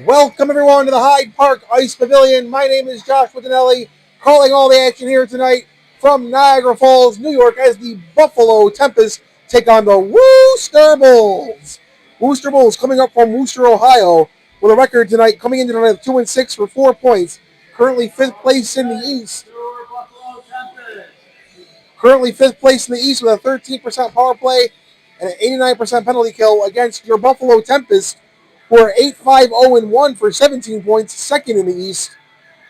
Welcome everyone to the Hyde Park Ice Pavilion. My name is Josh Wittinelli, calling all the action here tonight from Niagara Falls, New York, as the Buffalo Tempest take on the Wooster Bulls. Wooster Bulls coming up from Wooster, Ohio, with a record tonight coming into tonight of 2-6 for 4 points. Currently fifth place in the East. Currently fifth place in the East with a 13% power play and an 89% penalty kill against your Buffalo Tempest, who are 8-5-0-1 for 17 points, second in the East.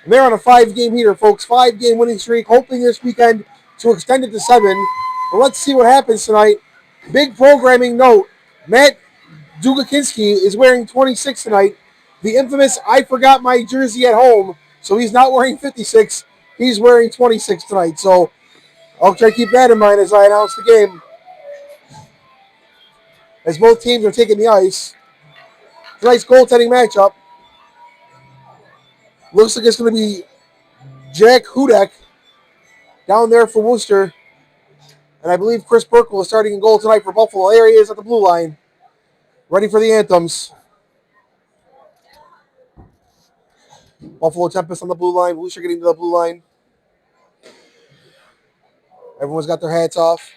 And they're on a 5-game heater, folks. 5-game winning streak, hoping this weekend to extend it to 7. But let's see what happens tonight. Big programming note, Matt Dugakinski is wearing 26 tonight. The infamous I forgot my jersey at home, so he's not wearing 56. He's wearing 26 tonight. So I'll try to keep that in mind as I announce the game. As both teams are taking the ice. Tonight's goaltending matchup looks like it's going to be Jack Hudek down there for Wooster. And I believe Chris Burkle is starting in goal tonight for Buffalo. There he is at the blue line, ready for the anthems. Buffalo Tempest on the blue line. Wooster getting to the blue line. Everyone's got their hats off.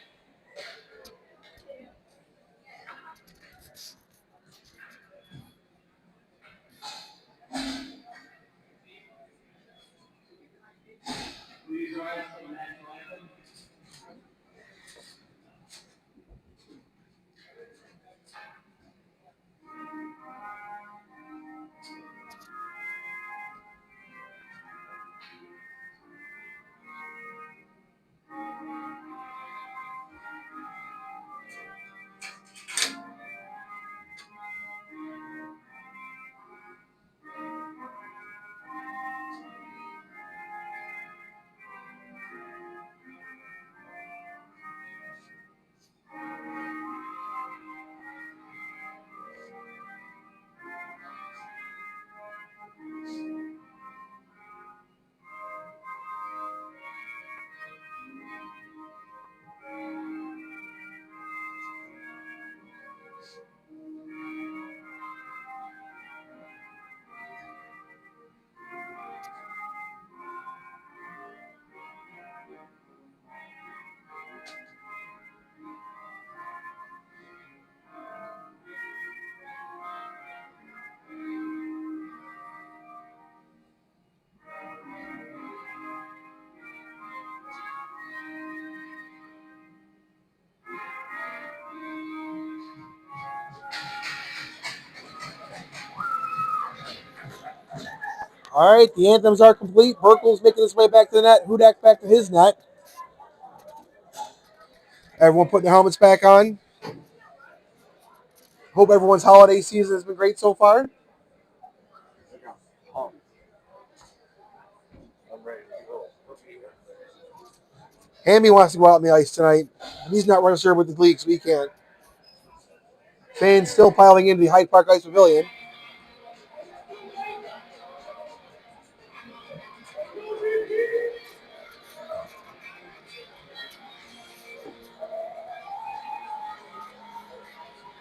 All right, the anthems are complete. Burkle's making his way back to the net. Hudak back to his net. Everyone putting their helmets back on. Hope everyone's holiday season has been great so far. Hammy wants to go out on the ice tonight. He's not registered with the league, so he can't. Fans still piling into the Hyde Park Ice Pavilion.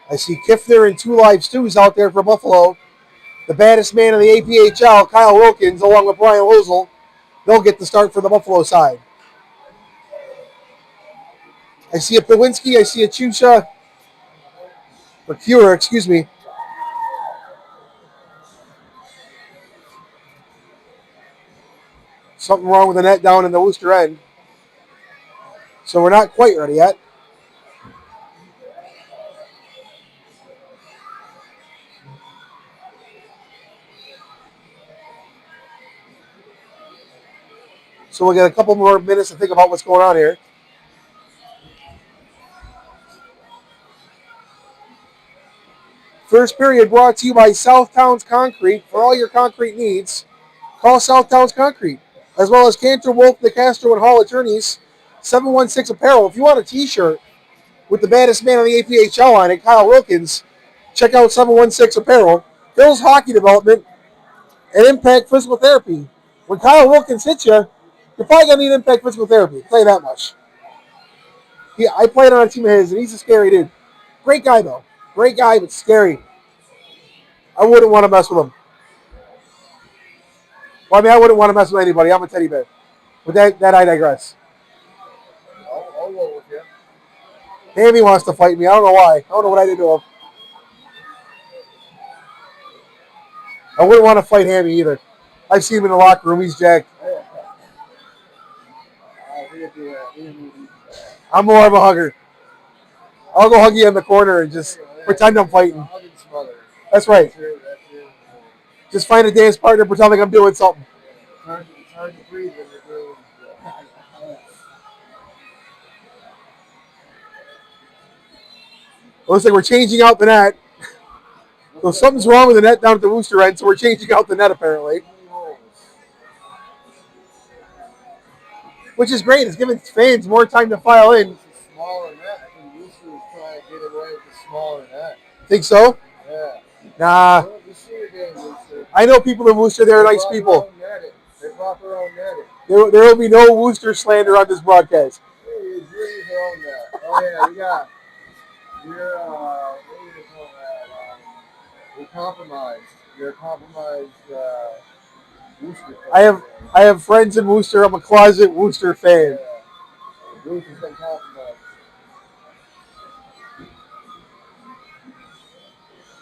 I see Kiffner and 2 Live Stews out there for Buffalo. The baddest man in the APHL, Kyle Wilkins, along with Brian Lozel. They'll get the start for the Buffalo side. I see a Pawinski. I see a Chusha. Or Cure, excuse me. Something wrong with the net down in the Wooster end. So we're not quite ready yet. So we'll get a couple more minutes to think about what's going on here. First period brought to you by Southtowns Concrete. For all your concrete needs, call Southtowns Concrete, as well as Cantor, Wolf, the Castro, and Hall attorneys. 716 Apparel. If you want a t-shirt with the baddest man on the APHL on it, Kyle Wilkins, check out 716 Apparel. Phil's Hockey Development and Impact Physical Therapy. When Kyle Wilkins hits you, you're probably going to need Impact Physical Therapy. I'll tell you that much. I played on a team of his, and he's a scary dude. Great guy, though. Great guy, but scary. I wouldn't want to mess with him. Well, I mean, I wouldn't want to mess with anybody. I'm a teddy bear. But that I digress. I'll roll with you. Hammy wants to fight me. I don't know why. I don't know what I did to him. I wouldn't want to fight Hammy either. I've seen him in the locker room. He's jacked. I'm more of a hugger. I'll go hug you in the corner and just pretend I'm fighting. That's right. Just find a dance partner, pretend like I'm doing something. It's hard to breathe when you're doing. Looks like we're changing out the net. So something's wrong with the net down at the Wooster end, so we're changing out the net apparently. Which is great. It's giving fans more time to file in. It's a smaller net. I think Wooster is trying to get away with the smaller net. Think so? Yeah. Nah. I know people in Wooster. They're nice people. They brought their own netting. There will be no Wooster slander on this broadcast. Hey, bring your own net. Oh yeah, you got. You're what do you call that? You're compromised. You're a compromised Wooster fan. I have friends in Wooster. I'm a closet Wooster fan. Yeah. Wooster's been compromised.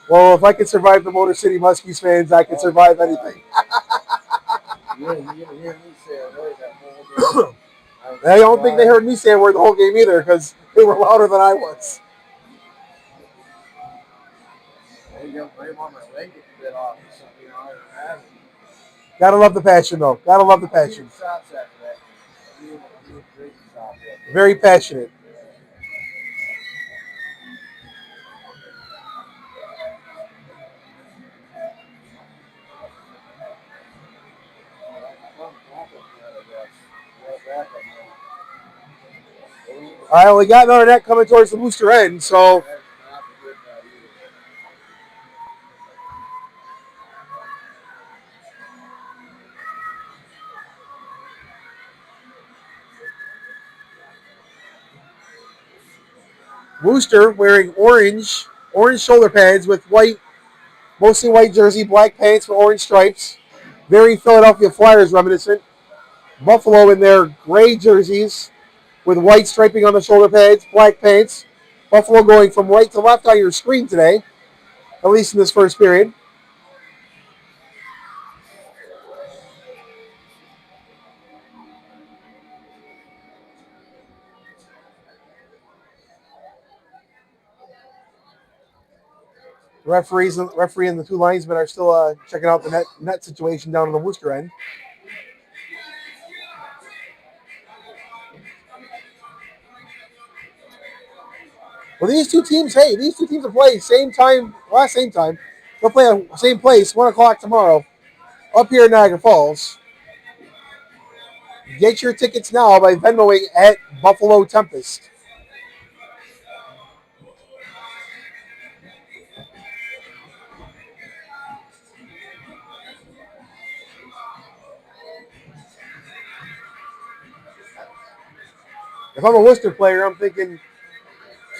Well, if I can survive the Motor City Muskies fans, I can survive anything. Yeah, you're gonna hear me say a word that whole game. I don't think they heard me say a word the whole game either because they were louder than I was. Gotta love the passion, though. Gotta love the passion. Very passionate. All right, we got another net coming towards the Wooster end, so. Wooster wearing orange shoulder pads with white, mostly white jersey, black pants with orange stripes. Very Philadelphia Flyers reminiscent. Buffalo in their gray jerseys with white striping on the shoulder pads, black pants. Buffalo going from right to left on your screen today, at least in this first period. Referee and the two linesmen are still checking out the net situation down on the Wooster end. Well, these two teams will play same time. They'll play at the same place, 1 o'clock tomorrow, up here in Niagara Falls. Get your tickets now by Venmoing at Buffalo Tempest. If I'm a Wooster player, I'm thinking,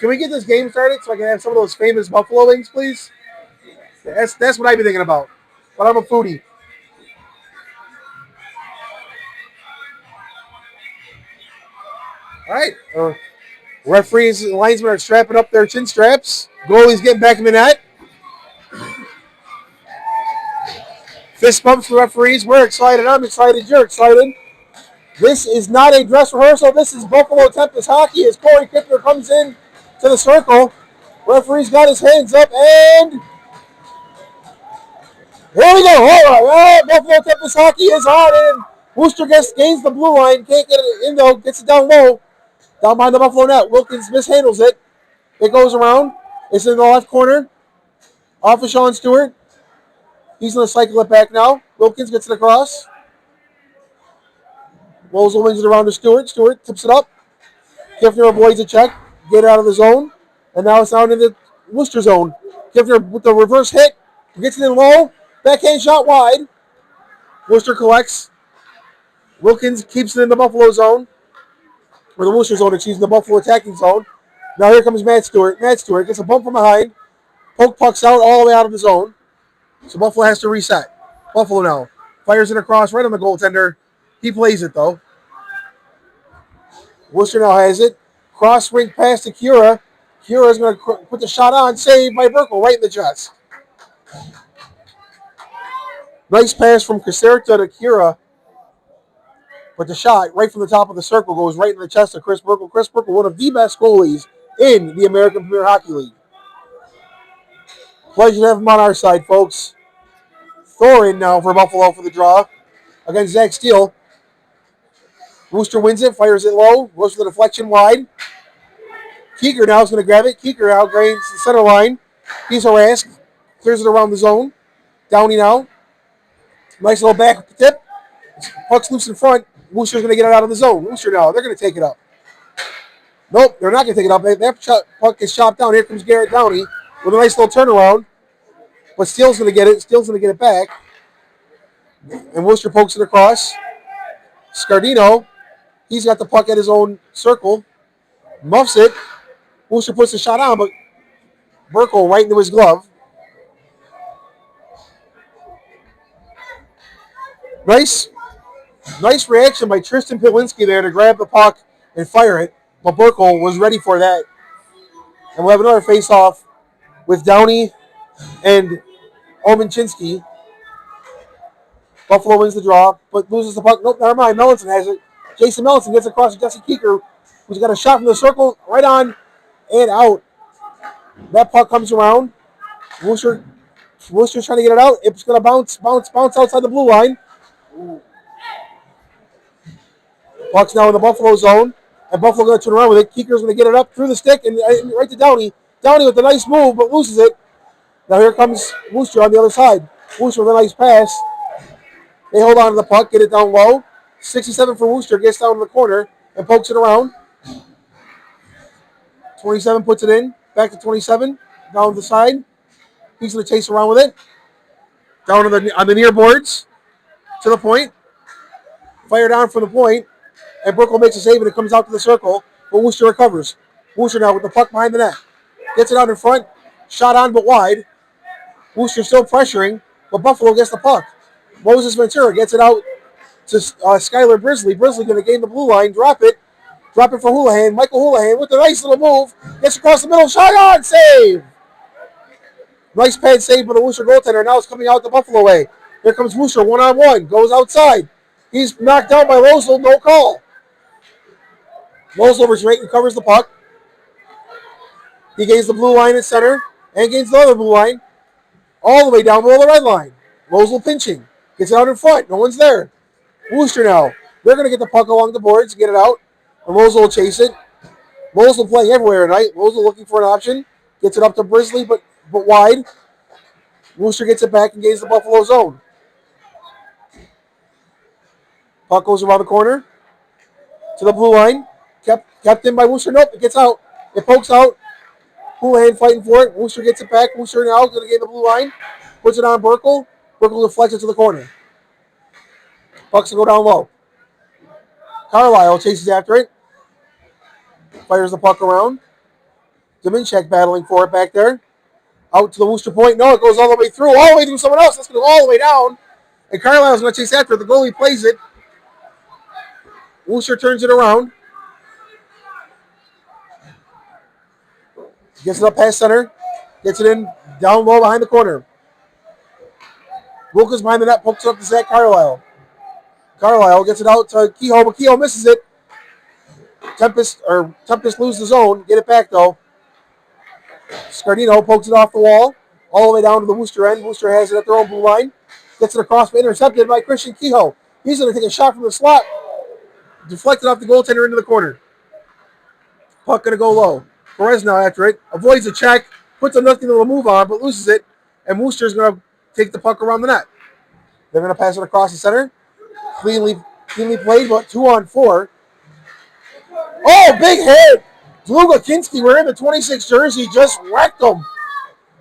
can we get this game started so I can have some of those famous Buffalo wings, please? That's what I'd be thinking about. But I'm a foodie. All right. Referees and linesmen are strapping up their chin straps. Goalie's getting back in the net. Fist bumps for referees. We're excited. I'm excited. You're excited. This is not a dress rehearsal. This is Buffalo Tempest hockey as Corey Kipner comes in to the circle. Referee's got his hands up, and here we go. All right. Buffalo Tempest hockey is on, and Wooster gains the blue line. Can't get it in, though. Gets it down low. Down behind the Buffalo net. Wilkins mishandles it. It goes around. It's in the left corner. Off of Sean Stewart. He's going to cycle it back now. Wilkins gets it across. Mosel wings it around to Stewart. Stewart tips it up. Kiffner avoids a check. Get it out of the zone. And now it's down in the Wooster zone. Kiffner with the reverse hit. Gets it in low. Backhand shot wide. Wooster collects. Wilkins keeps it in the Buffalo zone. Or the Wooster zone, excuse me, the Buffalo attacking zone. Now here comes Matt Stewart. Matt Stewart gets a bump from behind. Poke pucks out all the way out of the zone. So Buffalo has to reset. Buffalo now. Fires it across right on the goaltender. He plays it, though. Wooster now has it. Cross rink pass to Kira. Kira is going to put the shot on. Saved by Burkle right in the chest. Nice pass from Caserta to Kira. But the shot right from the top of the circle goes right in the chest of Chris Burkle. Chris Burkle, one of the best goalies in the American Premier Hockey League. Pleasure to have him on our side, folks. Thorin now for Buffalo for the draw against Zach Steele. Wooster wins it, fires it low, goes for the deflection wide. Keeker now is going to grab it. Keeker outgrains the center line. He's harassed. Clears it around the zone. Downey now. Nice little back tip. Puck's loose in front. Wooster's going to get it out of the zone. Wooster now. They're going to take it up. Nope, they're not going to take it up. That puck is chopped down. Here comes Garrett Downey with a nice little turnaround. But Steele's going to get it. Steele's going to get it back. And Wooster pokes it across. Scardino. He's got the puck at his own circle. Muffs it. Wooster puts the shot on, but Burkle right into his glove. Nice reaction by Tristan Pilinski there to grab the puck and fire it. But Burkle was ready for that. And we'll have another face-off with Downey and Omenchinsky. Buffalo wins the draw, but loses the puck. Nope, never mind. Mellinson has it. Jason Mellinson gets across to Jesse Keeker, who's got a shot from the circle, right on and out. That puck comes around. Wooster's trying to get it out. It's going to bounce outside the blue line. Puck's now in the Buffalo zone, and Buffalo going to turn around with it. Keeker's going to get it up through the stick and right to Downey. Downey with a nice move, but loses it. Now here comes Wooster on the other side. Wooster with a nice pass. They hold on to the puck, get it down low. 67 for Wooster, gets down to the corner and pokes it around. 27 puts it in. Back to 27. Down the side. He's going to chase around with it. Down on the near boards. To the point. Fire down from the point. And Burkle makes a save and it comes out to the circle. But Wooster recovers. Wooster now with the puck behind the net. Gets it out in front. Shot on but wide. Wooster still pressuring. But Buffalo gets the puck. Moses Ventura gets it out to Skylar Brisley. Brisley going to gain the blue line. Drop it for Houlihan. Michael Houlihan with a nice little move. Gets across the middle. Shot on. Save. Nice pad save by the Wooster goaltender. Now it's coming out the Buffalo way. Here comes Wooster. One-on-one. Goes outside. He's knocked down by Rosel. No call. Rosel recovers the puck. He gains the blue line at center. And gains the other blue line. All the way down below the red line. Rosel pinching. Gets it out in front. No one's there. Wooster now. They're going to get the puck along the boards, get it out. And Rosel will chase it. Rosel playing everywhere tonight. Rosel looking for an option. Gets it up to Brisley, but wide. Wooster gets it back and gains the Buffalo zone. Puck goes around the corner. To the blue line. Kept in by Wooster. Nope, it gets out. It pokes out. Houlihan fighting for it. Wooster gets it back. Wooster now going to gain the blue line. Puts it on Burkle. Burkle deflects it to the corner. Pucks will go down low. Carlisle chases after it. Fires the puck around. Dominchek battling for it back there. Out to the Wooster point. No, it goes all the way through someone else. That's going to go all the way down. And Carlisle's going to chase after it. The goalie plays it. Wooster turns it around. Gets it up past center. Gets it in down low behind the corner. Wilkins behind the net, pokes it up to Zach Carlisle. Carlisle gets it out to Kehoe, but Kehoe misses it. Tempest loses the zone. Get it back, though. Scardino pokes it off the wall, all the way down to the Wooster end. Wooster has it at their own blue line. Gets it across, but intercepted by Christian Kehoe. He's going to take a shot from the slot. Deflected off the goaltender into the corner. Puck going to go low. Perez now after it. Avoids a check. Puts a nothing to move on, but loses it. And Wooster's going to take the puck around the net. They're going to pass it across the center. Cleanly played, but 2-on-4. Oh, big hit! Dluga Kinski wearing the 26 jersey just wrecked him.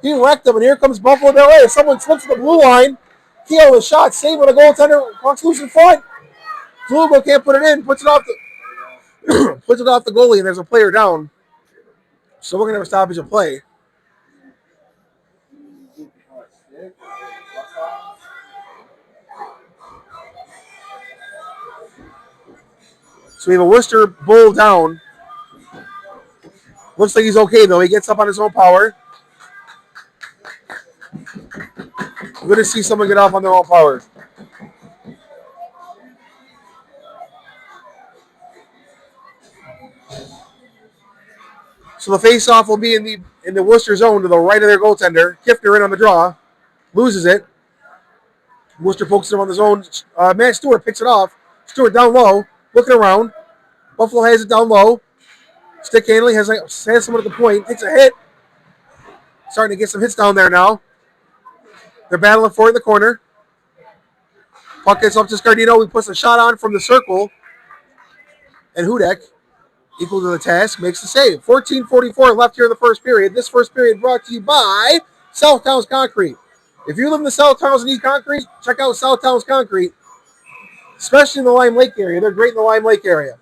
He wrecked him, and here comes Buffalo Bel Air. Someone slips the blue line. Kehoe with a shot, saved by the goaltender. Puck's loose in front. Dluga can't put it in. Puts it off the goalie, and there's a player down. So we're going to have a stoppage of play. So we have a Wooster bull down. Looks like he's okay, though. He gets up on his own power. Good to see someone get off on their own power. So the face-off will be in the Worcester zone to the right of their goaltender. Kiffner in on the draw. Loses it. Wooster pokes him on the zone. Matt Stewart picks it off. Stewart down low. Looking around. Buffalo has it down low. Stick handling. Has someone at the point. Takes a hit. Starting to get some hits down there now. They're battling for it in the corner. Puck gets up to Scardino. He puts a shot on from the circle. And Hudek, equal to the task, makes the save. 14:44 left here in the first period. This first period brought to you by South Towns Concrete. If you live in the South Towns and need concrete, check out South Towns Concrete, especially in the Lime Lake area. They're great in the Lime Lake area.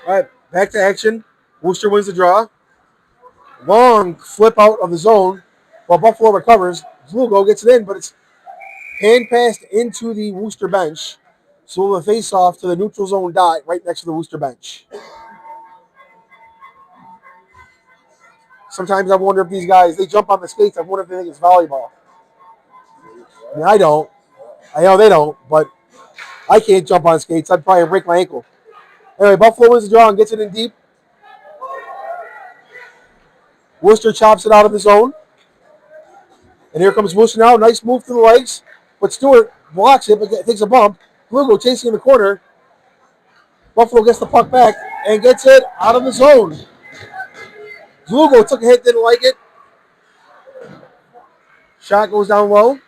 All right, back to action. Wooster wins the draw. Long flip out of the zone while Buffalo recovers. Zlugo gets it in, but it's hand passed into the Wooster bench. So we'll face off to the neutral zone dot right next to the Wooster bench. Sometimes I wonder if these guys, they jump on the skates. I wonder if they think it's volleyball. I mean, I don't. I know they don't, but I can't jump on skates. I'd probably break my ankle. Anyway, Buffalo wins the draw and gets it in deep. Wooster chops it out of the zone. And here comes Wooster now. Nice move to the legs. But Stewart blocks it, but takes a bump. Lugo chasing in the corner. Buffalo gets the puck back and gets it out of the zone. Lugo took a hit, didn't like it. Shot goes down low. A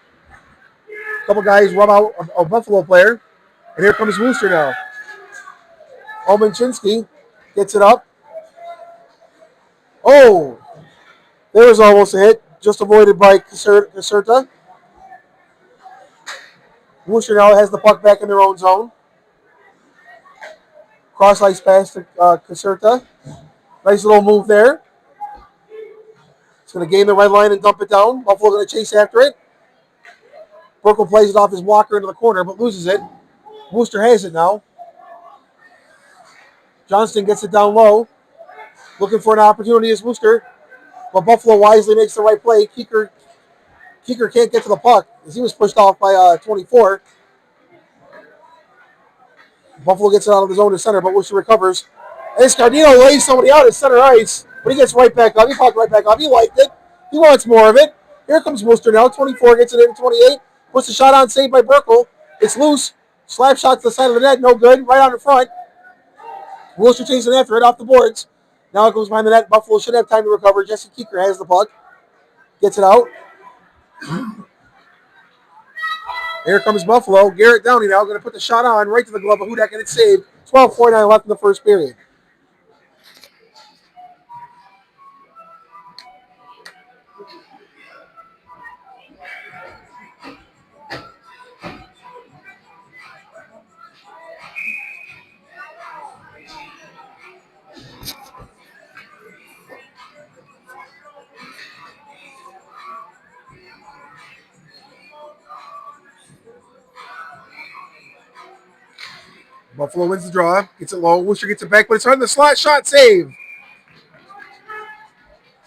couple guys rub out a Buffalo player. And here comes Wooster now. Olmanchinski gets it up. Oh! There was almost a hit. Just avoided by Caserta. Wooster now has the puck back in their own zone. Cross ice pass to Caserta. Nice little move there. It's going to gain the red line and dump it down. Buffalo going to chase after it. Burkle plays it off his blocker into the corner, but loses it. Wooster has it now. Johnston gets it down low. Looking for an opportunity as Wooster. But Buffalo wisely makes the right play. Keeker can't get to the puck as he was pushed off by 24. Buffalo gets it out of the zone to center, but Wooster recovers. And Scardino lays somebody out at center ice, but he gets right back up. He popped right back up. He liked it. He wants more of it. Here comes Wooster now. 24 gets it in 28. Puts the shot on, saved by Burkle. It's loose. Slap shot to the side of the net. No good. Right on the front. Wooster chasing after it off the boards. Now it goes behind the net. Buffalo should have time to recover. Jesse Keeker has the puck. Gets it out. Here comes Buffalo. Garrett Downey now going to put the shot on right to the glove of Hudek, and it's saved. 12:49 left in the first period. Buffalo wins the draw. Gets it low. Wooster gets it back, but it's on the slot. Shot save.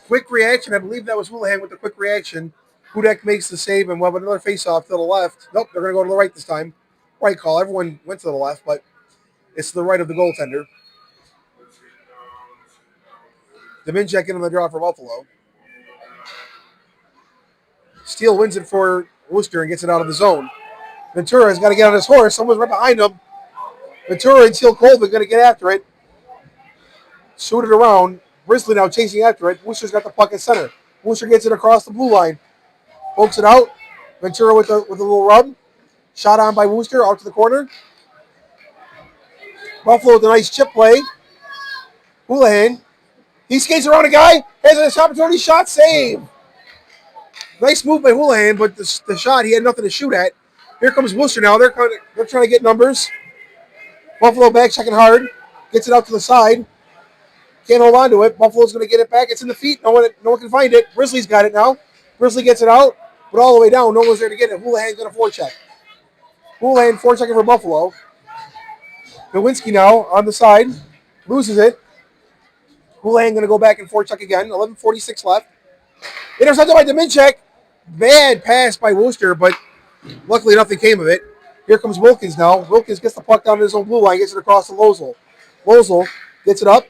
Quick reaction. I believe that was Houlihan with the quick reaction. Hudek makes the save, and we'll have another face-off to the left. Nope, they're going to go to the right this time. Right call. Everyone went to the left, but it's to the right of the goaltender. Dominchek in on the draw for Buffalo. Steele wins it for Wooster and gets it out of the zone. Ventura has got to get on his horse. Someone's right behind him. Ventura and Steele Colvin going to get after it. Shoot it around. Brisley now chasing after it. Wooster's got the puck at center. Wooster gets it across the blue line. Pokes it out. Ventura with a little rub. Shot on by Wooster out to the corner. Buffalo with a nice chip play. Houlihan. He skates around a guy. Has an opportunity. Shot save. Nice move by Houlihan, but the shot, he had nothing to shoot at. Here comes Wooster now. They're trying to get numbers. Buffalo back checking hard. Gets it out to the side. Can't hold on to it. Buffalo's going to get it back. It's in the feet. No one can find it. Grizzly's got it now. Grizzly gets it out. but all the way down. No one's there to get it. Houlihan's going to forecheck. Houlihan forechecking for Buffalo. Nowinski now on the side. Loses it. Houlihan going to go back and forecheck again. 11:46 left. Intercepted by Dominchek. Bad pass by Wooster, but luckily nothing came of it. Here comes Wilkins now. Wilkins gets the puck down to his own blue line, gets it across to Lozel. Lozel gets it up.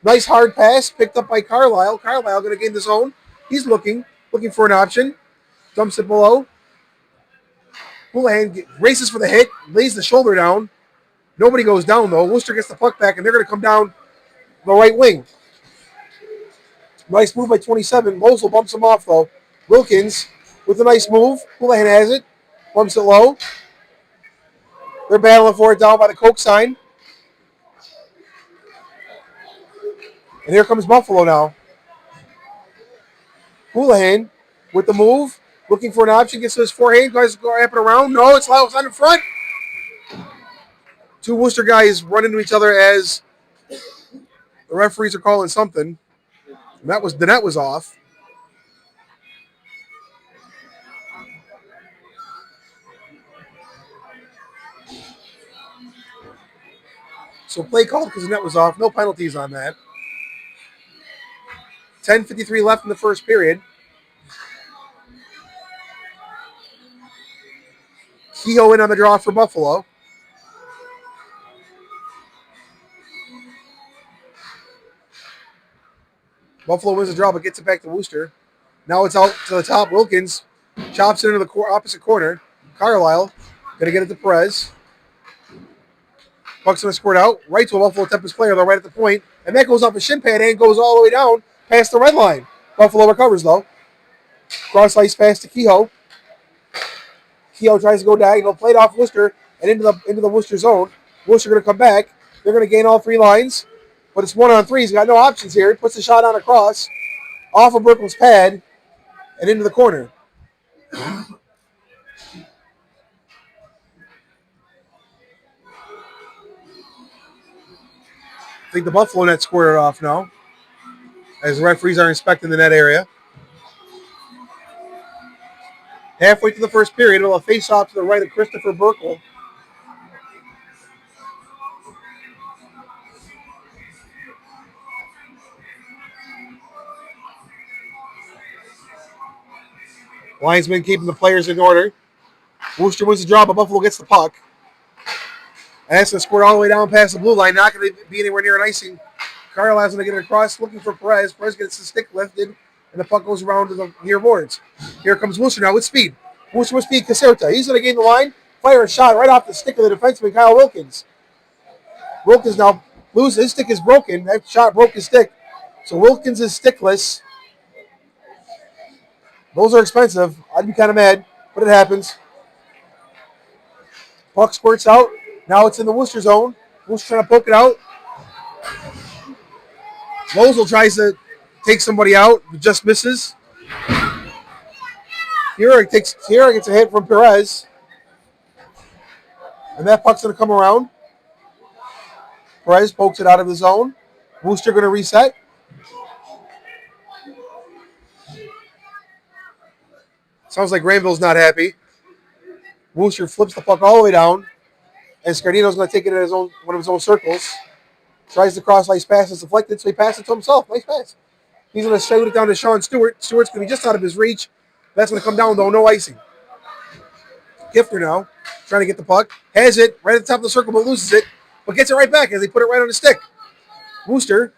Nice hard pass picked up by Carlisle. Carlisle going to gain the zone. He's looking for an option. Dumps it below. Houlihan races for the hit, lays the shoulder down. Nobody goes down, though. Wooster gets the puck back, and they're going to come down the right wing. Nice move by 27. Lozel bumps him off, though. Wilkins with a nice move. Houlihan has it. Bumps it low. They're battling for it down by the Coke sign. And here comes Buffalo now. Houlihan with the move. Looking for an option. Gets to his forehand. Guys go wrap it around. No, it's on in front. Two Worcester guys run into each other as the referees are calling something. And the net was off. So play called because the net was off. No penalties on that. 10:53 left in the first period. Kehoe in on the draw for Buffalo. Buffalo wins the draw, but gets it back to Wooster. Now it's out to the top. Wilkins chops it into the opposite corner. Carlisle going to get it to Perez. Puck's going to squirt out. Right to a Buffalo Tempest player, though, right at the point. And that goes off a shin pad and goes all the way down past the red line. Buffalo recovers, though. Cross ice pass to Kehoe. Kehoe tries to go diagonal, played off Wooster and into the Wooster zone. Wooster going to come back. They're going to gain all three lines, but it's 1-on-3. He's got no options here. He puts the shot on across, off of Brooklyn's pad, and into the corner. I think the Buffalo net squared it off now, as the referees are inspecting the net area. Halfway through the first period, we'll have a face-off to the right of Christopher Burkle. Linesman keeping the players in order. Wooster wins the draw, but Buffalo gets the puck. And that's going to squirt all the way down past the blue line. Not going to be anywhere near an icing. Carlisle's going to get it across, looking for Perez. Perez gets the stick lifted, and the puck goes around to the near boards. Here comes Wooster now with speed. Wooster with speed. Caserta. He's going to gain the line. Fire a shot right off the stick of the defenseman, Kyle Wilkins. Wilkins now loses. His stick is broken. That shot broke his stick. So Wilkins is stickless. Those are expensive. I'd be kind of mad, but it happens. Puck squirts out. Now it's in the Worcester zone. Worcester trying to poke it out. Lozel tries to take somebody out, but just misses. Here gets a hit from Perez. And that puck's going to come around. Perez pokes it out of the zone. Wooster going to reset. Sounds like Granville's not happy. Wooster flips the puck all the way down. And Scardino's going to take it in one of his own circles. Tries to cross ice pass. It's deflected, so he passes it to himself. Nice pass. He's going to shoot it down to Sean Stewart. Stewart's going to be just out of his reach. That's going to come down, though. No icing. Gifter now, trying to get the puck. Has it right at the top of the circle, but loses it. But gets it right back as they put it right on the stick. Wooster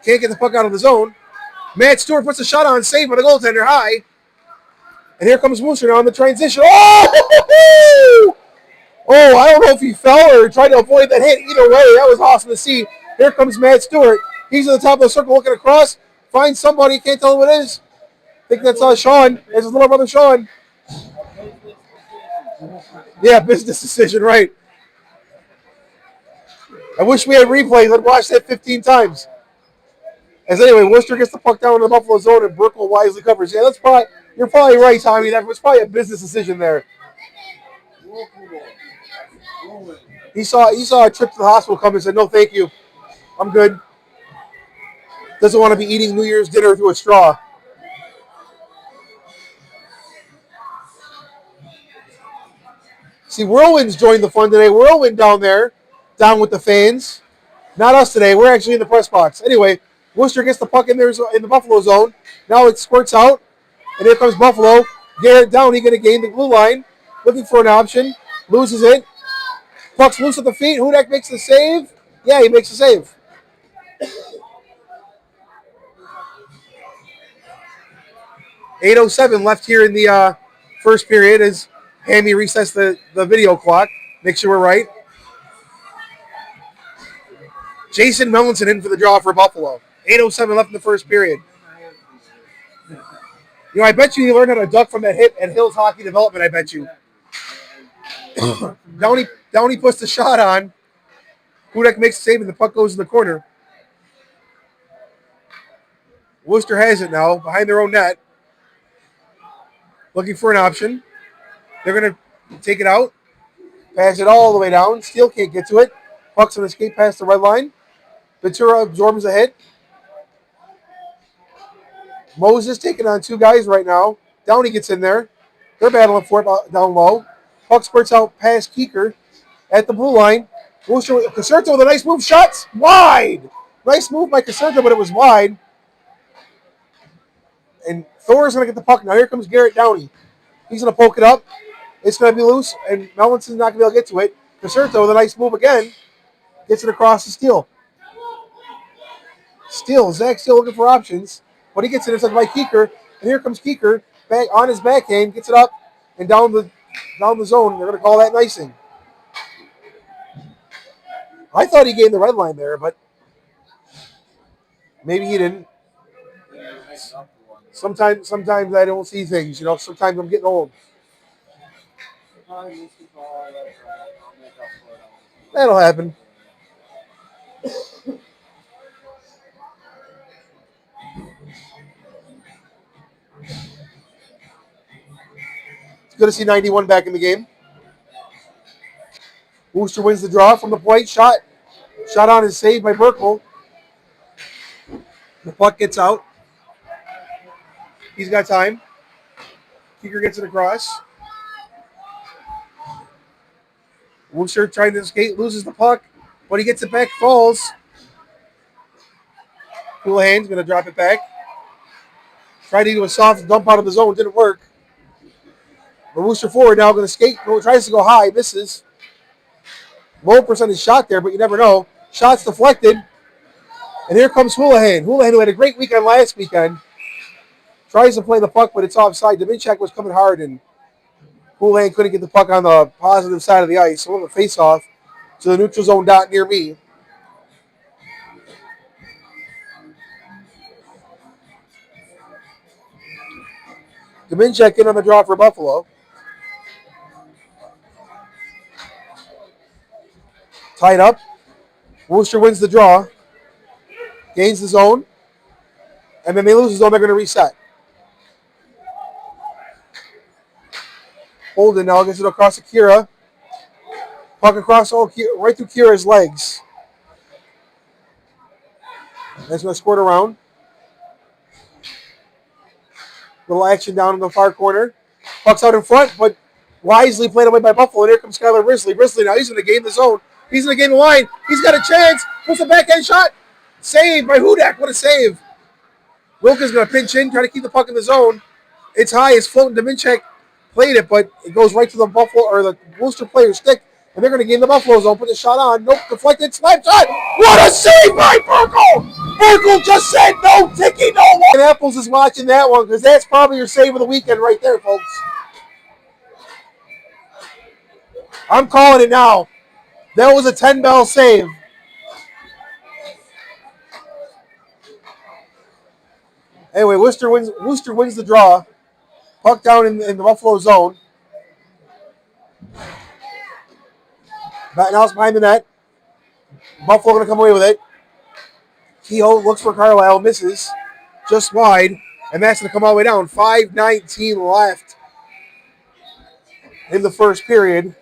can't get the puck out of the zone. Matt Stewart puts a shot on, saved by the goaltender high. And here comes Wooster now on the transition. Oh! Oh, I don't know if he fell or tried to avoid that hit. Either way, that was awesome to see. Here comes Matt Stewart. He's at the top of the circle looking across. Finds somebody. Can't tell who it is. I think that's Sean. It's his little brother, Sean. Yeah, business decision, right. I wish we had replays. I'd watch that 15 times. As anyway, Worcester gets the puck down in the Buffalo zone and Burkle wisely covers. Yeah, you're probably right, Tommy. That was probably a business decision there. He saw a trip to the hospital come and said, "No, thank you. I'm good." Doesn't want to be eating New Year's dinner through a straw. See, Whirlwind's joined the fun today. Whirlwind down there, down with the fans. Not us today. We're actually in the press box. Anyway, Wooster gets the puck in there in the Buffalo zone. Now it squirts out, and here comes Buffalo. Garrett Downey going to gain the blue line, looking for an option. Loses it. Puck's loose at the feet. Hudak makes the save. Yeah, he makes the save. .807 left here in the first period as Hammy resets the video clock. Make sure we're right. Jason Mellinson in for the draw for Buffalo. 8:07 left in the first period. You know, I bet you learned how to duck from that hit at Hills Hockey Development, I bet you. Downey puts the shot on. Hudak makes the save and the puck goes in the corner. Wooster has it now behind their own net. Looking for an option. They're going to take it out. Pass it all the way down. Steele can't get to it. Puck's on escape past the red line. Ventura absorbs the hit. Moses taking on two guys right now. Downey gets in there. They're battling for it down low. Puck spurts out past Keeker at the blue line. Wooster with Caserta with a nice move. Shots wide. Nice move by Caserta, but it was wide. And Thor's going to get the puck. Now here comes Garrett Downey. He's going to poke it up. It's going to be loose, and Mellinson's not going to be able to get to it. Caserta with a nice move again. Gets it across to Steele. Zach Steele looking for options. But he gets it inside by Keeker. And here comes Keeker back on his backhand. Gets it up and down the zone. They're going to call that icing. I thought he gained the red line there, but maybe he didn't. Sometimes I don't see things. You know, sometimes I'm getting old. That'll happen. It's good to see 91 back in the game. Wooster wins the draw from the point. Shot on is saved by Burkle. The puck gets out. He's got time. Keeker gets it across. Wooster trying to skate, loses the puck, but he gets it back, falls. Houlihan's going to drop it back. Tried to do a soft dump out of the zone, didn't work. The Wooster forward now going to skate, tries to go high, misses. Low percentage shot there, but you never know. Shot's deflected. And here comes Houlihan. Houlihan, who had a great weekend last weekend, tries to play the puck, but it's offside. Deminchak was coming hard, and Houlihan couldn't get the puck on the positive side of the ice. So we'll have a face-off to the neutral zone dot near me. Deminchak in on the draw for Buffalo. Tied up. Wooster wins the draw. Gains the zone. And then they lose the zone. They're going to reset. Holden now gets it across to Kira. Puck across right through Kira's legs. That's going to squirt around. Little action down in the far corner. Puck's out in front, but wisely played away by Buffalo. And here comes Skylar Risley. Risley now, he's going to gain the zone. He's going to gain the line. He's got a chance. Puts a backhand shot. Saved by Hudak. What a save. Wilkins going to pinch in, try to keep the puck in the zone. It's high. It's floating. Deminchak played it, but it goes right to the Buffalo or the Wooster player's stick. And they're going to gain the Buffalo zone. Put the shot on. Nope. Deflected. Slap shot. What a save by Burkle. Burkle just said no ticky, no one. And Apples is watching that one because that's probably your save of the weekend right there, folks. I'm calling it now. That was a 10-bell save. Anyway, Wooster wins the draw. Puck down in the Buffalo zone. Now it's behind the net. Buffalo going to come away with it. Kehoe looks for Carlisle, misses. Just wide. And that's going to come all the way down. 5:19 left in the first period.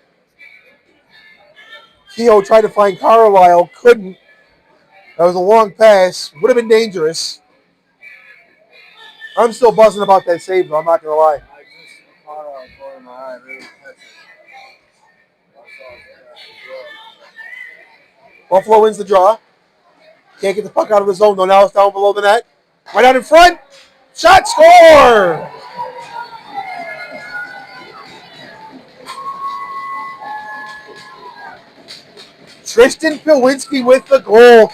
Kehoe tried to find Carlisle. Couldn't. That was a long pass. Would have been dangerous. I'm still buzzing about that save, though. I'm not going to lie. Buffalo wins the draw. Can't get the puck out of the zone, though. Now it's down below the net. Right out in front. Shot, score! Tristan Pilwinski with the goal.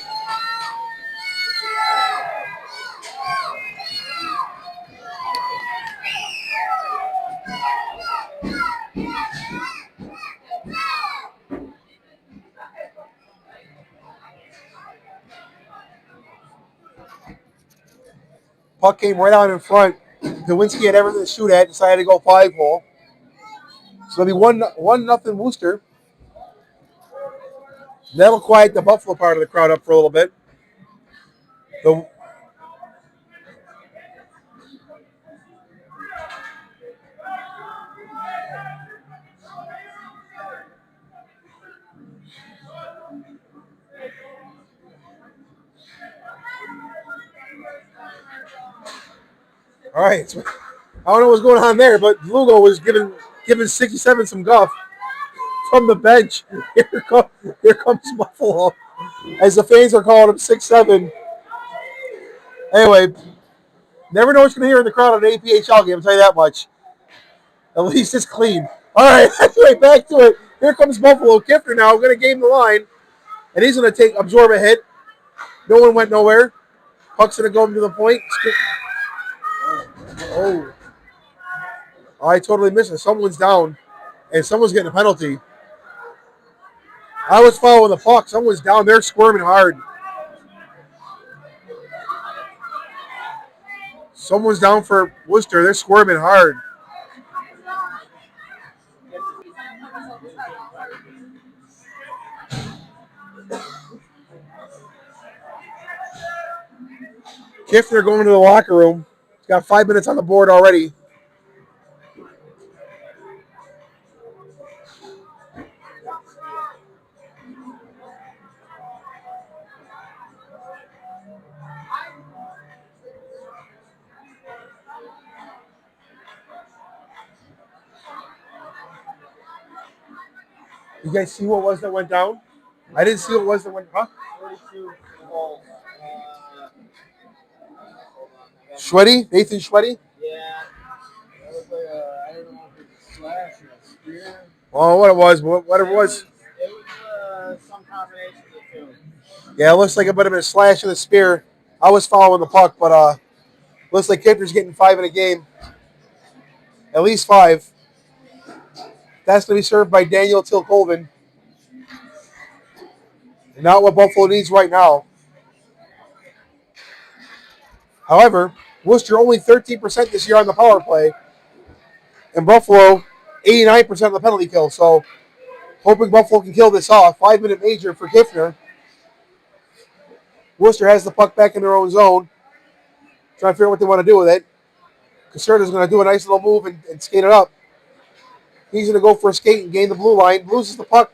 Puck came right out in front. Pilwinski had everything to shoot at, decided to go 5-hole. So it'll be 1-0 Wooster. That'll quiet the Buffalo part of the crowd up for a little bit. All right. So, I don't know what's going on there, but Lugo was giving 67 some guff from the bench. Here comes Buffalo. As the fans are calling him 6'7". Anyway, never know what you're going to hear in the crowd at an APHL game, I'll tell you that much. At least it's clean. All right, anyway, back to it. Here comes Buffalo. Kiffner now going to game the line, and he's going to absorb a hit. No one went nowhere. Puck's going to go to the point. Oh, I totally missed it. Someone's down, and someone's getting a penalty. I was following the puck. Someone's down there squirming hard. Someone's down for Wooster. They're squirming hard. Kiffner going to the locker room. He's got 5 minutes on the board already. You guys see what was that went down? I didn't see what was that went. Huh? 42 goals. Schweddy? Nathan Schweddy? Yeah. That was like I don't know if it's a slash or a spear. Oh, what it was. Whatever it was. It was some combination of the two. Yeah, it looks like it might have been a slash and a spear. I was following the puck, but looks like Kiffner's getting 5 in a game. At least 5. That's going to be served by Daniel Tilkolvin. Not what Buffalo needs right now. However, Wooster only 13% this year on the power play. And Buffalo, 89% of the penalty kill. So, hoping Buffalo can kill this off. 5-minute major for Kiffner. Wooster has the puck back in their own zone. Trying to figure out what they want to do with it. Caserta's going to do a nice little move and skate it up. He's going to go for a skate and gain the blue line. Loses the puck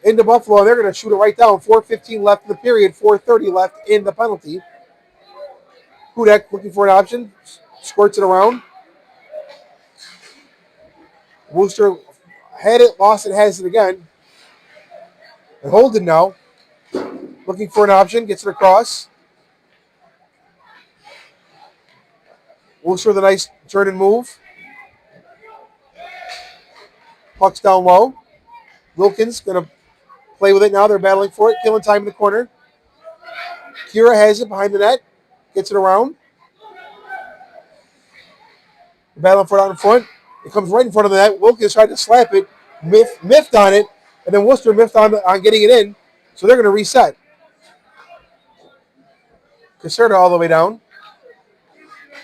into Buffalo, and they're going to shoot it right down. 4:15 left in the period. 4:30 left in the penalty. Hudek looking for an option. Squirts it around. Wooster had it, lost it, has it again. And Holden now. Looking for an option. Gets it across. Wooster with a nice turn and move. Puck's down low. Wilkins going to play with it now. They're battling for it. Killing time in the corner. Kira has it behind the net. Gets it around. They're battling for it out in front. It comes right in front of the net. Wilkins tried to slap it. Miffed on it. And then Wooster miffed on getting it in. So they're going to reset. Caserta all the way down.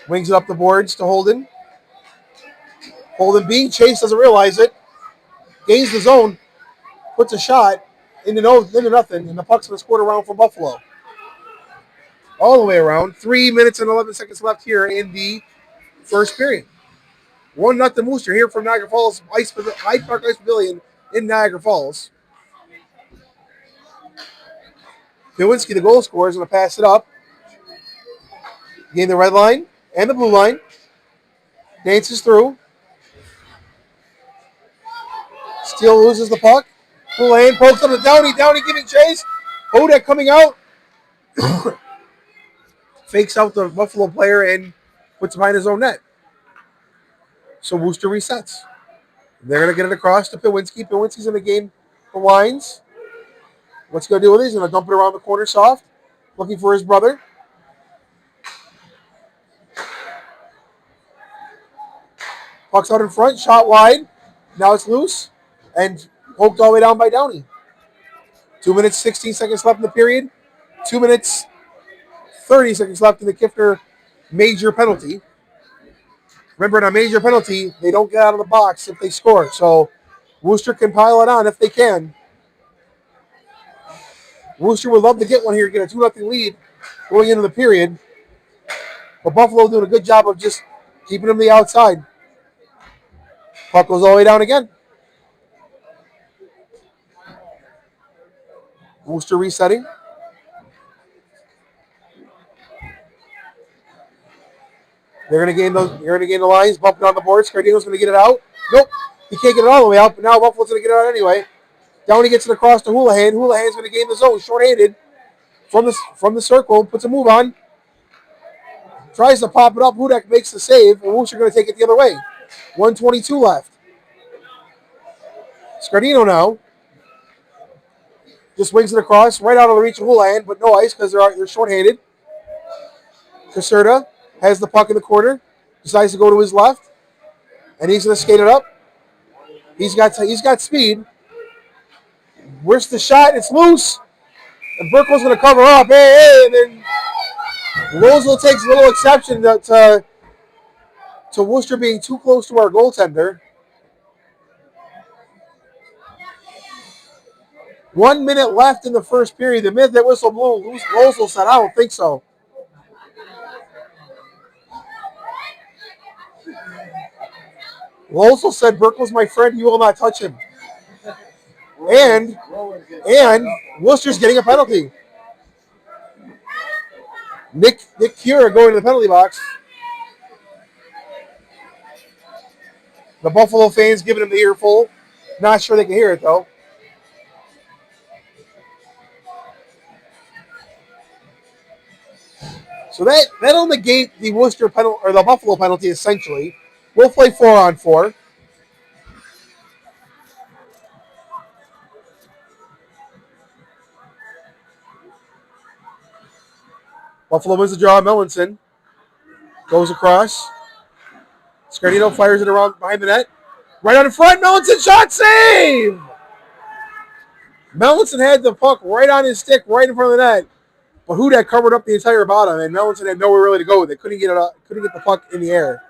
Wings it up the boards to Holden. Holden being chased, doesn't realize it. Gains the zone. Puts a shot into nothing. And the puck's going to squirt around for Buffalo. All the way around. 3 minutes and 11 seconds left here in the first period. 1-0 Wooster here from Niagara Falls Hyde Park Ice Pavilion in Niagara Falls. Pilwinski, the goal scorer, is going to pass it up. Gain the red line and the blue line. Dances through. Steele loses the puck. Blue lane pokes up to Downey. Downey giving chase. Hudak coming out. Fakes out the Buffalo player and puts it behind his own net. So Wooster resets. They're going to get it across to Pawinski. Pawinski's going to gain the lines. What's he going to do with it? He's going to dump it around the corner soft. Looking for his brother. Puck's out in front. Shot wide. Now it's loose. And poked all the way down by Downey. 2 minutes, 16 seconds left in the period. 2 minutes, 30 seconds left in the Kiffner major penalty. Remember, in a major penalty, they don't get out of the box if they score. So Wooster can pile it on if they can. Wooster would love to get one here, get a 2-0 lead going into the period. But Buffalo doing a good job of just keeping them to the outside. Puck goes all the way down again. Wooster resetting. They're going to gain the lines, bumping on the board. Scardino's going to get it out. Nope, he can't get it all the way out, but now Buffalo's going to get it out anyway. Downey gets it across to Houlihan. Houlihan's going to gain the zone, short-handed from the circle, puts a move on. Tries to pop it up. Hudak makes the save, and Wooster going to take it the other way. 1:22 left. Scardino now just wings it across, right out of the reach of Houlihan, but no ice because they're short-handed. Caserta has the puck in the corner, decides to go to his left, and he's going to skate it up. He's got speed. Where's the shot? It's loose. And Burkle's going to cover up. Hey, and then Rosal takes a little exception to Wooster being too close to our goaltender. 1 minute left in the first period. The minute that whistle blew, Rosal said, I don't think so. Rosal said, Burkle's my friend. You will not touch him. And Worcester's getting a penalty. Nick Cura going to the penalty box. The Buffalo fans giving him the earful. Not sure they can hear it, though. So that'll negate the Worcester penalty, or the Buffalo penalty, essentially. We'll play 4-on-4. Buffalo wins the draw. Mellinson goes across. Scardino fires it around behind the net. Right on in front. Mellinson shot save! Mellinson had the puck right on his stick, right in front of the net. But Hudak covered up the entire bottom, and Mellinson had nowhere really to go with it. Couldn't get the puck in the air.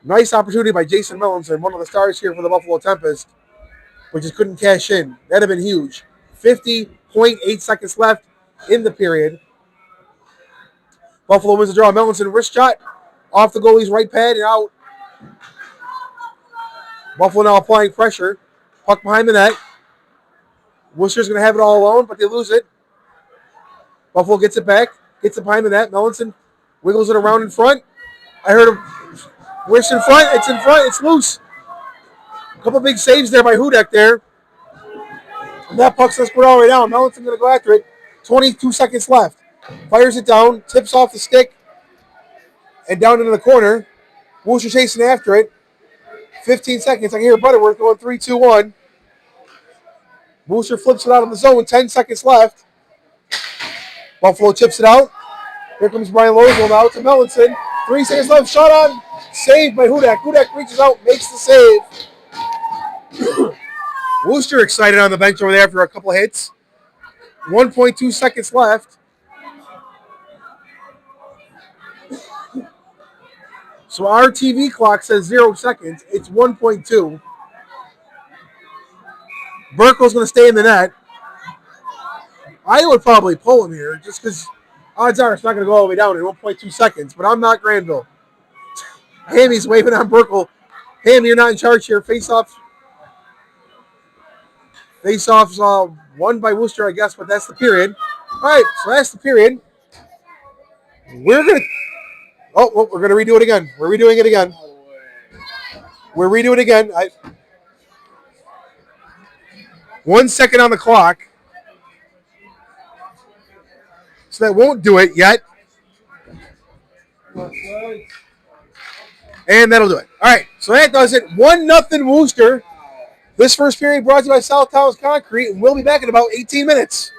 Nice opportunity by Jason Mellinson, one of the stars here for the Buffalo Tempest, but just couldn't cash in. That'd have been huge. 50.8 seconds left in the period. Buffalo wins the draw. Mellinson wrist shot off the goalie's right pad and out. Buffalo now applying pressure. Puck behind the net. Worcester's going to have it all alone, but they lose it. Buffalo gets it back. Gets it behind the net. Mellinson wiggles it around in front. I heard him. Where's in front? It's in front. It's loose. A couple big saves there by Hudak there. And that puck's going to squirt all the way down. Mellinson going to go after it. 22 seconds left. Fires it down. Tips off the stick. And down into the corner. Wooster chasing after it. 15 seconds. I can hear Butterworth going 3-2-1. Wooster flips it out of the zone. 10 seconds left. Buffalo chips it out. Here comes Brian Loswell now to Mellinson. 3 seconds left. Shot on. Saved by Hudak. Hudak reaches out. Makes the save. Wooster excited on the bench over there after a couple hits. 1.2 seconds left. So our TV clock says 0 seconds. It's 1.2. Burkle's going to stay in the net. I would probably pull him here just because odds are it's not going to go all the way down in 1.2 seconds, but I'm not Granville. Hammy's waving on Burkle. Hammy, you're not in charge here. Face-offs won by Wooster, I guess, but that's the period. All right, so that's the period. We're going to redo it again. We're redoing it again. We're redoing it again. 1 second on the clock. So that won't do it yet. And that'll do it. All right, so that does it. 1-0 Wooster. This first period brought to you by South Towns Concrete, and we'll be back in about 18 minutes.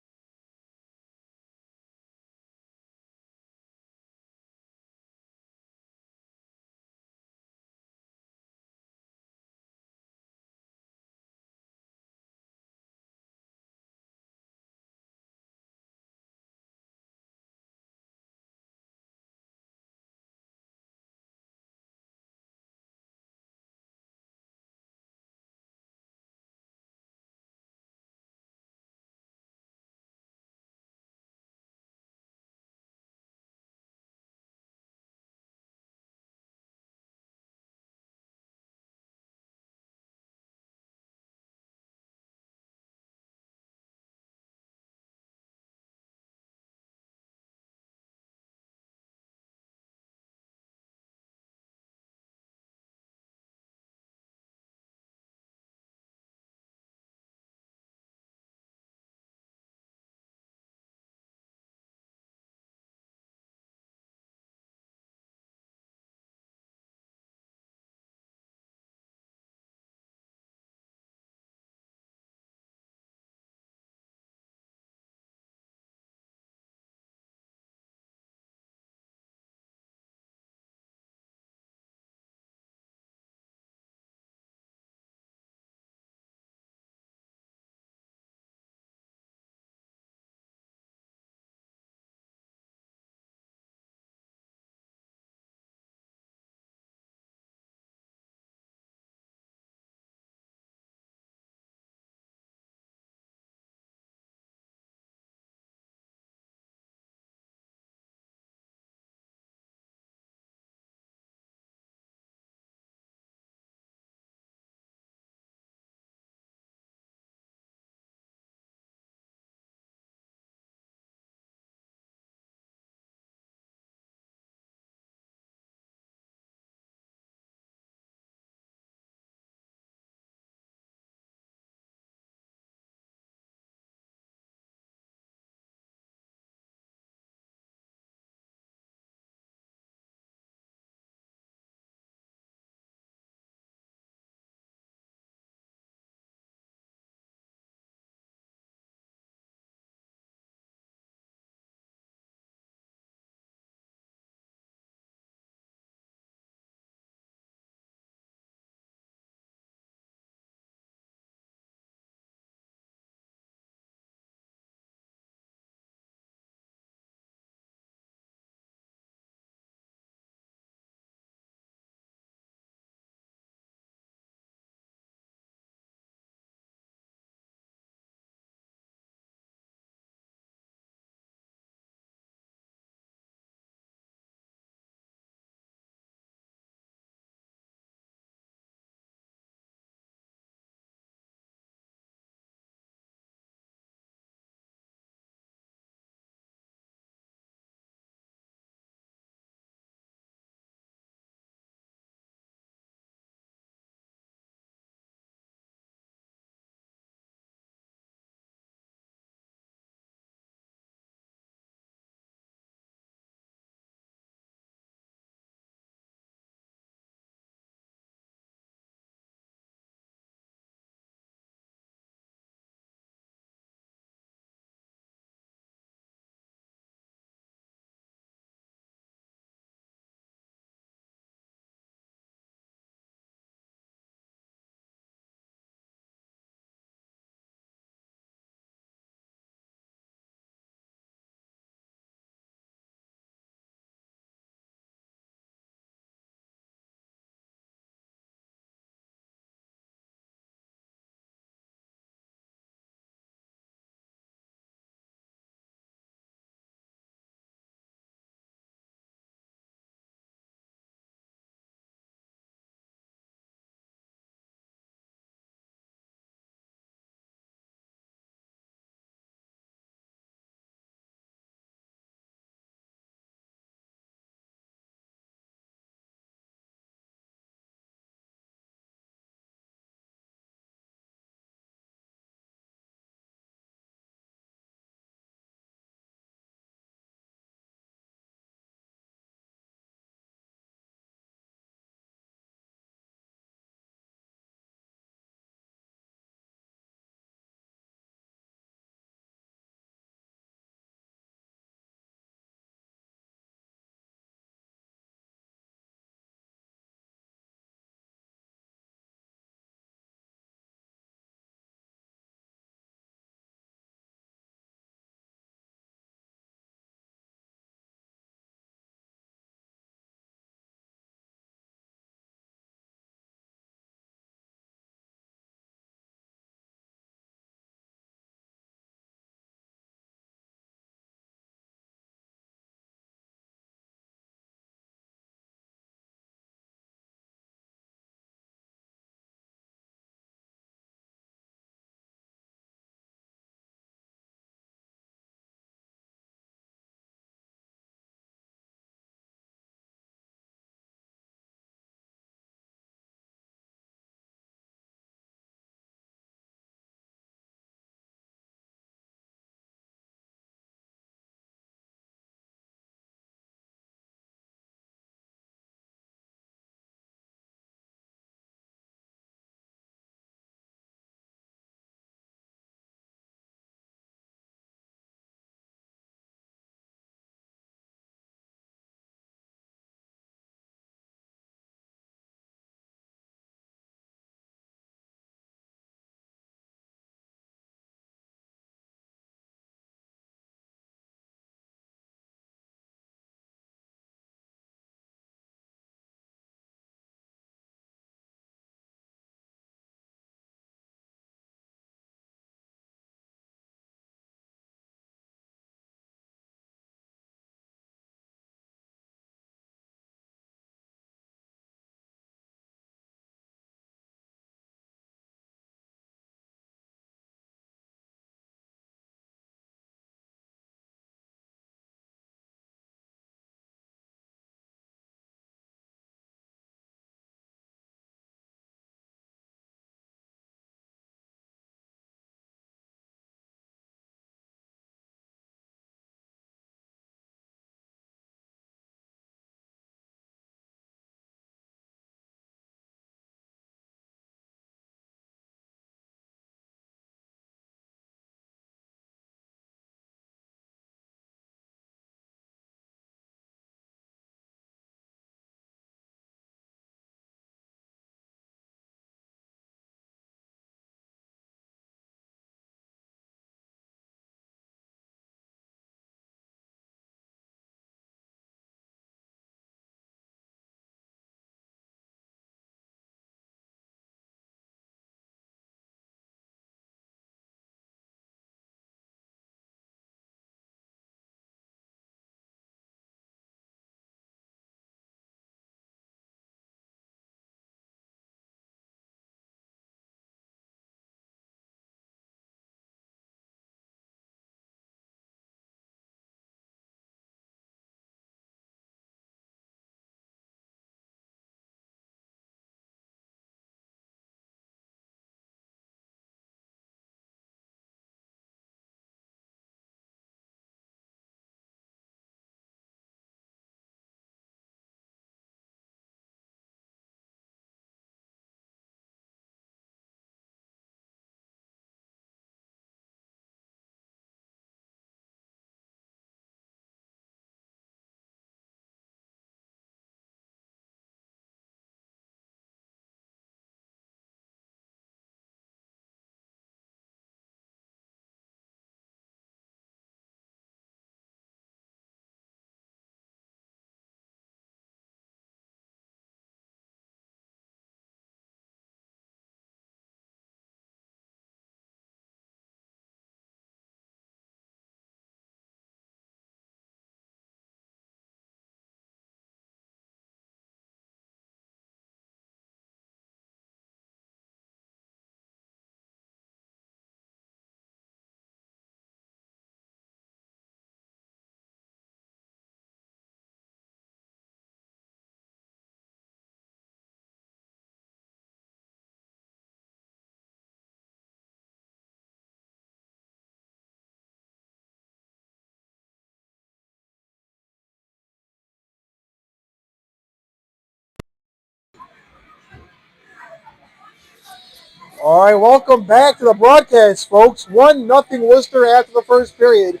All right, welcome back to the broadcast, folks. 1-0 Wooster after the first period.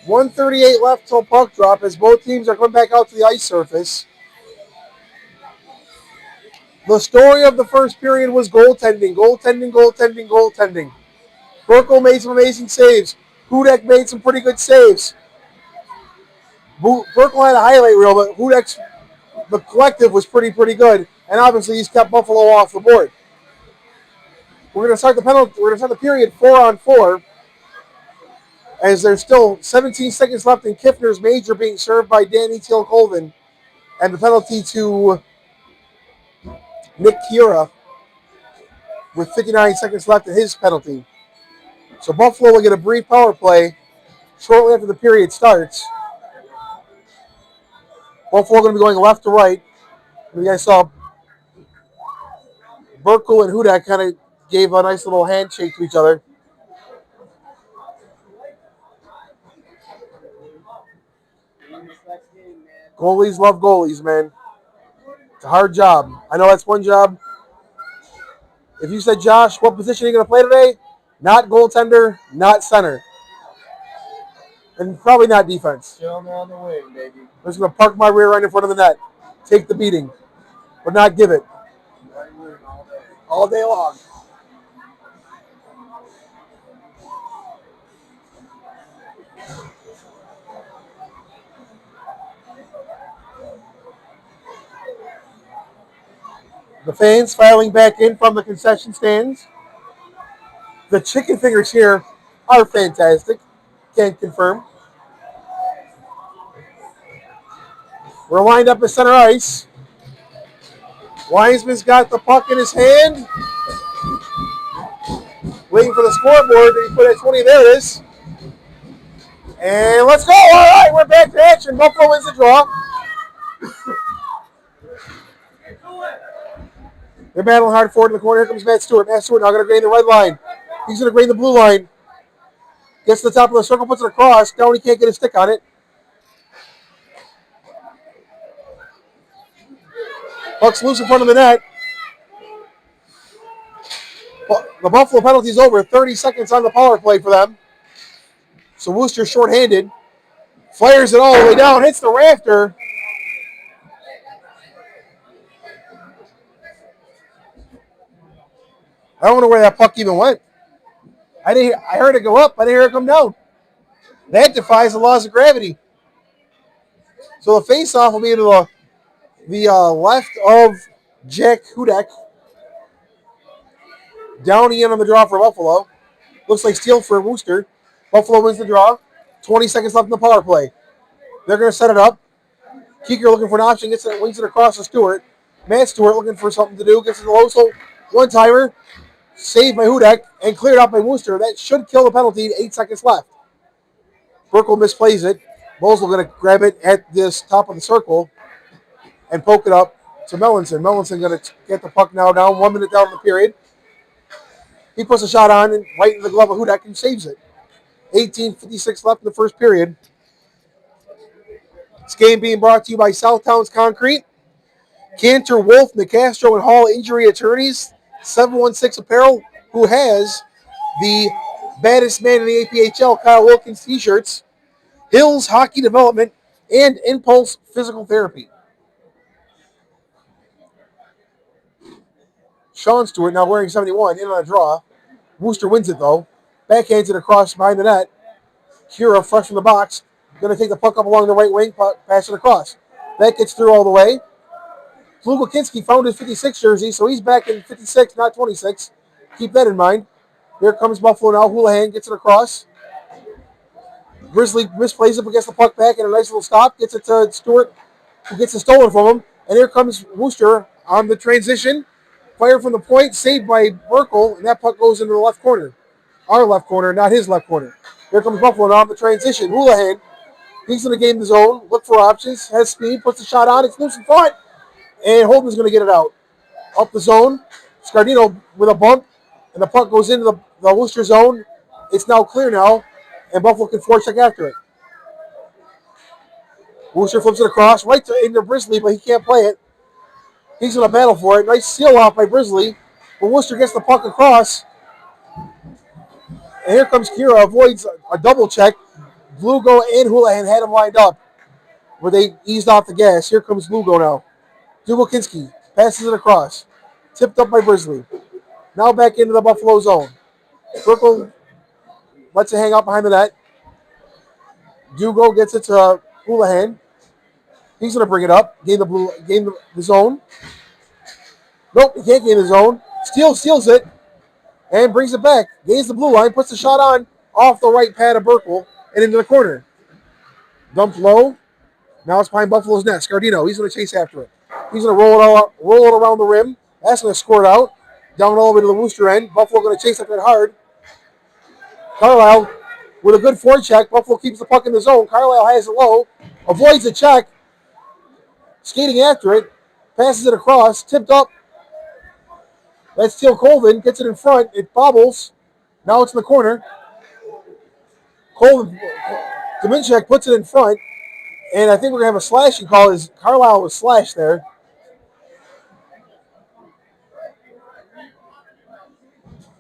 1:38 left till puck drop as both teams are coming back out to the ice surface. The story of the first period was goaltending. Burkle made some amazing saves. Hudek made some pretty good saves. Burkle had a highlight reel, but Hudek's the collective was pretty good, and obviously he's kept Buffalo off the board. We're going to start the period 4-on-4, as there's still 17 seconds left in Kiffner's major being served by Danny Teal-Colvin, and the penalty to Nick Kira with 59 seconds left in his penalty. So Buffalo will get a brief power play shortly after the period starts. Buffalo going to be going left to right. You guys saw Burkle and Hudek kind of gave a nice little handshake to each other. Goalies love goalies, man. It's a hard job. I know that's one job. If you said, Josh, what position are you going to play today? Not goaltender, not center. And probably not defense. Chill me on the wing, baby. I'm just going to park my rear right in front of the net. Take the beating. But not give it. All day long. The fans filing back in from the concession stands. The chicken fingers here are fantastic. Can't confirm. We're lined up at center ice. Wiseman's got the puck in his hand. Waiting for the scoreboard to be put at 20. There it is. And let's go. All right, we're back to action. Buffalo wins the draw. They're battling hard forward in the corner. Here comes Matt Stewart. Matt Stewart now going to drain the red line. He's going to drain the blue line. Gets to the top of the circle, puts it across. Down, he can't get his stick on it. Puck's loose in front of the net. The Buffalo penalty's over. 30 seconds on the power play for them. So Wooster shorthanded. Fires it all the way down. Hits the rafter. I don't know where that puck even went. I heard it go up. I didn't hear it come down. That defies the laws of gravity. So the face-off will be to the left of Jack Hudek. Downey in on the draw for Buffalo. Looks like steal for Wooster. Buffalo wins the draw. 20 seconds left in the power play. They're going to set it up. Keeker looking for an option. Wings it across to Stewart. Matt Stewart looking for something to do. Gets to the low. So one-timer. Saved by Hudek and cleared out by Wooster. That should kill the penalty. 8 seconds left. Burkle misplays it. Mosley going to grab it at this top of the circle and poke it up to Mellinson. Mellinson going to get the puck now down. 1 minute down in the period. He puts a shot on and right in the glove of Hudek and saves it. 18:56 left in the first period. This game being brought to you by Southtowns Concrete, Cantor, Wolf, McCastro, and Hall Injury Attorneys, 716 Apparel, who has the baddest man in the APHL, Kyle Wilkins t-shirts, Hills Hockey Development, and Impulse Physical Therapy. Sean Stewart now wearing 71 in on a draw. Wooster wins it though. Backhands it across behind the net. Kira fresh from the box. Going to take the puck up along the right wing, pass it across. That gets through all the way. Flugelkinski found his 56 jersey, so he's back in 56, not 26. Keep that in mind. Here comes Buffalo now. Houlihan gets it across. Grizzly misplays it, but gets the puck back and a nice little stop. Gets it to Stewart, who gets it stolen from him. And here comes Wooster on the transition. Fire from the point, saved by Burkle, and that puck goes into the left corner. Our left corner, not his left corner. Here comes Buffalo now on the transition. Houlihan, he's going to gain the zone, look for options, has speed, puts the shot on, it's loose in front, and Holden's going to get it out. Up the zone, Scardino with a bump, and the puck goes into the Wooster zone. It's now clear now, and Buffalo can forecheck after it. Wooster flips it across, into Brisley, but he can't play it. He's going to battle for it. Nice seal off by Brisley. But Wooster gets the puck across. And here comes Kira, avoids a double check. Lugo and Houlihan had him lined up where they eased off the gas. Here comes Lugo now. Dubokinski passes it across. Tipped up by Brisley. Now back into the Buffalo zone. Burkle lets it hang out behind the net. Dugo gets it to Houlihan. He's going to bring it up. Gain the zone. Nope, he can't gain the zone. Steals it. And brings it back. Gains the blue line. Puts the shot on. Off the right pad of Burkle. And into the corner. Dumped low. Now it's behind Buffalo's net. Scardino, he's going to chase after it. He's going to roll it around the rim. That's going to squirt out. Down all the way to the Wooster end. Buffalo going to chase after it hard. Carlisle with a good forecheck. Buffalo keeps the puck in the zone. Carlisle has it low. Avoids the check. Skating after it. Passes it across. Tipped up. That's Teal Colvin. Gets it in front. It bobbles. Now it's in the corner. Colvin, Dominchek puts it in front. And I think we're going to have a slashing call as Carlisle was slashed there.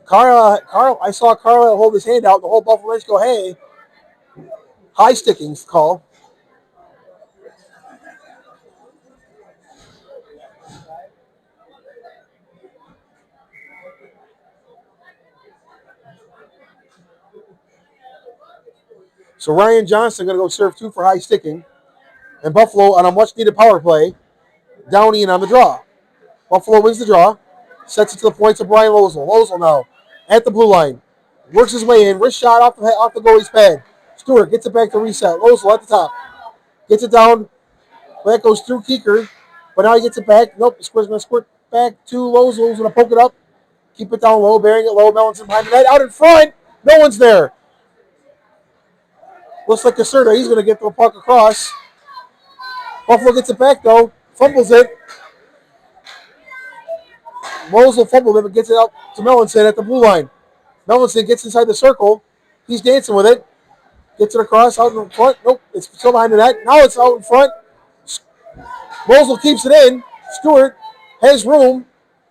I saw Carlisle hold his hand out. The whole Buffalo bench go, hey. High sticking's call. So Ryan Johnson going to go serve 2 for high sticking. And Buffalo on a much-needed power play. Downey in on the draw. Buffalo wins the draw. Sets it to the points of Brian Losel. Losel now at the blue line. Works his way in. Wrist shot off the goalie's pad. Stewart gets it back to reset. Losel at the top. Gets it down. That goes through Keeker. But now he gets it back. Nope. The squire's going to squirt back to Losel. He's going to poke it up. Keep it down low. Bearing it low. Melanson behind the net. Out in front. No one's there. Looks like Caserta. He's going to get the puck across. Buffalo gets it back, though. Fumbles it. Losel fumbled it, but gets it out to Melanson at the blue line. Melanson gets inside the circle. He's dancing with it. Gets it across, out in front. Nope, it's still behind the net. Now it's out in front. Losel keeps it in. Stewart has room.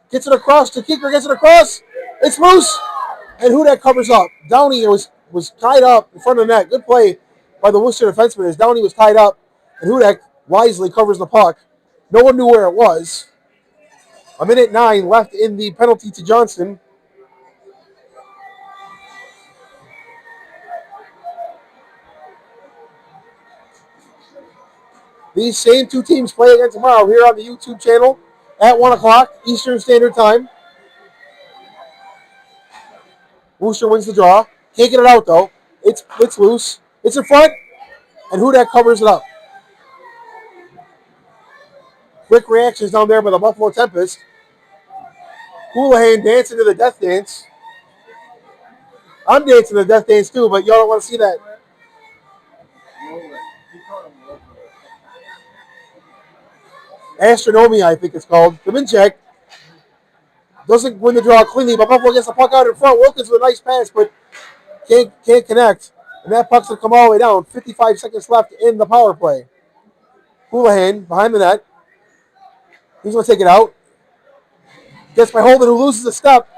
Gets it across to Keeker. Gets it across. It's loose. And Hudak covers up. Downey was tied up in front of the net. Good play by the Wooster defenseman as Downey was tied up. And Hudak wisely covers the puck. No one knew where it was. 1:09 left in the penalty to Johnson. These same 2 teams play again tomorrow here on the YouTube channel at 1 o'clock Eastern Standard Time. Wooster wins the draw. Can't get it out, though. It's loose. It's in front, and Hudak covers it up. Quick reactions down there by the Buffalo Tempest. Houlihan dancing to the death dance. I'm dancing to the death dance, too, but y'all don't want to see that. Astronomia, I think it's called. Dominchek doesn't win the draw cleanly, but Buffalo gets the puck out in front. Wilkins with a nice pass, but can't connect. And that puck's going to come all the way down. 55 seconds left in the power play. Houlihan behind the net. He's going to take it out. Gets by Holden, who loses a step.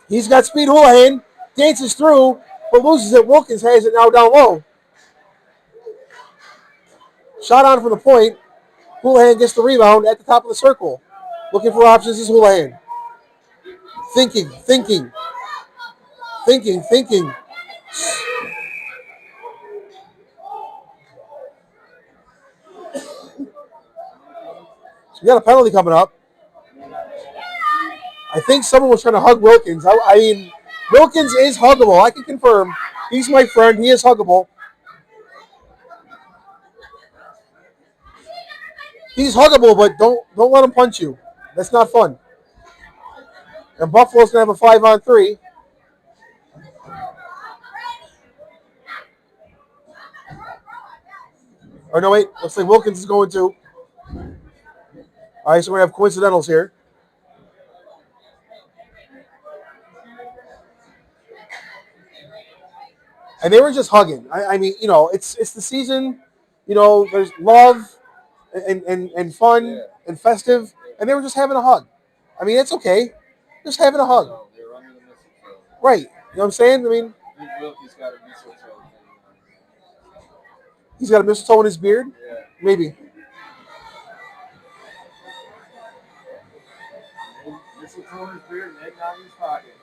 He's got speed. Houlihan dances through, but loses it. Wilkins has it now down low. Shot on from the point. Houlihan gets the rebound at the top of the circle. Looking for options is Houlihan. Thinking. So we got a penalty coming up. I think someone was trying to hug Wilkins. I mean, Wilkins is huggable. I can confirm. He's my friend. He is huggable. He's huggable, but don't let him punch you. That's not fun. And Buffalo's going to have a 5-on-3. Or no, wait. Looks like Wilkins is going to. All right, so we're going to have coincidentals here. And they were just hugging. I mean, you know, it's the season. You know, there's love and fun and festive. And they were just having a hug. I mean, it's okay. Just having a hug. So they're under the mistletoe. Right. You know what I'm saying? I mean, I think Wilkie's got a mistletoe thing. he's got a mistletoe in his beard. Yeah. Maybe. Mistletoe in his beard and head down in his pocket.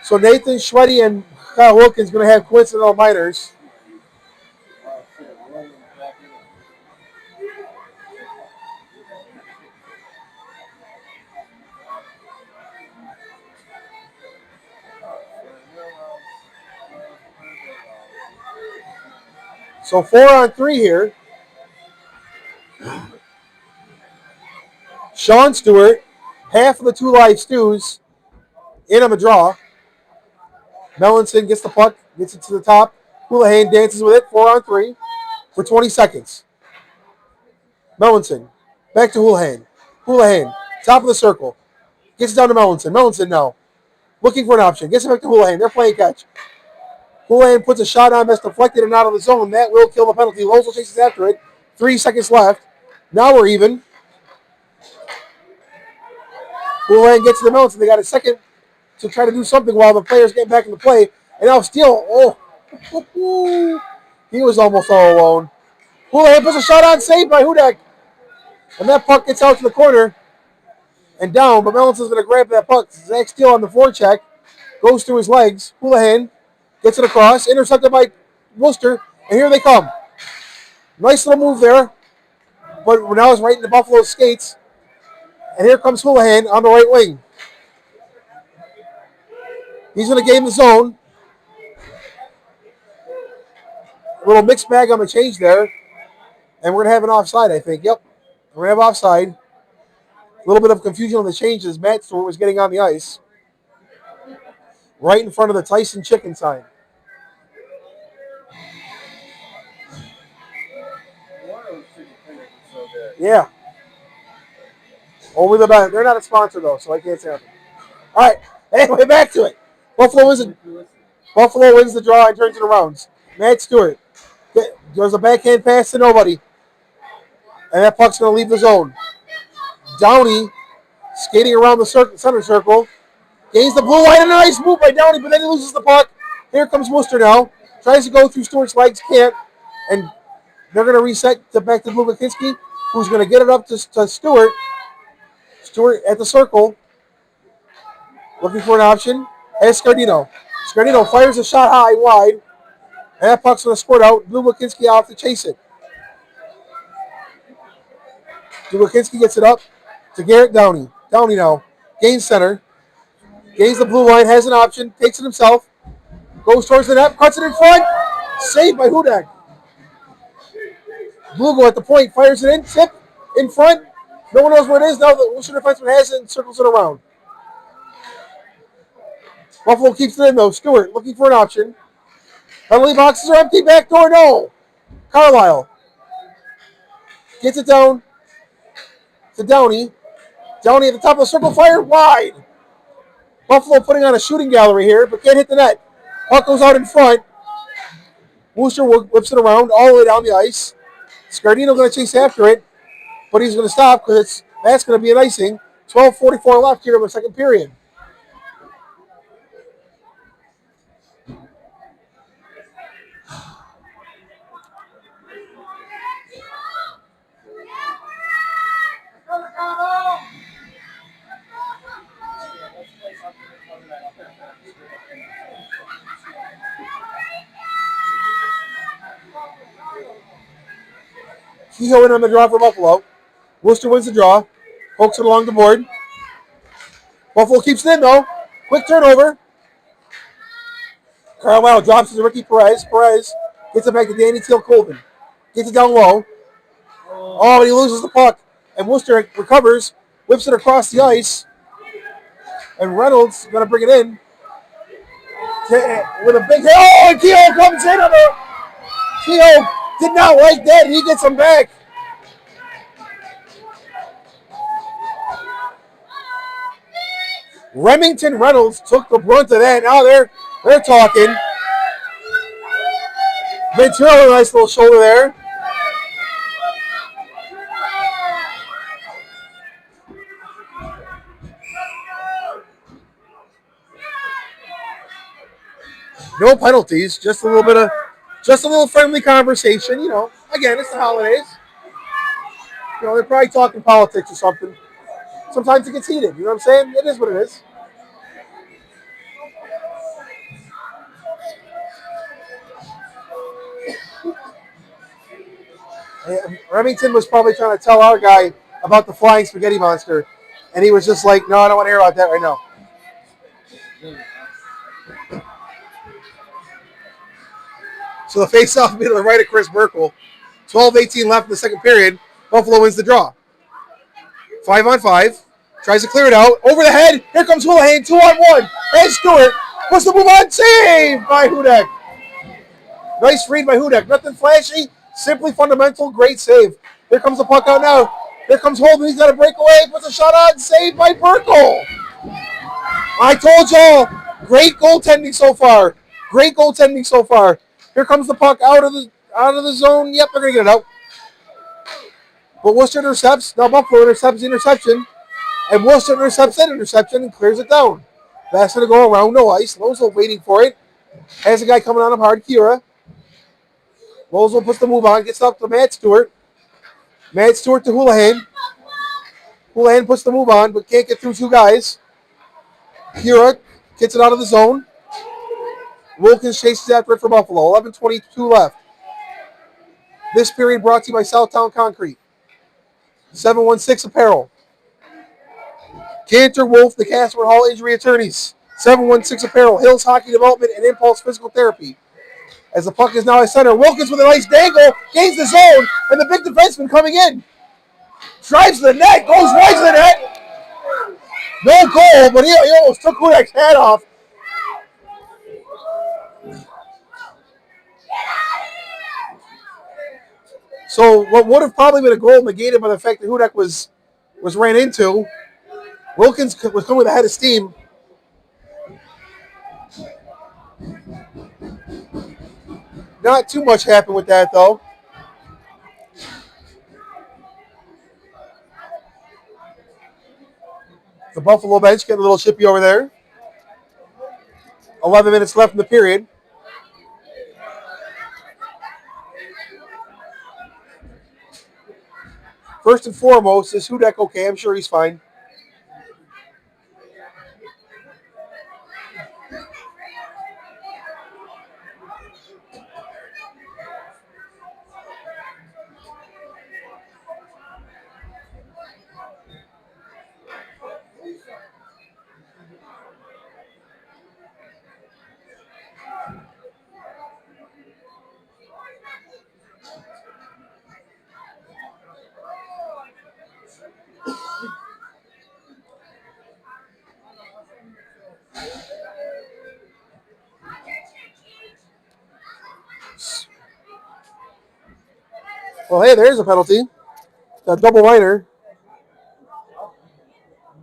So Nathan Schweddy and Kyle Wilkins going to have coincidental minors. Oh, shit. Williams back in it. So 4-on-3 here. Sean Stewart, half of the 2 live stews, in on the draw. Melanson gets the puck, gets it to the top. Houlihan dances with it, 4-on-3 for 20 seconds. Melanson, back to Houlihan. Houlihan, top of the circle. Gets it down to Melanson. Melanson now, looking for an option. Gets it back to Houlihan. They're playing catch. Houlihan puts a shot on that's deflected and out of the zone. That will kill the penalty. Losel chases after it. 3 seconds left. Now we're even. Houlihan gets to the Melanson. They got a second to try to do something while the players get back into play. And now Steele, he was almost all alone. Houlihan puts a shot on, saved by Hudak. And that puck gets out to the corner and down, but Melanson's going to grab that puck. Zach Steele on the forecheck, goes through his legs. Houlihan gets it across, intercepted by Wooster, and here they come. Nice little move there, but now it's right in the Buffalo skates. And here comes Houlihan on the right wing. He's going to gain the zone. A little mixed bag on the change there. And we're going to have an offside, I think. Yep. We're going to have offside. A little bit of confusion on the changes. Matt Stewart was getting on the ice. Right in front of the Tyson Chicken sign. Yeah. Only the best. They're not a sponsor, though, so I can't say anything. All right. Anyway, back to it. Buffalo wins the draw and turns it around. Matt Stewart. There's a backhand pass to nobody. And that puck's going to leave the zone. Downey skating around the center circle. Gains the blue line, and a nice move by Downey, but then he loses the puck. Here comes Wooster now. Tries to go through Stewart's legs, can't. And they're going to reset back to Lubakinski, who's going to get it up to Stewart. Stewart at the circle. Looking for an option. Has Scardino. Scardino fires a shot high, wide. And that puck's going to squirt out. Lubakinski off to chase it. Lubakinski gets it up to Garrett Downey. Downey now. Gains center. Gains the blue line. Has an option. Takes it himself. Goes towards the net. Cuts it in front. Saved by Hudak. Blugo at the point. Fires it in. Tip. In front. No one knows where it is. Now the Worcester defenseman has it and circles it around. Buffalo keeps it in, though. Stewart looking for an option. Penalty boxes are empty. Back door. No. Carlisle. Gets it down to Downey. Downey at the top of the circle. Fired wide. Buffalo putting on a shooting gallery here, but can't hit the net. Puck goes out in front. Wooster whips it around all the way down the ice. Scardino going to chase after it, but he's going to stop because that's going to be an icing. 12:44 left here in the second period. Kehoe in on the draw for Buffalo. Wooster wins the draw. Pokes it along the board. Buffalo keeps it in, though. Quick turnover. Carlisle drops it to Ricky Perez. Perez gets it back to Danny Teal Colvin. Gets it down low. Oh, but he loses the puck. And Wooster recovers. Whips it across the ice. And Reynolds going to bring it in. With a big hit. Oh, and Kehoe comes in on it. Kehoe did not like that. He gets him back. Remington Reynolds took the brunt of that. Now they're talking. Ventura, a nice little shoulder there. No penalties, just a little friendly conversation. Again, it's the holidays. They're probably talking politics or something. Sometimes it gets heated. You know what I'm saying? It is what it is. Remington was probably trying to tell our guy about the flying spaghetti monster, and he was just like, "No, I don't want to hear about that right now." So the face-off will be to the right of Chris Burkle. 12-18 left in the second period. Buffalo wins the draw. 5-on-5. Tries to clear it out. Over the head. Here comes Houlihan. 2-on-1. And Stewart puts the move on. Save by Hudek. Nice read by Hudek. Nothing flashy. Simply fundamental. Great save. Here comes the puck out now. Here comes Holden. He's got a breakaway. Puts a shot on. Save by Burkle. I told y'all. Great goaltending so far. Great goaltending so far. Here comes the puck out of the zone. Yep, they're going to get it out. But Wooster intercepts. Now Buffalo intercepts the interception. And Wooster intercepts that interception and clears it down. That's going to go around no ice. Lozo waiting for it. Has a guy coming on him hard, Kira. Lozo puts the move on. Gets up to Matt Stewart. Matt Stewart to Houlihan. Houlihan puts the move on, but can't get through two guys. Kira gets it out of the zone. Wilkins chases after it for Buffalo. 11:22 left. This period brought to you by Southtown Concrete. 716 Apparel. Cantor Wolf, the Casper Hall Injury Attorneys. 716 Apparel. Hills Hockey Development and Impulse Physical Therapy. As the puck is now at center, Wilkins with a nice dangle, gains the zone, and the big defenseman coming in. Drives to the net, goes wide to the net. No goal, but he almost took Hudek's hat off. So what would have probably been a goal negated by the fact that Hudek was ran into. Wilkins was coming with a head of steam. Not too much happened with that, though. The Buffalo bench getting a little chippy over there. 11 minutes left in the period. First and foremost, is Hudek okay? I'm sure he's fine. Well, hey, there's a penalty. A double liner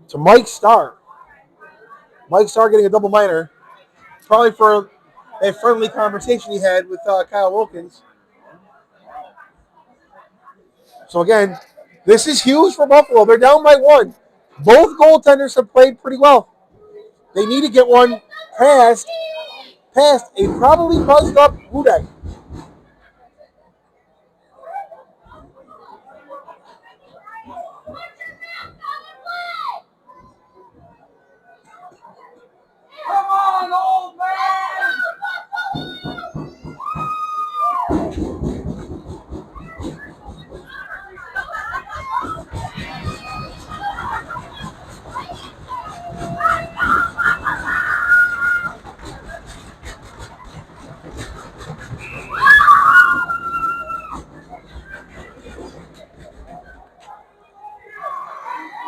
to Mike Starr. Mike Starr getting a double minor. Probably for a friendly conversation he had with Kyle Wilkins. So again, this is huge for Buffalo. They're down by one. Both goaltenders have played pretty well. They need to get one past a probably buzzed up Hudek. Come on, old man!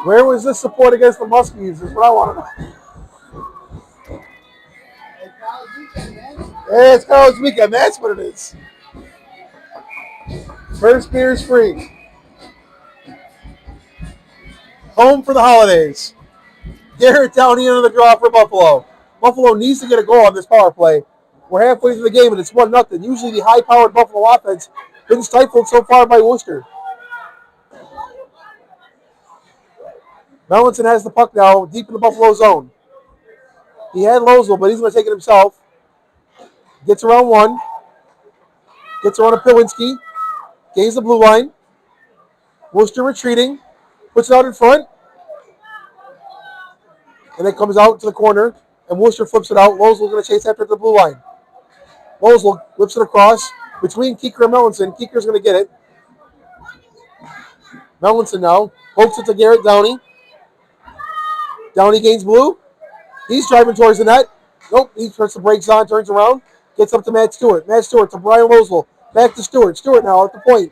Where was this support against the Muskies is what I want to know. Yeah, it's college weekend. That's what it is. First beer is free. Home for the holidays. Garrett Downey into the draw for Buffalo. Buffalo needs to get a goal on this power play. We're halfway through the game and it's 1-0. Usually the high-powered Buffalo offense been stifled so far by Wooster. Melanson has the puck now deep in the Buffalo zone. He had Lozel, but he's going to take it himself. Gets around one. Gets around a Pilwinski. Gains the blue line. Wooster retreating. Puts it out in front. And it comes out to the corner. And Wooster flips it out. Lozel's going to chase after the blue line. Lozel whips it across between Keeker and Melanson. Keeker's going to get it. Melanson now pokes it to Garrett Downey. Downey gains blue. He's driving towards the net. Nope, he puts the brakes on, turns around, gets up to Matt Stewart. Matt Stewart to Brian Lozel. Back to Stewart. Stewart now at the point.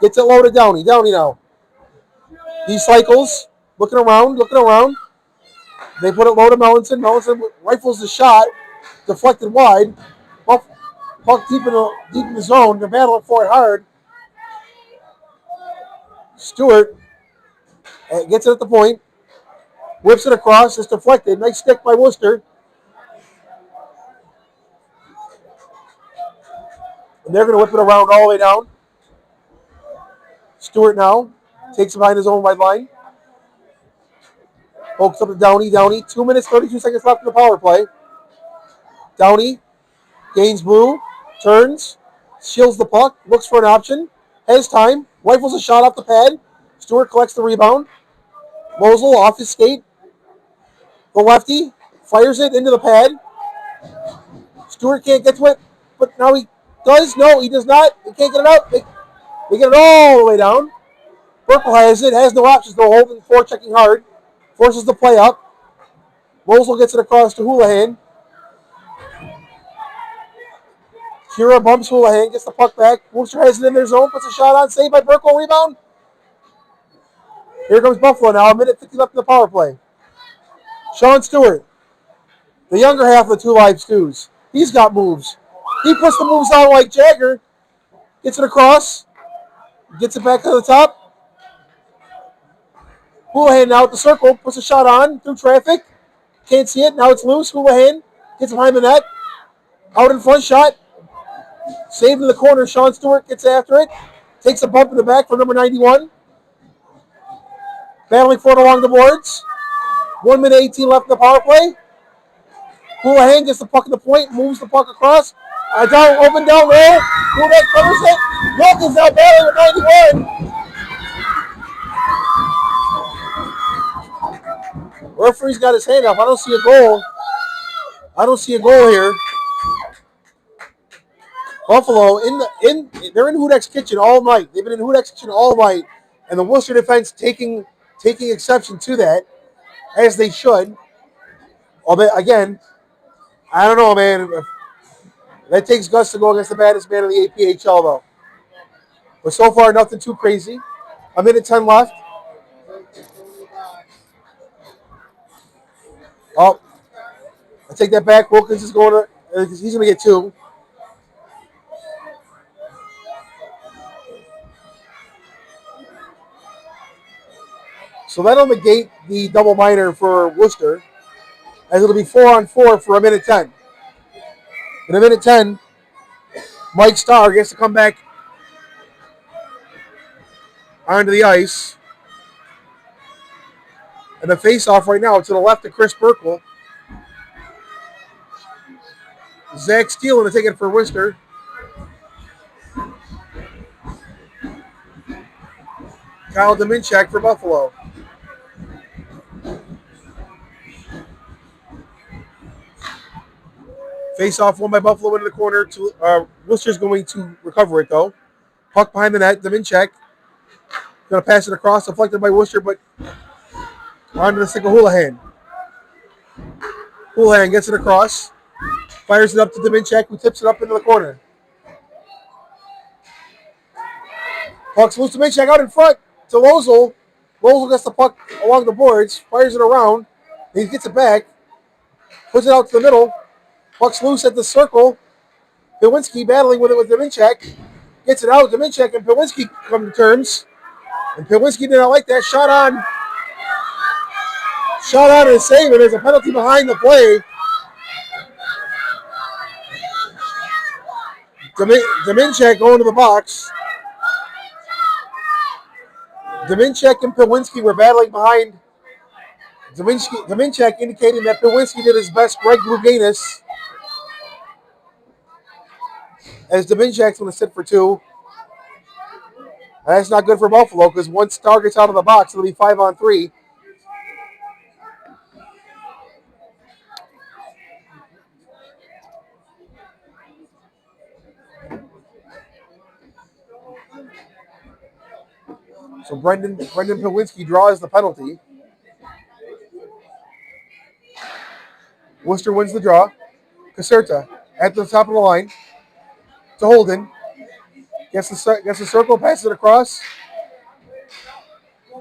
Gets it low to Downey. Downey now. He cycles, looking around. They put it low to Melanson. Melanson rifles the shot, deflected wide. Puck deep in the zone. They're battling for it hard. Stewart gets it at the point. Whips it across. It's deflected. Nice stick by Wooster. And they're going to whip it around all the way down. Stewart now takes it behind his own wide line. Pokes up to Downey. Downey, 2 minutes, 32 seconds left in the power play. Downey gains blue, turns, shields the puck, looks for an option, has time, rifles a shot off the pad. Stewart collects the rebound. Lozel off his skate. The lefty fires it into the pad. Stewart can't get to it, but now he does. No, he does not. He can't get it out. They get it all the way down. Burkle has it, has no options, though, holding for checking hard. Forces the play up. Lozel gets it across to Houlihan. Kira bumps Houlihan, gets the puck back. Wooster has it in their zone, puts a shot on, saved by Burkle, rebound. Here comes Buffalo now, a minute 50 left in the power play. Sean Stewart, the younger half of the Two Live Stews. He's got moves. He puts the moves on like Jagger. Gets it across. Gets it back to the top. Houlihan now at the circle. Puts a shot on through traffic. Can't see it. Now it's loose. Houlihan gets behind the net. Out in front shot. Saved in the corner. Sean Stewart gets after it. Takes a bump in the back for number 91. Battling for it along the boards. 1 minute 18 left in the power play. Houlihan gets the puck at the point. Moves the puck across. Down, open down low. Houlihan covers it. Wilkins now battling with 91. Referee's got his hand up. I don't see a goal. Here. Buffalo they're in Hudek's kitchen all night. They've been in Hudek's kitchen all night, and the Worcester defense taking exception to that, as they should. Although, again, I don't know, man. That takes guts to go against the baddest man in the APHL, though. But so far, nothing too crazy. A minute 10 left. Oh, I take that back. Wilkins is going to, he's going to get two. So that'll negate the double minor for Wooster, as it'll be 4-on-4 for a minute 10. In a minute 10, Mike Starr gets to come back onto the ice. And the face-off right now to the left of Chris Burkle. Zach Steele going to take it for Wooster. Kyle Dominchak for Buffalo. Face-off won by Buffalo into the corner. Worcester's going to recover it, though. Puck behind the net. Dominchak going to pass it across. Deflected by Worcester, but onto the stick of Houlihan. Houlihan gets it across. Fires it up to Dominchak, who tips it up into the corner. Puck's loose. Dominchak out in front to Lozel. Lozel gets the puck along the boards. Fires it around. He gets it back. Puts it out to the middle. Puck's loose at the circle. Pilwinski battling with it with Dominchak. Gets it out. Dominchak and Pilwinski come to terms. And Pilwinski did not like that. Shot on and save it. There's a penalty behind the play. Dominchak going to the box. Dominchak and Pilwinski were battling behind. Dominchak indicating that Pilwinski did his best. Greg Louganis as Dominjek's going to sit for 2. And that's not good for Buffalo because once Star gets out of the box, it'll be 5-on-3. So Brendan Pawinski draws the penalty. Wooster wins the draw. Caserta at the top of the line to Holden. Gets the circle, passes it across.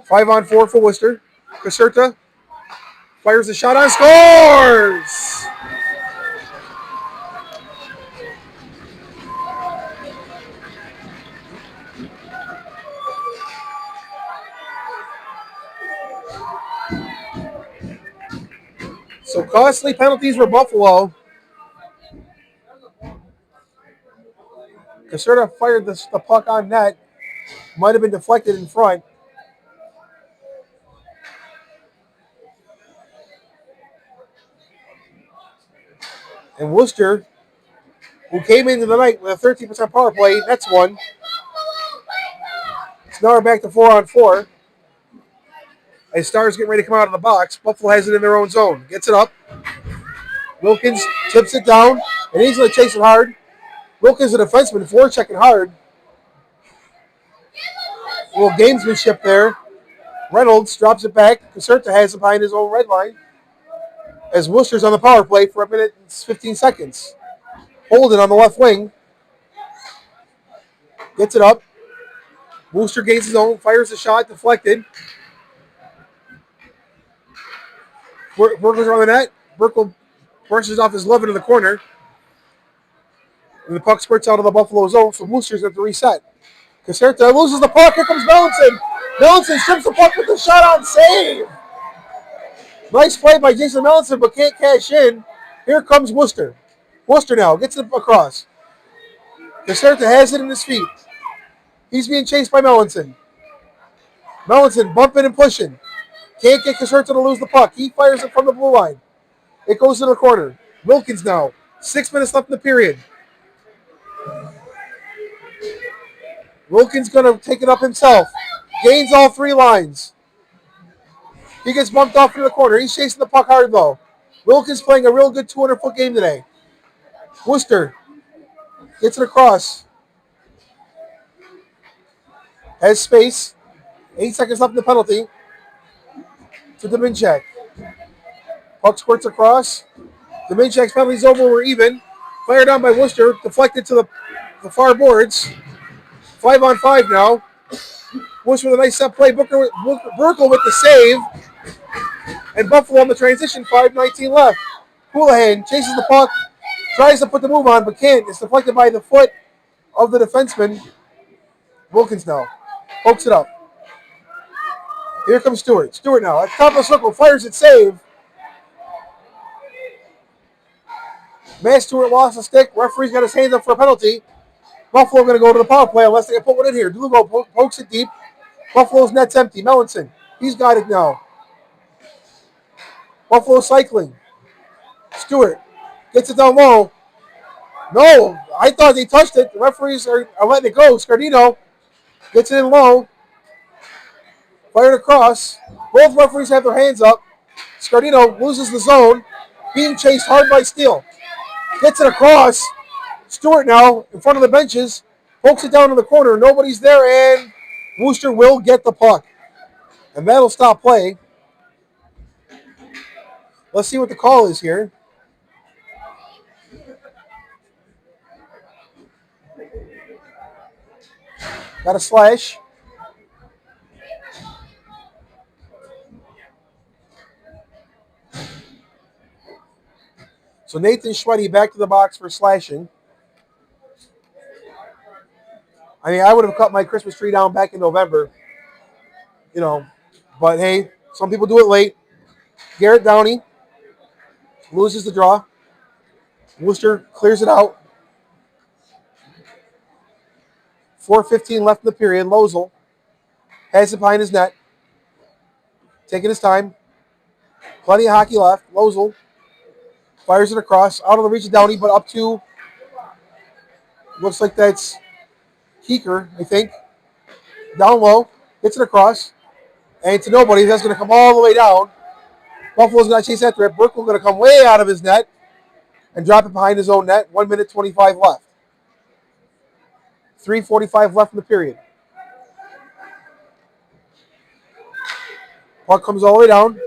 5-on-4 for Wooster. Caserta fires the shot on, scores! So costly penalties for Buffalo. Caserta fired the puck on net. Might have been deflected in front. And Wooster, who came into the night with a 13% power play, nets one. So now we're back to 4-on-4. As Stars getting ready to come out of the box, Buffalo has it in their own zone. Gets it up. Wilkins tips it down, and he's going to chase it hard. Wilkins, a defenseman, forechecking hard. A little gamesmanship there. Reynolds drops it back. Caserta has it behind his own red line. As Wooster's on the power play for 1 minute and 15 seconds. Holden on the left wing. Gets it up. Wooster gains his own, fires the shot, deflected. Burkle's on the net. Burkle brushes off his glove into the corner. And the puck squirts out of the Buffalo zone, so Wooster's at the reset. Caserta loses the puck. Here comes Melanson. Melanson strips the puck with the shot on save. Nice play by Jason Melanson, but can't cash in. Here comes Wooster. Wooster now gets it across. Caserta has it in his feet. He's being chased by Melanson. Melanson bumping and pushing. Can't get Caserta to lose the puck. He fires it from the blue line. It goes to the corner. Wilkins now. 6 minutes left in the period. Wilkins going to take it up himself. Gains all 3 lines. He gets bumped off into the corner. He's chasing the puck hard, though. Wilkins playing a real good 200-foot game today. Wooster gets it across. Has space. 8 seconds left in the penalty. To Dominjek. Puck squirts across. Dominjek's penalty's over. We're even. Fired on by Wooster. Deflected to the far boards. 5-on-5 now. Wooster with a nice set play. Burkle with the save. And Buffalo on the transition. 5:19 left. Houlihan chases the puck. Tries to put the move on, but can't. It's deflected by the foot of the defenseman. Wilkins now. Pokes it up. Here comes Stewart. Stewart now at the top of the circle. Fires it, save. Matt Stewart lost the stick. Referee's got his hands up for a penalty. Buffalo going to go to the power play unless they can put one in here. Dulugo pokes it deep. Buffalo's net's empty. Melanson. He's got it now. Buffalo cycling. Stewart gets it down low. No, I thought they touched it. The referees are letting it go. Scardino gets it in low. Fired across. Both referees have their hands up. Scardino loses the zone. Being chased hard by Steele. Gets it across. Stewart now in front of the benches. Pokes it down in the corner. Nobody's there, and Wooster will get the puck. And that'll stop play. Let's see what the call is here. Got a slash. So Nathan Schweddy back to the box for slashing. I mean, I would have cut my Christmas tree down back in November. You know, but hey, some people do it late. Garrett Downey loses the draw. Wooster clears it out. 4:15 left in the period. Lozel has it behind his net. Taking his time. Plenty of hockey left. Lozel fires it across. Out of the reach of Downey, but up to Looks like that's Keeker, I think. Down low, gets it across, and to nobody. That's going to come all the way down. Buffalo's going to chase after it. Burkle going to come way out of his net and drop it behind his own net. 1 minute 25 left. 3:45 left in the period. Puck comes all the way down.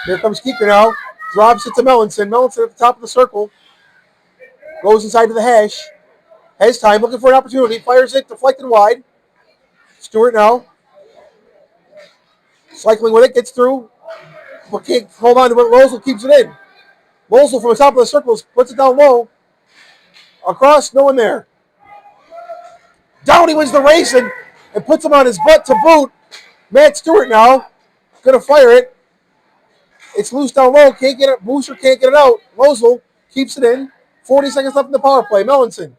Here comes Keeker now. Drops it to Melanson. Melanson at the top of the circle. Goes inside to the hash. Has time, looking for an opportunity. Fires it, deflected wide. Stewart now. Cycling with it, gets through. But can't hold on to it. Losel keeps it in. Losel from the top of the circle puts it down low. Across, no one there. Downey wins the race and puts him on his butt to boot. Matt Stewart now. Going to fire it. It's loose down low. Can't get it. Wooster can't get it out. Losel keeps it in. 40 seconds left in the power play. Melanson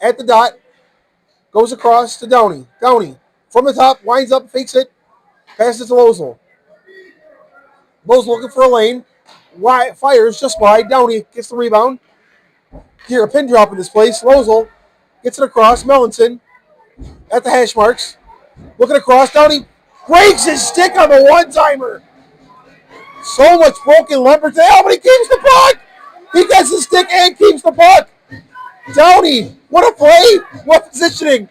at the dot. Goes across to Downey. Downey from the top. Winds up. Fakes it. Passes to Losel. Losel looking for a lane. Fires just wide. Downey gets the rebound. Here, a pin drop in this place. Losel gets it across. Melanson at the hash marks. Looking across. Downey breaks his stick on the one-timer. So much broken lumber today. Oh, but he keeps the puck. He gets the stick and keeps the puck. Downey, what a play. What positioning.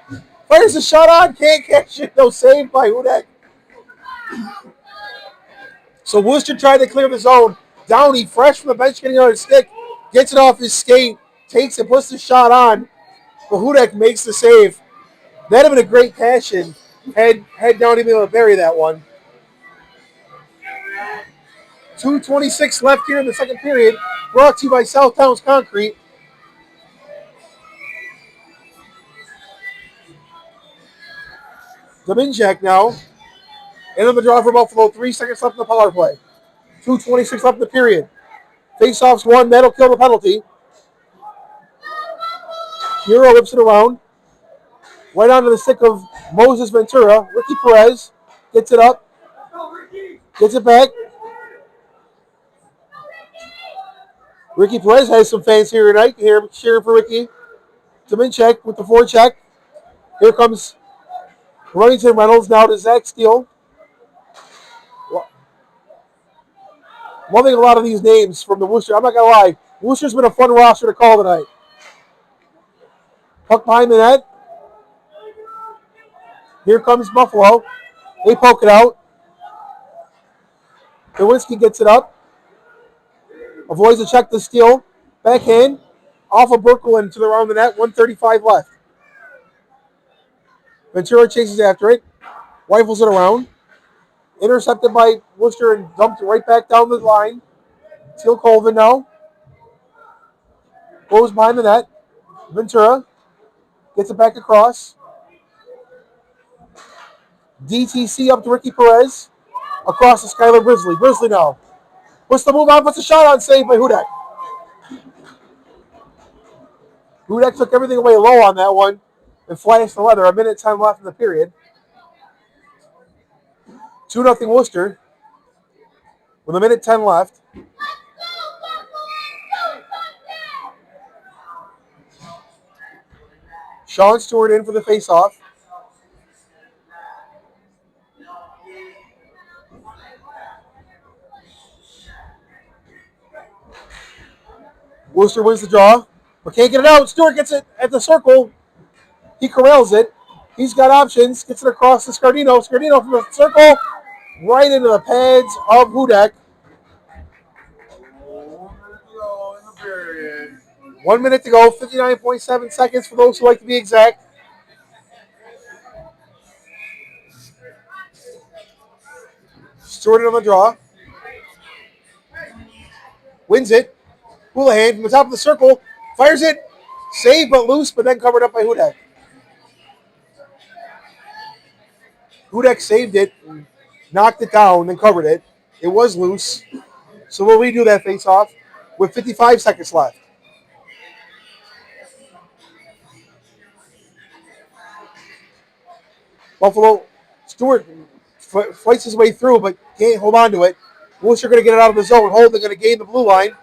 Fires a shot on. Can't catch it. No save by Hudak. So Wooster tried to clear the zone. Downey, fresh from the bench, getting on his stick. Gets it off his skate. Takes it, puts the shot on. But Hudak makes the save. That'd have been a great cash in. Had Downey been able to bury that one. 2:26 left here in the second period. Brought to you by South Towns Concrete. Dominjak now. End of the draw for Buffalo. 3 seconds left in the power play. 2:26 left in the period. Face-offs one. That'll kill the penalty. Hero whips it around. Right onto the stick of Moses Ventura. Ricky Perez gets it up. Gets it back. Ricky Perez has some fans here tonight. Here cheering for Ricky. Dominjak with the forecheck. Here comes Runnington Reynolds now to Zach Steele. Loving a lot of these names from the Wooster. I'm not going to lie. Wooster's been a fun roster to call tonight. Puck behind the net. Here comes Buffalo. They poke it out. Nowinski gets it up. Avoids a check to Steele. Backhand. Off of Brooklyn to the around the net. 1:35 left. Ventura chases after it. Rifles it around. Intercepted by Wooster and dumped right back down the line. Steele Colvin now. Goes behind the net. Ventura gets it back across. DTC up to Ricky Perez. Across to Skylar Brisley. Brisley now. Puts the move on. Puts a shot on. Saved by Hudak. Hudak took everything away low on that one and flashed the leather. 1:10 left in the period. 2-0 Worcester with 1:10 left. Sean Stewart in for the faceoff. Wooster wins the draw, but can't get it out. Stewart gets it at the circle. He corrals it. He's got options. Gets it across to Scardino. Scardino from the circle, right into the pads of Hudak. 1 minute to go. 59.7 seconds for those who like to be exact. Stewart on the draw. Wins it. Houlihan from the top of the circle. Fires it. Saved but loose, but then covered up by Hudak. Hudak saved it, knocked it down, then covered it. It was loose. So we'll redo that face-off with 55 seconds left. Buffalo, Stewart fights his way through, but can't hold on to it. Wooster going to get it out of the zone. Holden going to gain the blue line.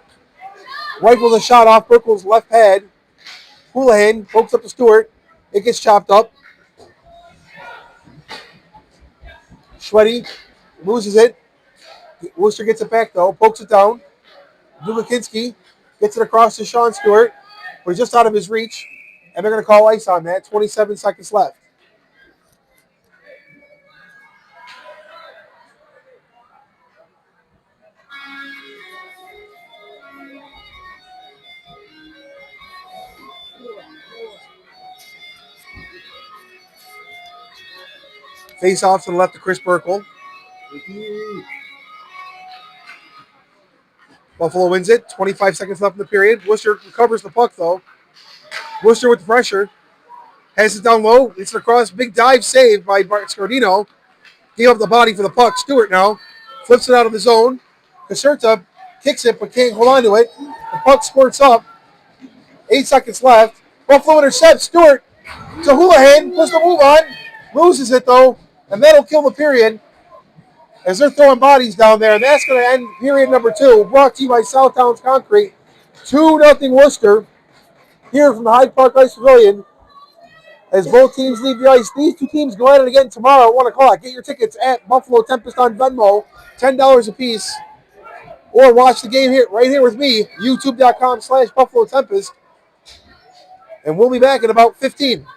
Rifles a shot off Burkle's left pad. Houlihan pokes up to Stewart. It gets chopped up. Schweddy loses it. Wooster gets it back though. Pokes it down. Dubakinski gets it across to Sean Stewart. But he's just out of his reach. And they're going to call ice on that. 27 seconds left. Face off to the left of Chris Burkle. Buffalo wins it. 25 seconds left in the period. Wooster recovers the puck, though. Wooster with the pressure. Has it down low. It's across. Big dive save by Bart Scardino. Gave up the body for the puck. Stewart now flips it out of the zone. Caserta kicks it, but can't hold on to it. The puck squirts up. 8 seconds left. Buffalo intercepts. Stewart to Houlihan. Puts the move on. Loses it, though. And that'll kill the period as they're throwing bodies down there. And that's going to end period number 2. Brought to you by Southtowns Concrete. 2-0 Worcester here from the Hyde Park Ice Pavilion. As both teams leave the ice, these two teams go at it again tomorrow at 1 o'clock. Get your tickets at Buffalo Tempest on Venmo, $10 a piece. Or watch the game here, right here with me, youtube.com/Buffalo Tempest. And we'll be back in about 15.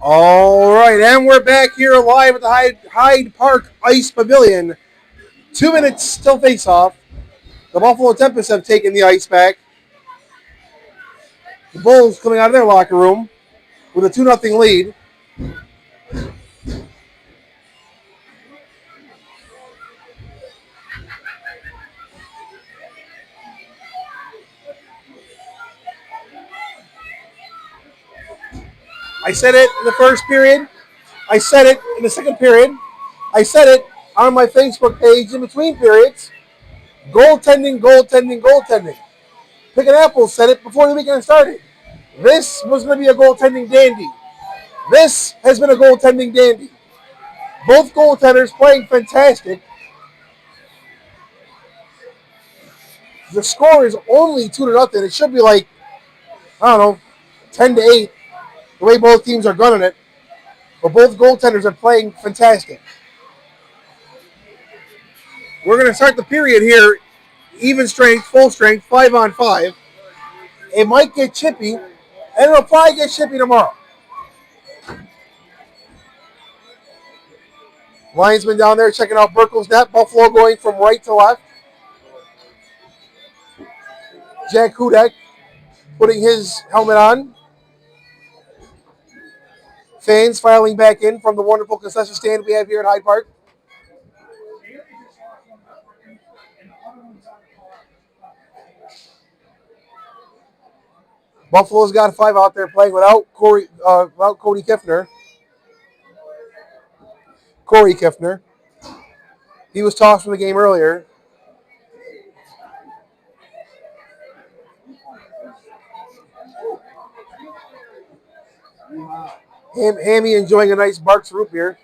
All right, and we're back here live at the Hyde Park Ice Pavilion. 2 minutes till face-off. The Buffalo Tempest have taken the ice back. The Bulls coming out of their locker room with a 2-0 lead. I said it in the first period. I said it in the second period. I said it on my Facebook page in between periods. Goaltending, goaltending, goaltending. Pick an Apple said it before the weekend started. This was going to be a goaltending dandy. This has been a goaltending dandy. Both goaltenders playing fantastic. The score is only 2-0. It should be like, I don't know, 10-8. The way both teams are gunning it. But both goaltenders are playing fantastic. We're going to start the period here. Even strength, full strength, 5-on-5. It might get chippy, and it'll probably get chippy tomorrow. Linesman down there checking out Burkle's net. Buffalo going from right to left. Jack Hudek putting his helmet on. Fans filing back in from the wonderful concession stand we have here at Hyde Park. Buffalo's got 5 out there playing without Cody Kiffner. Corey Kiffner. He was tossed from the game earlier. Hammy enjoying a nice Barks root beer.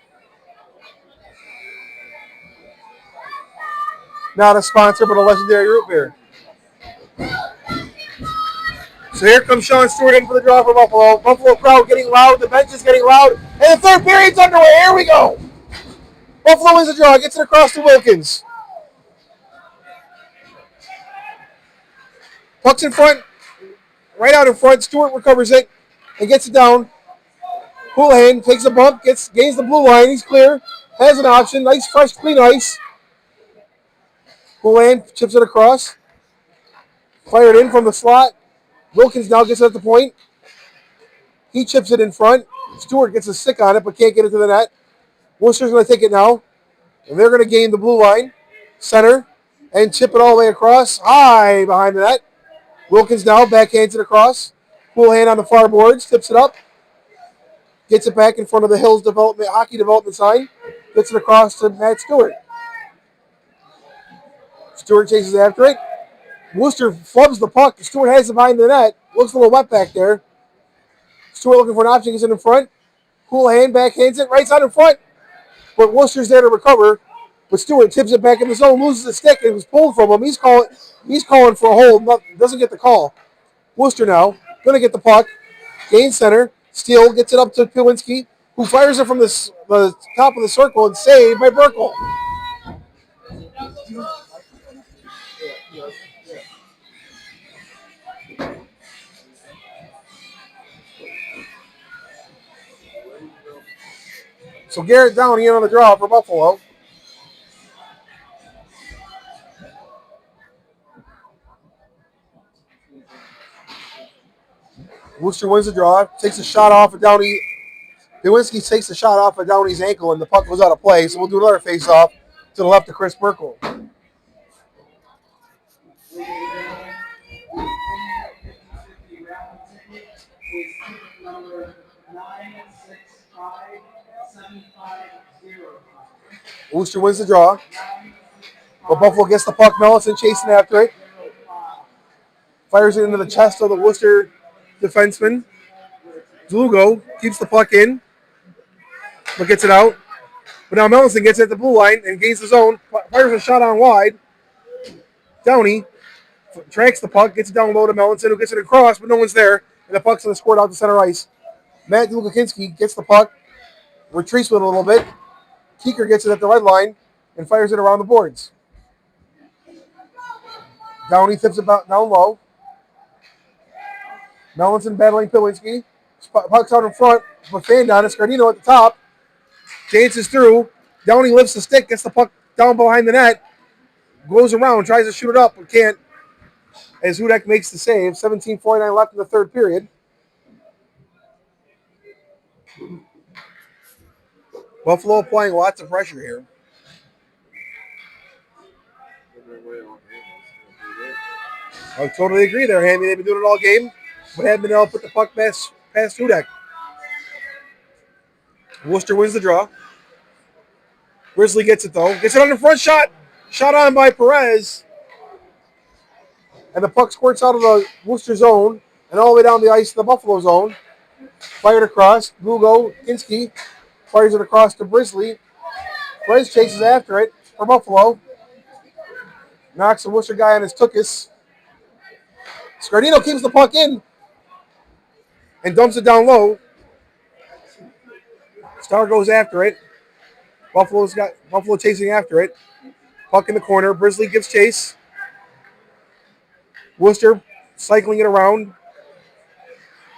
Not a sponsor, but a legendary root beer. So here comes Sean Stewart in for the draw for Buffalo. Buffalo crowd getting loud. The bench is getting loud. And the third period's underway. Here we go. Buffalo wins the draw. Gets it across to Wilkins. Puck's in front. Right out in front. Stewart recovers it and gets it down. Houlihan takes a bump. Gains the blue line. He's clear. Has an option. Nice, fresh, clean ice. Houlihan chips it across. Fired in from the slot. Wilkins now gets it at the point. He chips it in front. Stewart gets a stick on it, but can't get it to the net. Wooster's going to take it now. And they're going to gain the blue line. Center. And chip it all the way across. High behind the net. Wilkins now backhands it across. Houlihan on the far boards. Tips it up. Gets it back in front of the Hills hockey development sign. Gets it across to Matt Stewart. Stewart chases after it. Wooster flubs the puck. Stewart has it behind the net. Looks a little wet back there. Stewart looking for an option. Gets it in front. Houlihan backhands it. Right side in front. But Wooster's there to recover. But Stewart tips it back in the zone. Loses the stick. It was pulled from him. He's calling for a hold. Doesn't get the call. Wooster now. Going to get the puck. Gains center. Steele gets it up to Pilinski, who fires it from the top of the circle and saved by Burkle. So Garrett Downey in on the draw for Buffalo. Wooster wins the draw, takes a shot off of Downey. Pilinski takes the shot off of Downey's ankle, and the puck goes out of play. So we'll do another face-off to the left of Chris Burkle. Wooster wins the draw. But Buffalo gets the puck. Mellison chasing after it. Fires it into the chest of the Wooster defenseman. Lugo keeps the puck in, but gets it out. But now Mellison gets it at the blue line and gains the zone. Fires a shot on wide. Downey tracks the puck, gets it down low to Mellison, who gets it across, but no one's there. And the puck's going to squirt out to center ice. Matt Lukakinski gets the puck, retreats with it a little bit. Keeker gets it at the red line and fires it around the boards. Downey tips it down low. Mellison battling Pilinski. Puck's out in front, but fanned on it. Scardino at the top. Dances through. Downey lifts the stick, gets the puck down behind the net. Goes around, tries to shoot it up, but can't. As Hudak makes the save. 17:49 left in the third period. Buffalo applying lots of pressure here. I totally agree there, Hammy. They've been doing it all game, but haven't been able to put the puck past Hudak. Wooster wins the draw. Grizzly gets it, though. Gets it on the front shot. Shot on by Perez. And the puck squirts out of the Wooster zone and all the way down the ice to the Buffalo zone. Fired across. Lugo, Kinski fires it across to Grizzly. Perez chases after it for Buffalo. Knocks the Wooster guy on his tuchus. Scardino keeps the puck in and dumps it down low. Star goes after it. Buffalo chasing after it. Puck in the corner. Grizzly gives chase. Wooster cycling it around.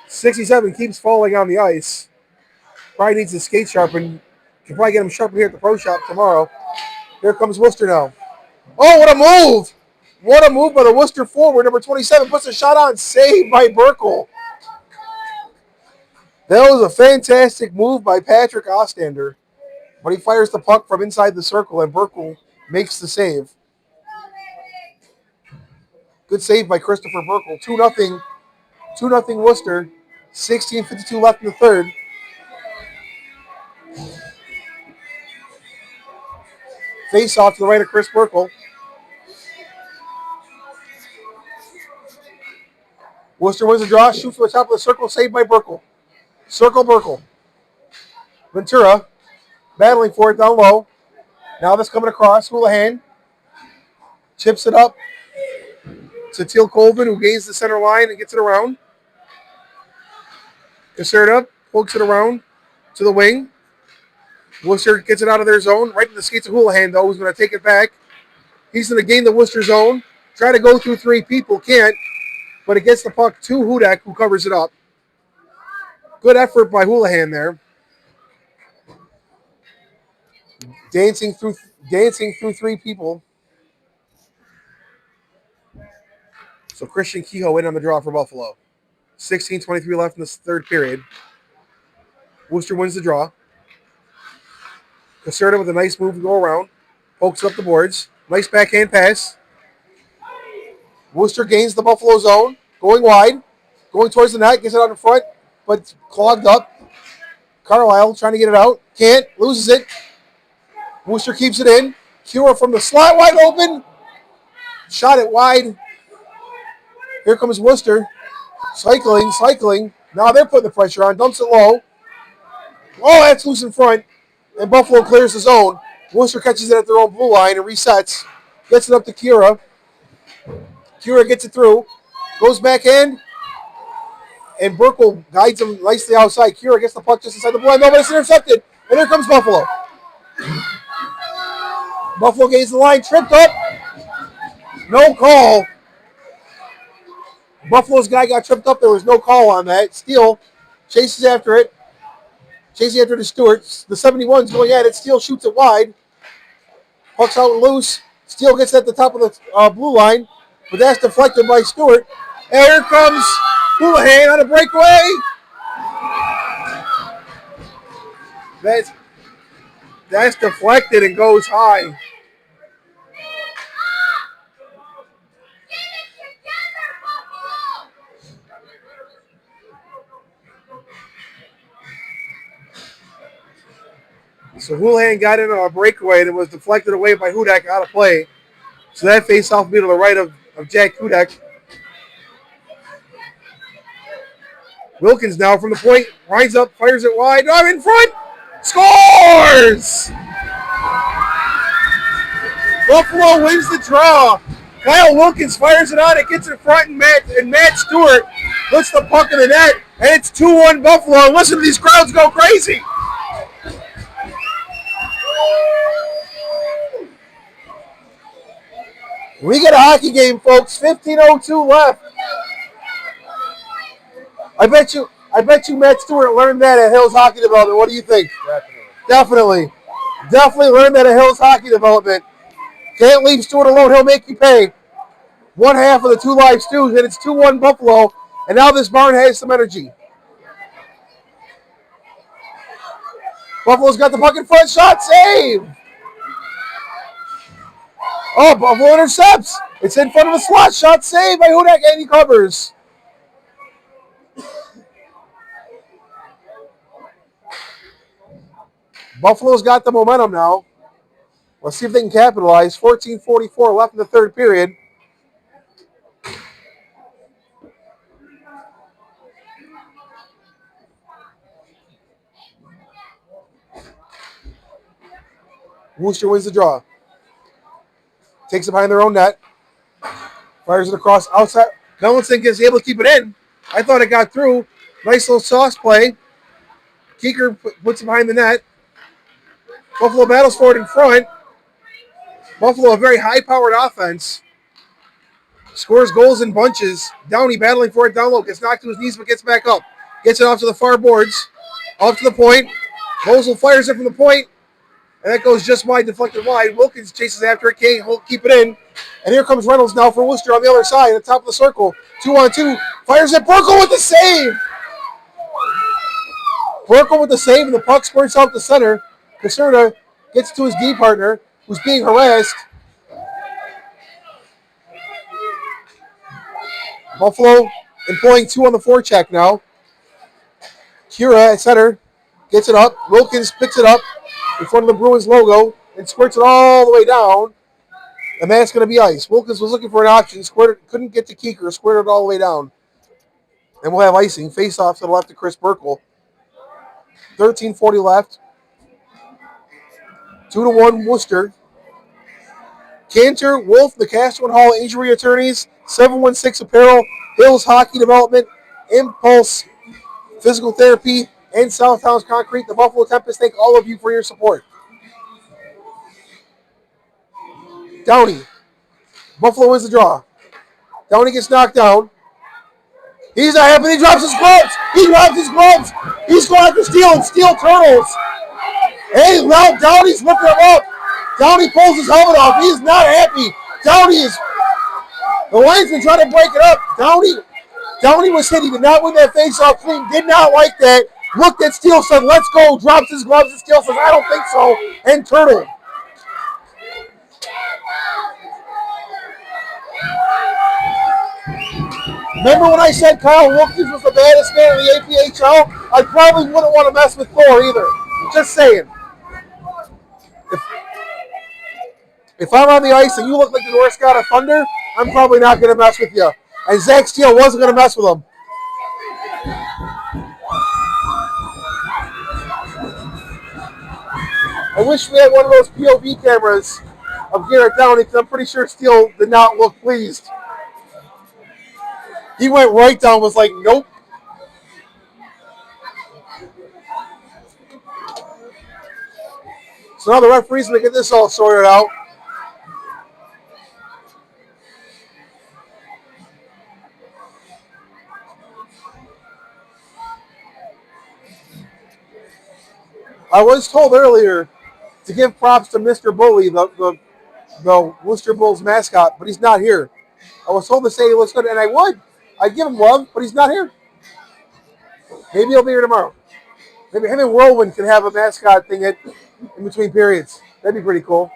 67 keeps falling on the ice. Probably needs his skate sharpened. Can probably get him sharpened here at the pro shop tomorrow. Here comes Wooster now. Oh, what a move! What a move by the Wooster forward. Number 27 puts a shot on. Saved by Burkle. That was a fantastic move by Patrick Ostander. But he fires the puck from inside the circle, and Burkle makes the save. Good save by Christopher Burkle. 2-0. 2-0 Wooster. 16:52 left in the third. Face off to the right of Chris Burkle. Wooster wins the draw, shoots from the top of the circle, saved by Burkle. Circle Burkle. Ventura battling for it down low. Now this coming across. Houlihan chips it up to Teal Colvin, who gains the center line and gets it around. Caserta pokes it around to the wing. Wooster gets it out of their zone. Right in the skates of Houlihan, though, who's going to take it back. He's going to gain the Wooster zone. Try to go through three people. Can't. But it gets the puck to Hudak, who covers it up. Good effort by Houlihan there. Dancing through three people. So Christian Kehoe in on the draw for Buffalo. 16:23 left in the third period. Wooster wins the draw. Caserta with a nice move to go around. Pokes up the boards. Nice backhand pass. Wooster gains the Buffalo zone. Going wide. Going towards the net. Gets it out in front. But it's clogged up. Carlisle trying to get it out. Can't. Loses it. Wooster keeps it in. Cura from the slot wide open. Shot it wide. Here comes Wooster. Cycling. Now they're putting the pressure on. Dumps it low. Oh, that's loose in front. And Buffalo clears the zone. Wooster catches it at their own blue line and resets. Gets it up to Cura. Cura gets it through. Goes backhand. And Burkle guides him nicely outside. Cura gets the puck just inside the blue line. No, but it's intercepted. And here comes Buffalo. Buffalo gains the line. Tripped up. No call. Buffalo's guy got tripped up. There was no call on that. Steele chases after it. Chasing after the Stewart. The 71's going at it. Steele shoots it wide. Puck's out loose. Steele gets at the top of the blue line. But that's deflected by Stewart. And here comes Houlihan on a breakaway. That's deflected and goes high. So Houlihan got in on a breakaway that was deflected away by Hudak out of play. So that face-off will be to the right of Jack Hudak. Wilkins now from the point, winds up, fires it wide. No, in front! Scores! Buffalo wins the draw. Kyle Wilkins fires it on. It gets in front, and Matt Stewart puts the puck in the net. And it's 2-1 Buffalo. Listen to these crowds go crazy. We get a hockey game, folks. 15:02 left. I bet I bet you Matt Stewart learned that at Hills Hockey Development. What do you think? Definitely. Definitely learned that at Hills Hockey Development. Can't leave Stewart alone. He'll make you pay. One half of the 2 live stews, and it's 2-1 Buffalo. And now this barn has some energy. Buffalo's got the puck in front. Shot save. Oh, Buffalo intercepts. It's in front of the slot. Shot save by Hudak, and he covers. Buffalo's got the momentum now. Let's see if they can capitalize. 14:44 left in the third period. Wooster wins the draw. Takes it behind their own net. Fires it across outside. Melanson is able to keep it in. I thought it got through. Nice little sauce play. Keeker puts it behind the net. Buffalo battles for it in front. Buffalo, a very high-powered offense. Scores goals in bunches. Downey battling for it down low. Gets knocked to his knees but gets back up. Gets it off to the far boards. Off to the point. Mosel fires it from the point. And that goes just wide, deflected wide. Wilkins chases after it. Can't keep it in. And here comes Reynolds now for Wooster on the other side, at the top of the circle. 2-on-2. Fires it. Burkle with the save. Burkle with the save, and the puck squirts out the center. Caserta gets to his D partner, who's being harassed. Buffalo employing 2 on the forecheck now. Kira at center gets it up. Wilkins picks it up in front of the Bruins logo and squirts it all the way down. And that's going to be ice. Wilkins was looking for an option, couldn't get to Keeker, squirted it all the way down. And we'll have icing. Face off to the left of Chris Burkle. 13:40 left. 2-1 Wooster. Cantor, Wolf, the Castro and Hall injury attorneys, 716 Apparel, Hills Hockey Development, Impulse Physical Therapy, and Southtowns Concrete. The Buffalo Tempest thank all of you for your support. Downey. Buffalo wins the draw. Downey gets knocked down. He's not happy. He drops his gloves. He's going after Steele, and Steele turtles. Hey, now Downey's lifting him up. Downey pulls his helmet off. He is not happy. The linesman trying to break it up. Downey was hit. He did not win that face-off clean. Did not like that. Looked at Steele, said, let's go. Drops his gloves, and Steele says, I don't think so. And turtle. Remember when I said Kyle Wilkins was the baddest man in the APHL? I probably wouldn't want to mess with Thor either. Just saying. If I'm on the ice and you look like the Norse God of Thunder, I'm probably not going to mess with you. And Zach Steele wasn't going to mess with him. I wish we had one of those POV cameras of Garrett Downey, because I'm pretty sure Steele did not look pleased. He went right down, was like, nope. So now the referee's going to get this all sorted out. I was told earlier to give props to Mr. Bully, the Wooster Bulls mascot, but he's not here. I was told to say he looks good, and I would. I'd give him love, but he's not here. Maybe he'll be here tomorrow. Maybe him and Whirlwind can have a mascot thing in between periods. That'd be pretty cool.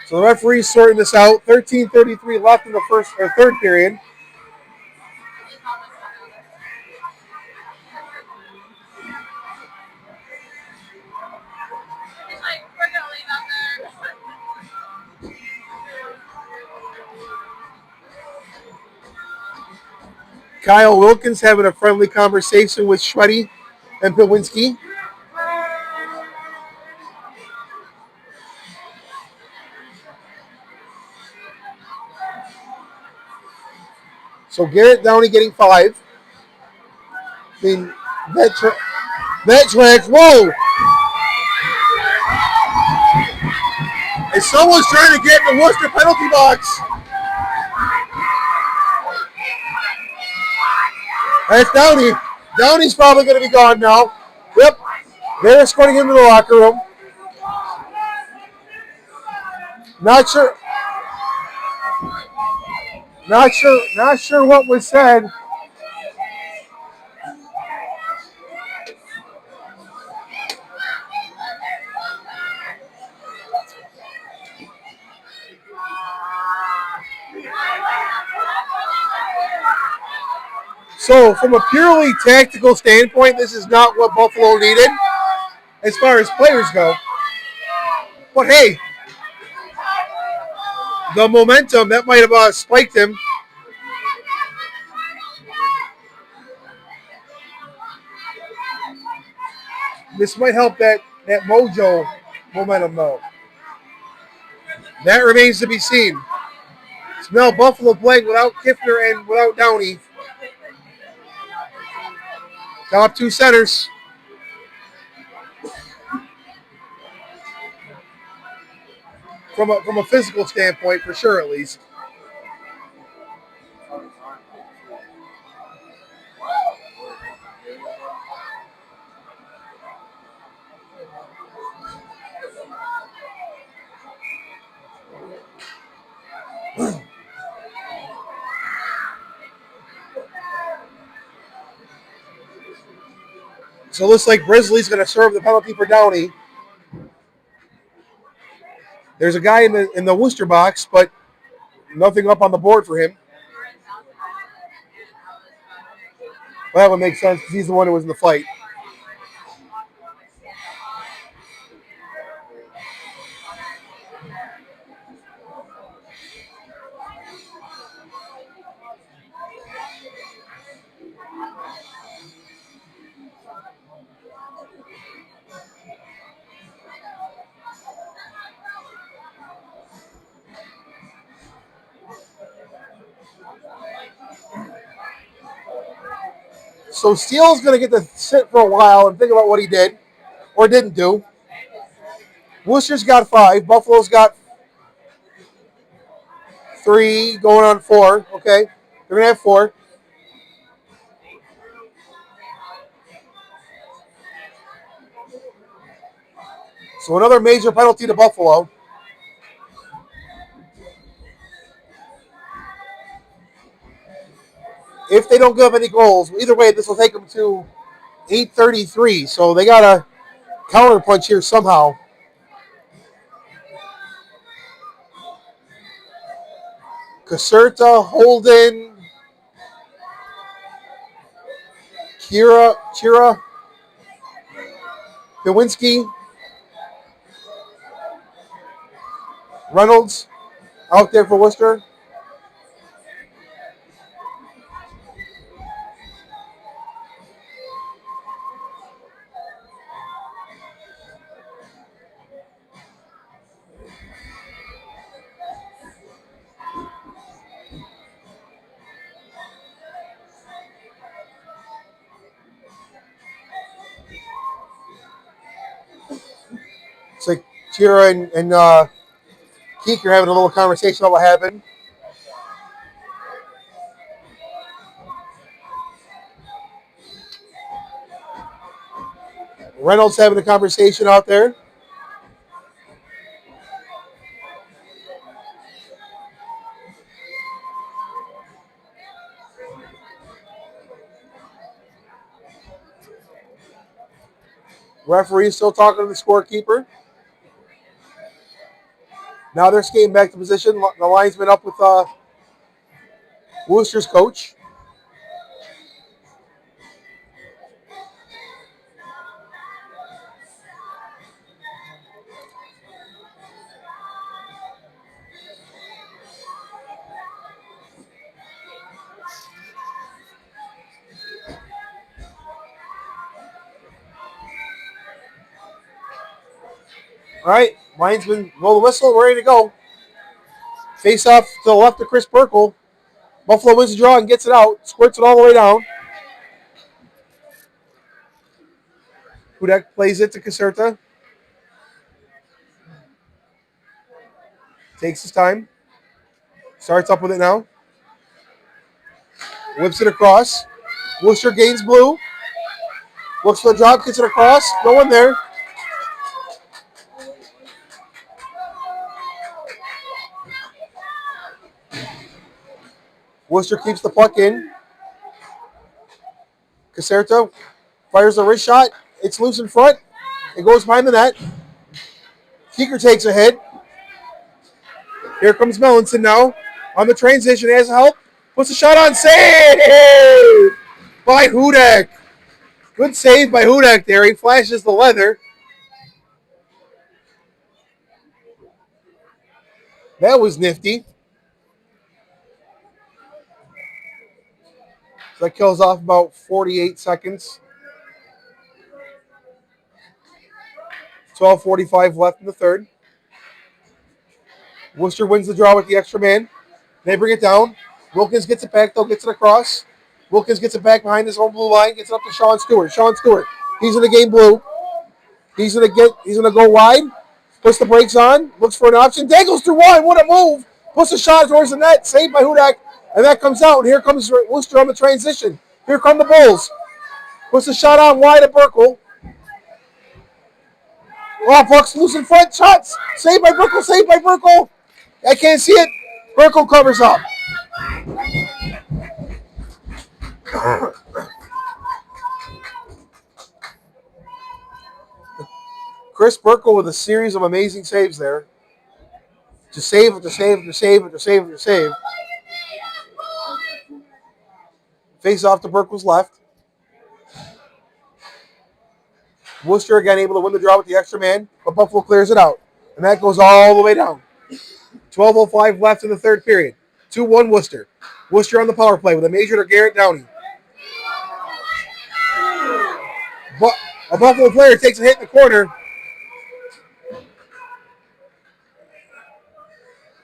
So the referee's sorting this out. 13:33 left in the third period. Kyle Wilkins having a friendly conversation with Schweddy and Pawinski. So Garrett Downey getting 5. I mean, that tracks. Whoa! And someone's trying to get in the Wooster penalty box. That's Downey. Downey's probably going to be gone now. Yep. They're escorting him to the locker room. Not sure. Not sure what was said. So, from a purely tactical standpoint, this is not what Buffalo needed as far as players go. But hey, the momentum, that might have spiked him. This might help that mojo momentum, though. That remains to be seen. So now Buffalo playing without Kiffner and without Downey. Top two centers. From a physical standpoint, for sure, at least. So it looks like Grizzly's going to serve the penalty for Downey. There's a guy in the Wooster box, but nothing up on the board for him. Well, that would make sense because he's the one who was in the fight. So Steele's going to get to sit for a while and think about what he did or didn't do. Worcester's got 5. Buffalo's got 3, going on 4. Okay, they're going to have 4. So another major penalty to Buffalo. If they don't give up any goals, either way, this will take them to 8:33. So they got to counter punch here somehow. Caserta, Holden, Chira, Nowinski, Reynolds out there for Worcester. It's like Chira and Keek are having a little conversation about what happened. Reynolds having a conversation out there. Referee still talking to the scorekeeper. Now they're skating back to position. The linesman up with Wooster's coach. All right, linesman, blow the whistle. We're ready to go. Face off to the left of Chris Burkle. Buffalo wins the draw and gets it out. Squirts it all the way down. Hudak plays it to Caserta. Takes his time. Starts up with it now. Whips it across. Wooster gains blue. Looks for the drop, gets it across. No one there. Wooster keeps the puck in. Caserta fires a wrist shot. It's loose in front. It goes behind the net. Keeker takes a hit. Here comes Melanson now. On the transition, has help. Puts a shot on. Save by Hudak. Good save by Hudak there. He flashes the leather. That was nifty. So that kills off about 48 seconds. 12:45 left in the third. Wooster wins the draw with the extra man. They bring it down. Wilkins gets it back, though, gets it across. Wilkins gets it back behind his own blue line, gets it up to Sean Stewart. Sean Stewart, he's in the game blue. He's gonna go wide. Puts the brakes on, looks for an option. Dangles through one. What a move! Puts a shot towards the net, saved by Hudak, and that comes out. And here comes Wooster on the transition. Here come the Bulls. Puts a shot on wide at Burkle. Oh, puck's loose in front. Shots saved by Burkle. Saved by Burkle. I can't see it. Burkle covers up. Chris Burkle with a series of amazing saves there. To save after save after save after save after save. Face off to Burkle's left. Wooster again able to win the draw with the extra man, but Buffalo clears it out. And that goes all the way down. 12:05 left in the third period. 2-1 Wooster. Wooster on the power play with a major to Garrett Downey. But a Buffalo player takes a hit in the corner.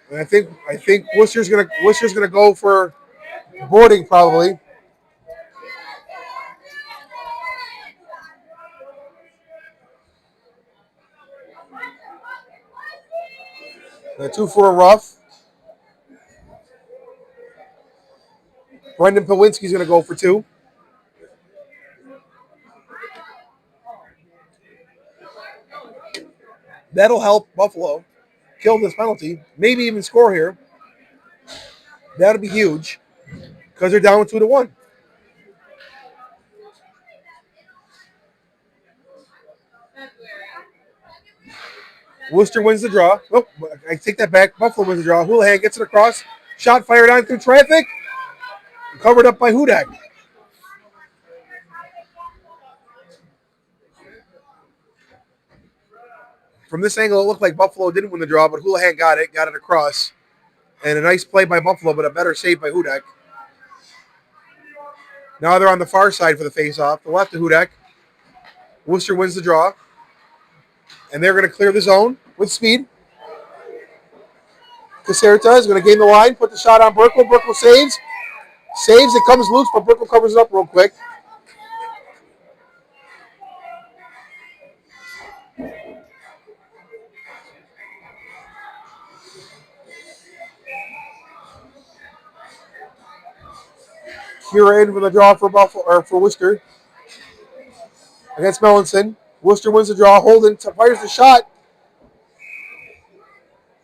And I think Wooster's gonna go for boarding probably. And 2 for a rough. Brendan Pawinski's going to go for 2. That'll help Buffalo kill this penalty. Maybe even score here. That'll be huge because they're down 2-1. Wooster wins the draw. Oh, I take that back. Buffalo wins the draw. Houlihan gets it across. Shot fired on through traffic. Covered up by Hudak. From this angle, it looked like Buffalo didn't win the draw, but Houlihan got it across. And a nice play by Buffalo, but a better save by Hudak. Now they're on the far side for the face-off. The left to Hudak. Wooster wins the draw. And they're going to clear the zone with speed. Caserta is going to gain the line, put the shot on Burkle. Burkle saves. Saves, it comes loose, but Burkle covers it up real quick. Kira in for the draw for Buffalo or for Wooster against Melanson. Wooster wins the draw. Holden fires the shot.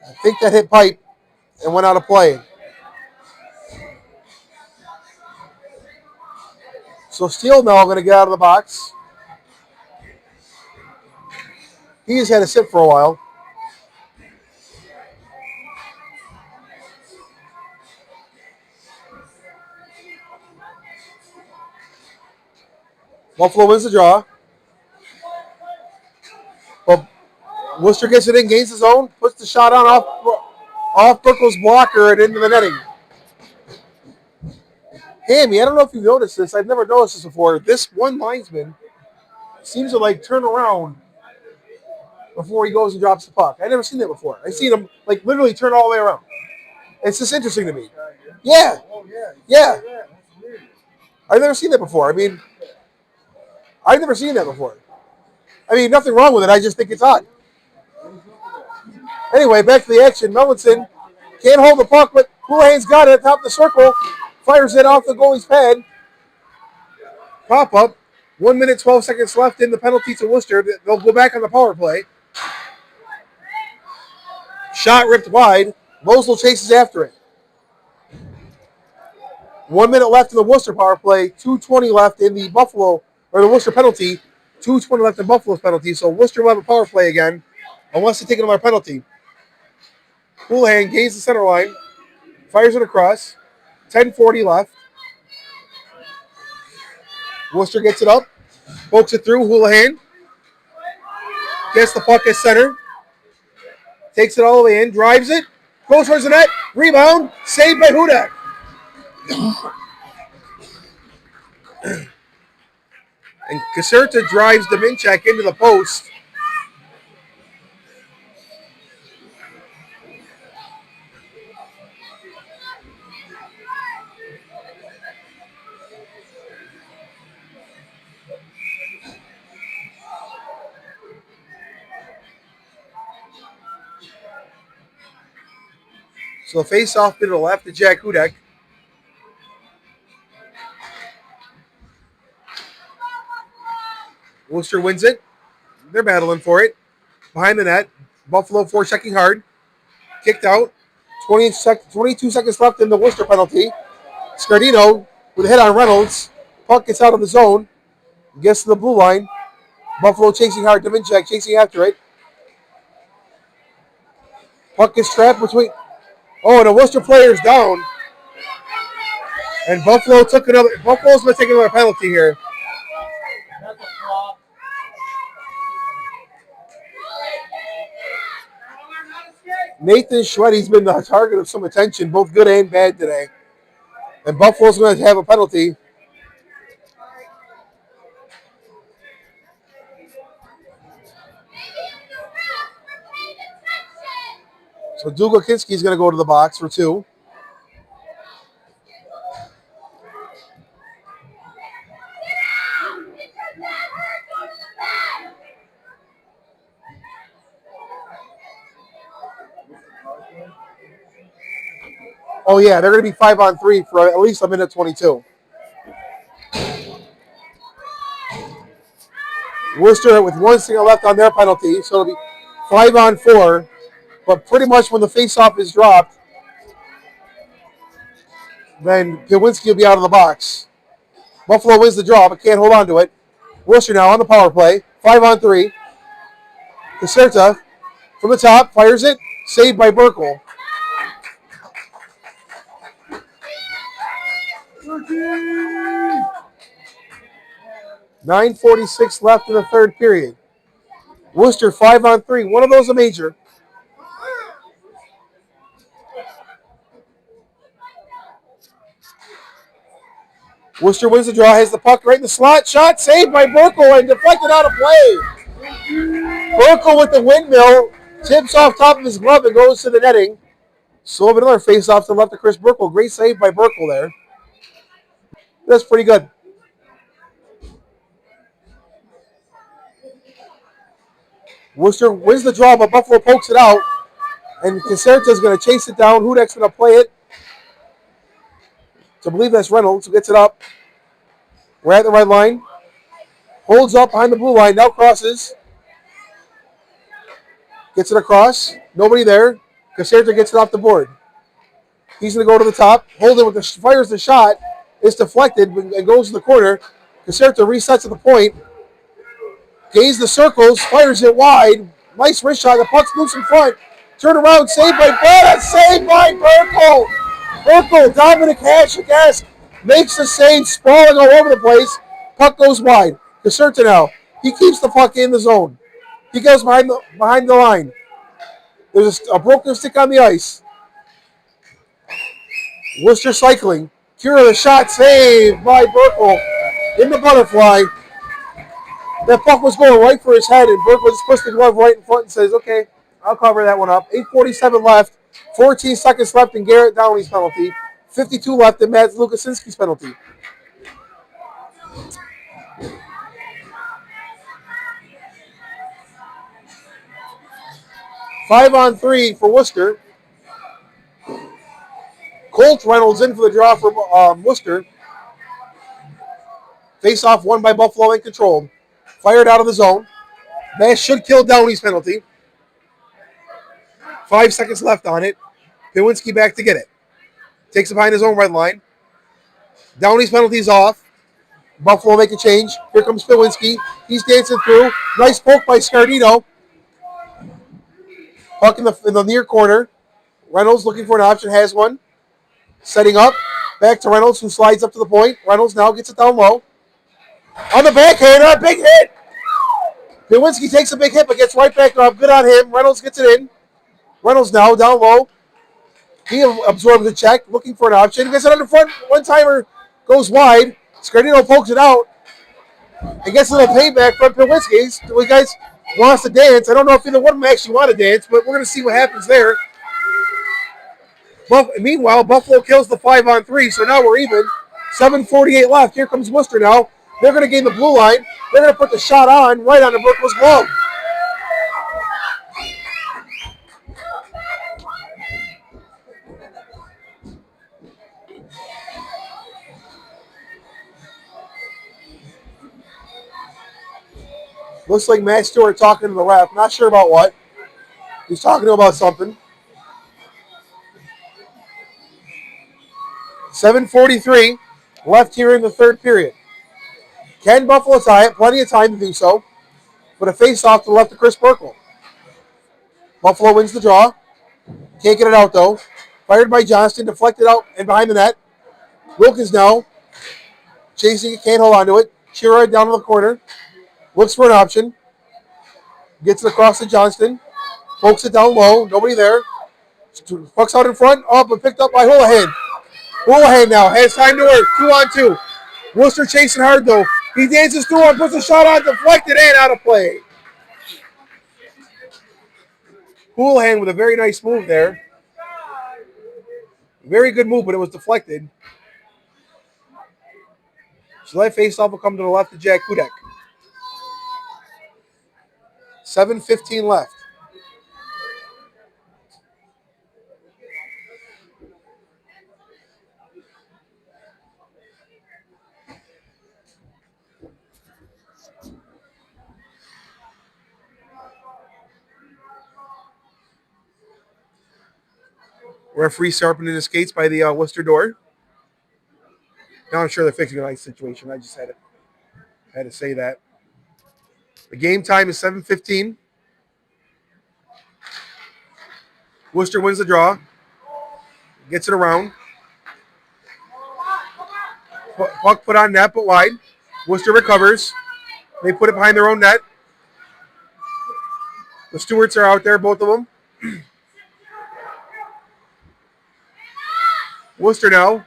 I think that hit pipe and went out of play. So Steele now going to get out of the box. He has had a sit for a while. Buffalo wins the draw. But Wooster gets it in, gains his own, puts the shot on off Burkle's blocker and into the netting. Hammy, I don't know if you've noticed this. I've never noticed this before. This one linesman seems to like turn around before he goes and drops the puck. I've never seen that before. I've seen him like literally turn all the way around. It's just interesting to me. Yeah. Yeah. I've never seen that before. I mean, I've never seen that before. I mean, nothing wrong with it. I just think it's odd. Anyway, back to the action. Melanson can't hold the puck, but Houlihan's got it at the top of the circle. Fires it off the goalie's pad. Pop-up. 1 minute, 12 seconds left in the penalty to Wooster. They'll go back on the power play. Shot ripped wide. Mosel chases after it. 1 minute left in the Worcester power play. 2:20 left in the Buffalo, or the Worcester penalty. 2:20 left in Buffalo's penalty. So Worcester will have a power play again, unless they take another penalty. Houlihan gains the center line. Fires it across. 10:40 left. Worcester gets it up. Pokes it through. Houlihan gets the puck at center. Takes it all the way in. Drives it. Goes towards the net. Rebound. Saved by Hudak. And Caserta drives Dominchak into the post. So face off to the left to Jack Hudak. Worcester wins it. They're battling for it. Behind the net. Buffalo forechecking hard. Kicked out. 22 seconds left in the Worcester penalty. Scardino with a hit on Reynolds. Puck gets out of the zone. Gets to the blue line. Buffalo chasing hard. Dominchak chasing after it. Puck gets trapped between. Oh, and the Worcester player's down. And Buffalo's going to take another penalty here. That's a flop. Nathan Schwetty's been the target of some attention, both good and bad today. And Buffalo's going to have a penalty. So Dougal Kinski's going to go to the box for 2. Oh, yeah, they're going to be 5-on-3 for at least a minute 22. Worcester with 1 second left on their penalty, so it'll be 5-on-4. But pretty much when the faceoff is dropped, then Piwinski will be out of the box. Buffalo wins the draw, but can't hold on to it. Worcester now on the power play, 5-on-3. Caserta from the top, fires it, saved by Burkle. 9:46 left in the third period. Worcester 5-on-3. One of those a major. Worcester wins the draw, has the puck right in the slot. Shot saved by Burkle and deflected out of play. Burkle with the windmill tips off top of his glove and goes to the netting. So another face-off to the left of Chris Burkle. Great save by Burkle there. That's pretty good. Worcester wins the draw, but Buffalo pokes it out. And Caserta's going to chase it down. Hudak's going to play it. So I believe that's Reynolds who gets it up. We're at the red line. Holds up behind the blue line. Now crosses. Gets it across. Nobody there. Caserta gets it off the board. He's going to go to the top. Holden with fires the shot. It's deflected and goes to the corner. Caserta resets at the point. Gains the circles. Fires it wide. Nice wrist shot. The puck's loose in front. Turn around. Saved by Bennett. Saved by Burkle. Burkle. Dominic Hasek makes the save. Sprawling all over the place. Puck goes wide. Caserta now. He keeps the puck in the zone. He goes behind the line. There's a broken stick on the ice. Worcester cycling. Cure the shot. Saved by Burkle in the butterfly. That puck was going right for his head, and Burkle just puts the glove right in front and says, okay, I'll cover that one up. 8:47 left. 14 seconds left in Garrett Downey's penalty. 52 left in Matt Lukasinski's penalty. Five-on-3 for Worcester. Colt Reynolds in for the draw for Worcester. Face-off won by Buffalo and controlled. Fired out of the zone. That should kill Downey's penalty. 5 seconds left on it. Pawinski back to get it. Takes it behind his own red line. Downey's penalty's off. Buffalo make a change. Here comes Pawinski. He's dancing through. Nice poke by Scardino. Puck in the near corner. Reynolds looking for an option. Has one. Setting up. Back to Reynolds, who slides up to the point. Reynolds now gets it down low. On the backhander. Big hit. Pawinski takes a big hit, but gets right back up. Good on him. Reynolds gets it in. Reynolds now down low. He absorbs the check, looking for an option. Gets it under front. One-timer goes wide. Scardino pokes it out and gets a little payback from Pawinski. The guys wants to dance. I don't know if either one of them actually want to dance, but we're going to see what happens there. Meanwhile, Buffalo kills the 5-on-3, so now we're even. 7:48 left. Here comes Wooster now. They're going to gain the blue line. They're going to put the shot on right on the Brooklyn's glove. Looks like Matt Stewart talking to the ref. Not sure about what. He's talking to him about something. 7:43 left here in the third period. Can Buffalo tie it? Plenty of time to do so. But a face-off to the left of Chris Burkle. Buffalo wins the draw. Can't get it out, though. Fired by Johnston. Deflected out and behind the net. Wilkins now chasing it. Can't hold on to it. Chira down in the corner. Looks for an option. Gets it across to Johnston. Pokes it down low. Nobody there. Puck's out in front. Up and picked up by Houlihan. Houlihan now has time to work. 2-on-2. Wooster chasing hard, though. He dances through and puts a shot on, deflected and out of play. Houlihan with a very nice move there. Very good move, but it was deflected. So that faceoff will come to the left of Jack Hudek. 7:15 left. Referee sharpening his skates by the Worcester door. Now I'm sure they're fixing a nice situation. I just had to say that. The game time is 7:15. Worcester wins the draw. Gets it around. Puck put on net, but wide. Worcester recovers. They put it behind their own net. The Stewarts are out there, both of them. Wooster now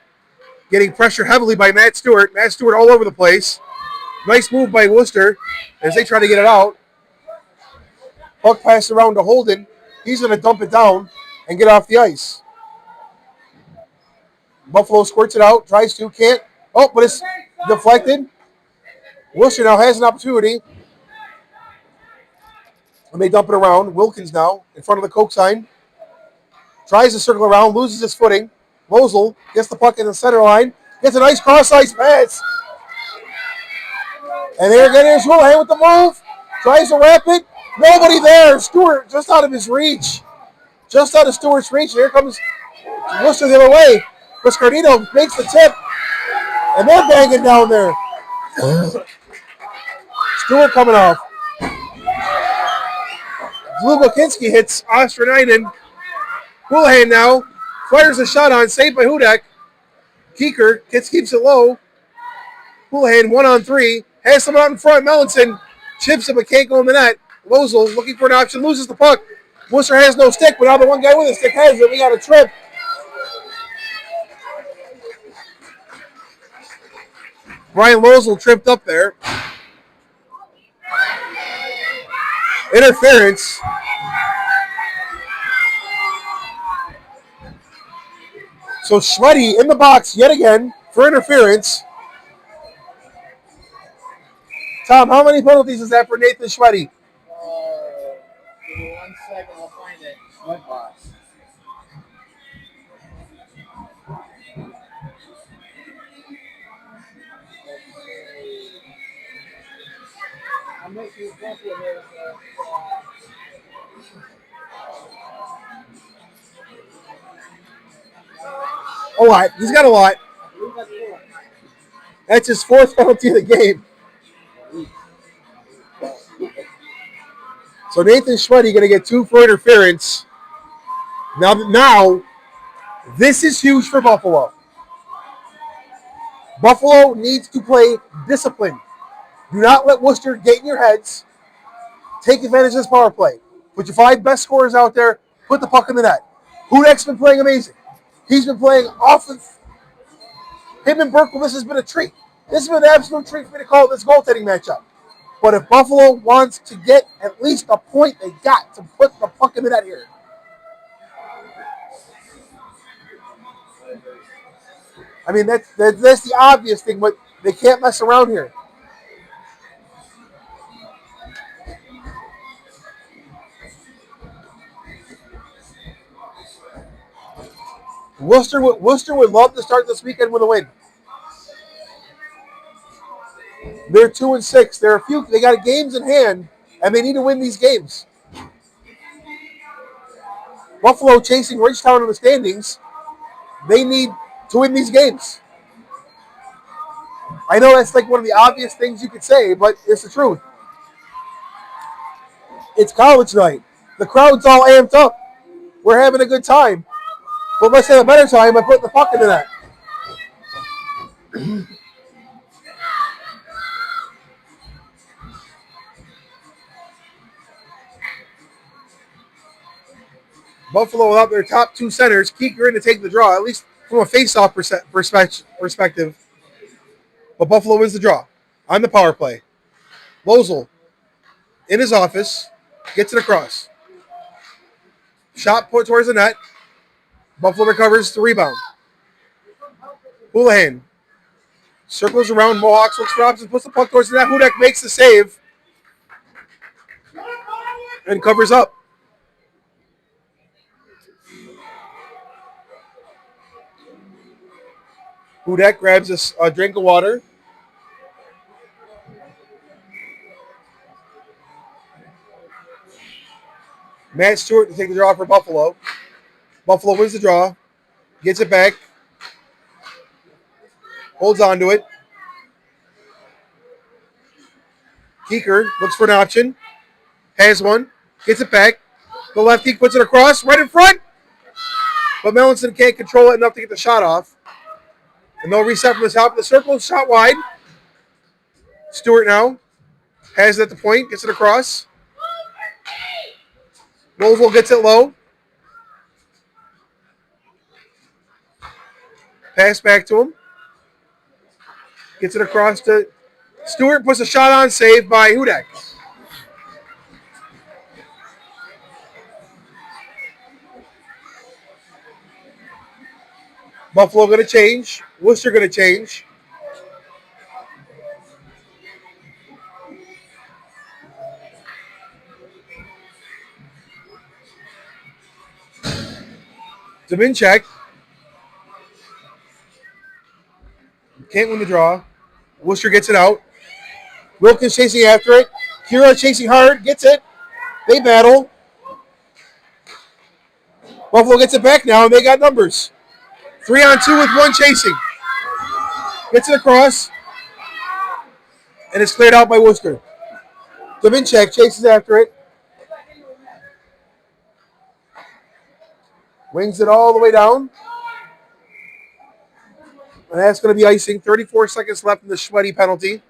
getting pressured heavily by Matt Stewart. Matt Stewart all over the place. Nice move by Wooster as they try to get it out. Puck passed around to Holden. He's going to dump it down and get off the ice. Buffalo squirts it out, tries to, can't. Oh, but it's deflected. Wooster now has an opportunity. And they dump it around. Wilkins now in front of the Coke sign. Tries to circle around, loses his footing. Mosel gets the puck in the center line. Gets a nice cross-ice pass. And there again is Houlihan with the move. Tries to wrap it. Nobody there. Stewart just out of his reach. Just out of Stewart's reach. Here comes Wooster the other way. Scardino makes the tip. And they're banging down there. Stewart coming off. Zlubokinski hits Ostranainen. Houlihan now fires a shot on, saved by Hudek. Keeker keeps it low. Houlihan 1-on-3. Has someone out in front. Mellinson chips it but can't go in the net. Lozel looking for an option, loses the puck. Wooster has no stick, but now the one guy with a stick has it. We got a trip. Brian Lozel tripped up there. Interference. So Schweddy in the box yet again for interference. Tom, how many penalties is that for Nathan Schweddy? Give me 1 second, I'll find it. Sweat box. A lot. He's got a lot. That's his 4th penalty of the game. So Nathan Schweddy going to get 2 for interference. Now, this is huge for Buffalo. Buffalo needs to play discipline. Do not let Wooster get in your heads. Take advantage of this power play. Put your 5 best scorers out there. Put the puck in the net. Hudek's been playing amazing. He's been playing off of him and Berkle. This has been a treat. This has been an absolute treat for me to call this goaltending matchup. But if Buffalo wants to get at least a point, they got to put the puck in the net here. I mean, that's the obvious thing, but they can't mess around here. Wooster would love to start this weekend with a win. They're 2-6. They got games in hand, and they need to win these games. Buffalo chasing Ridgetown in the standings. They need to win these games. I know that's like one of the obvious things you could say, but it's the truth. It's college night. The crowd's all amped up. We're having a good time. But let's have a better time by putting the puck into that. Buffalo without their top 2 centers. Keeker in to take the draw, at least from a face-off perspective. But Buffalo wins the draw on the power play. Lozel in his office gets it across. Shot put towards the net. Buffalo recovers the rebound. Houlihan circles around. Mohawks looks for options, puts the puck towards the net. Hudek makes the save and covers up. Hudek grabs a drink of water. Matt Stewart to take the draw for Buffalo. Buffalo wins the draw. Gets it back. Holds on to it. Keeker looks for an option. Has one. Gets it back. The lefty puts it across. Right in front. But Melanson can't control it enough to get the shot off. And they'll reset from the top of the circle. Shot wide. Stewart now has it at the point. Gets it across. Rosewell gets it low. Pass back to him. Gets it across to Stewart. Puts a shot on. Saved by Hudek. Buffalo going to change. Wooster going to change. Dominchek. Can't win the draw. Wooster gets it out. Wilkins chasing after it. Kira chasing hard. Gets it. They battle. Buffalo gets it back now, and they got numbers. 3-on-2 with one chasing. Gets it across. And it's cleared out by Wooster. Dominchek chases after it. Wings it all the way down. And that's going to be icing. 34 seconds left in the Schweddy penalty.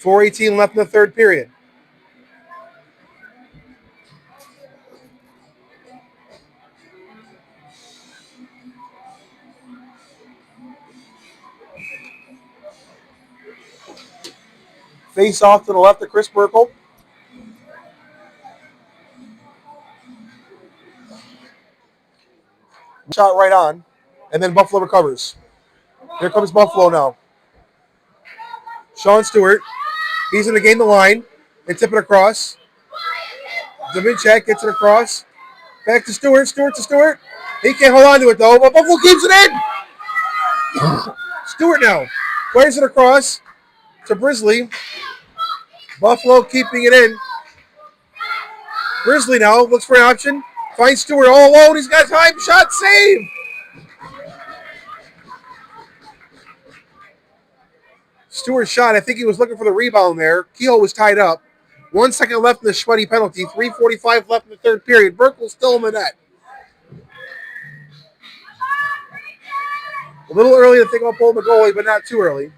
4:18 left in the third period. Face off to the left of Chris Berkle. Shot right on. And then Buffalo recovers. Here comes Buffalo now. Sean Stewart. He's going to gain the line and tip it across. Dominchek gets it across. Back to Stewart. Stewart to Stewart. He can't hold on to it, though, but Buffalo keeps it in. Stewart now. Fires it across. to Brisley. Buffalo keeping it in. Brisley now looks for an option. Finds Stewart all alone. He's got time. Shot save. Stewart shot. I think he was looking for the rebound there. Kehoe was tied up. 1 second left in the sweaty penalty. 3:45 left in the third period. Burkle's still in the net. A little early to think about pulling the goalie, but not too early.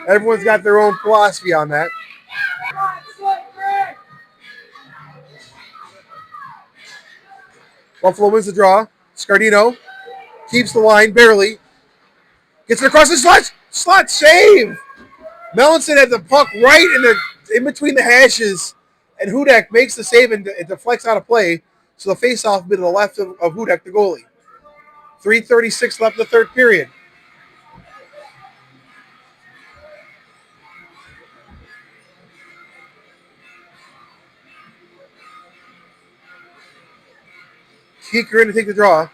Everyone's got their own philosophy on that. Buffalo wins the draw. Scardino keeps the line, barely. Gets it across the slot. Slot save. Melanson had the puck right in between the hashes, and Hudak makes the save and it deflects out of play. So the face-off bit to the left of Hudak, the goalie. 3:36 left in the third period. Keeker in to take the draw.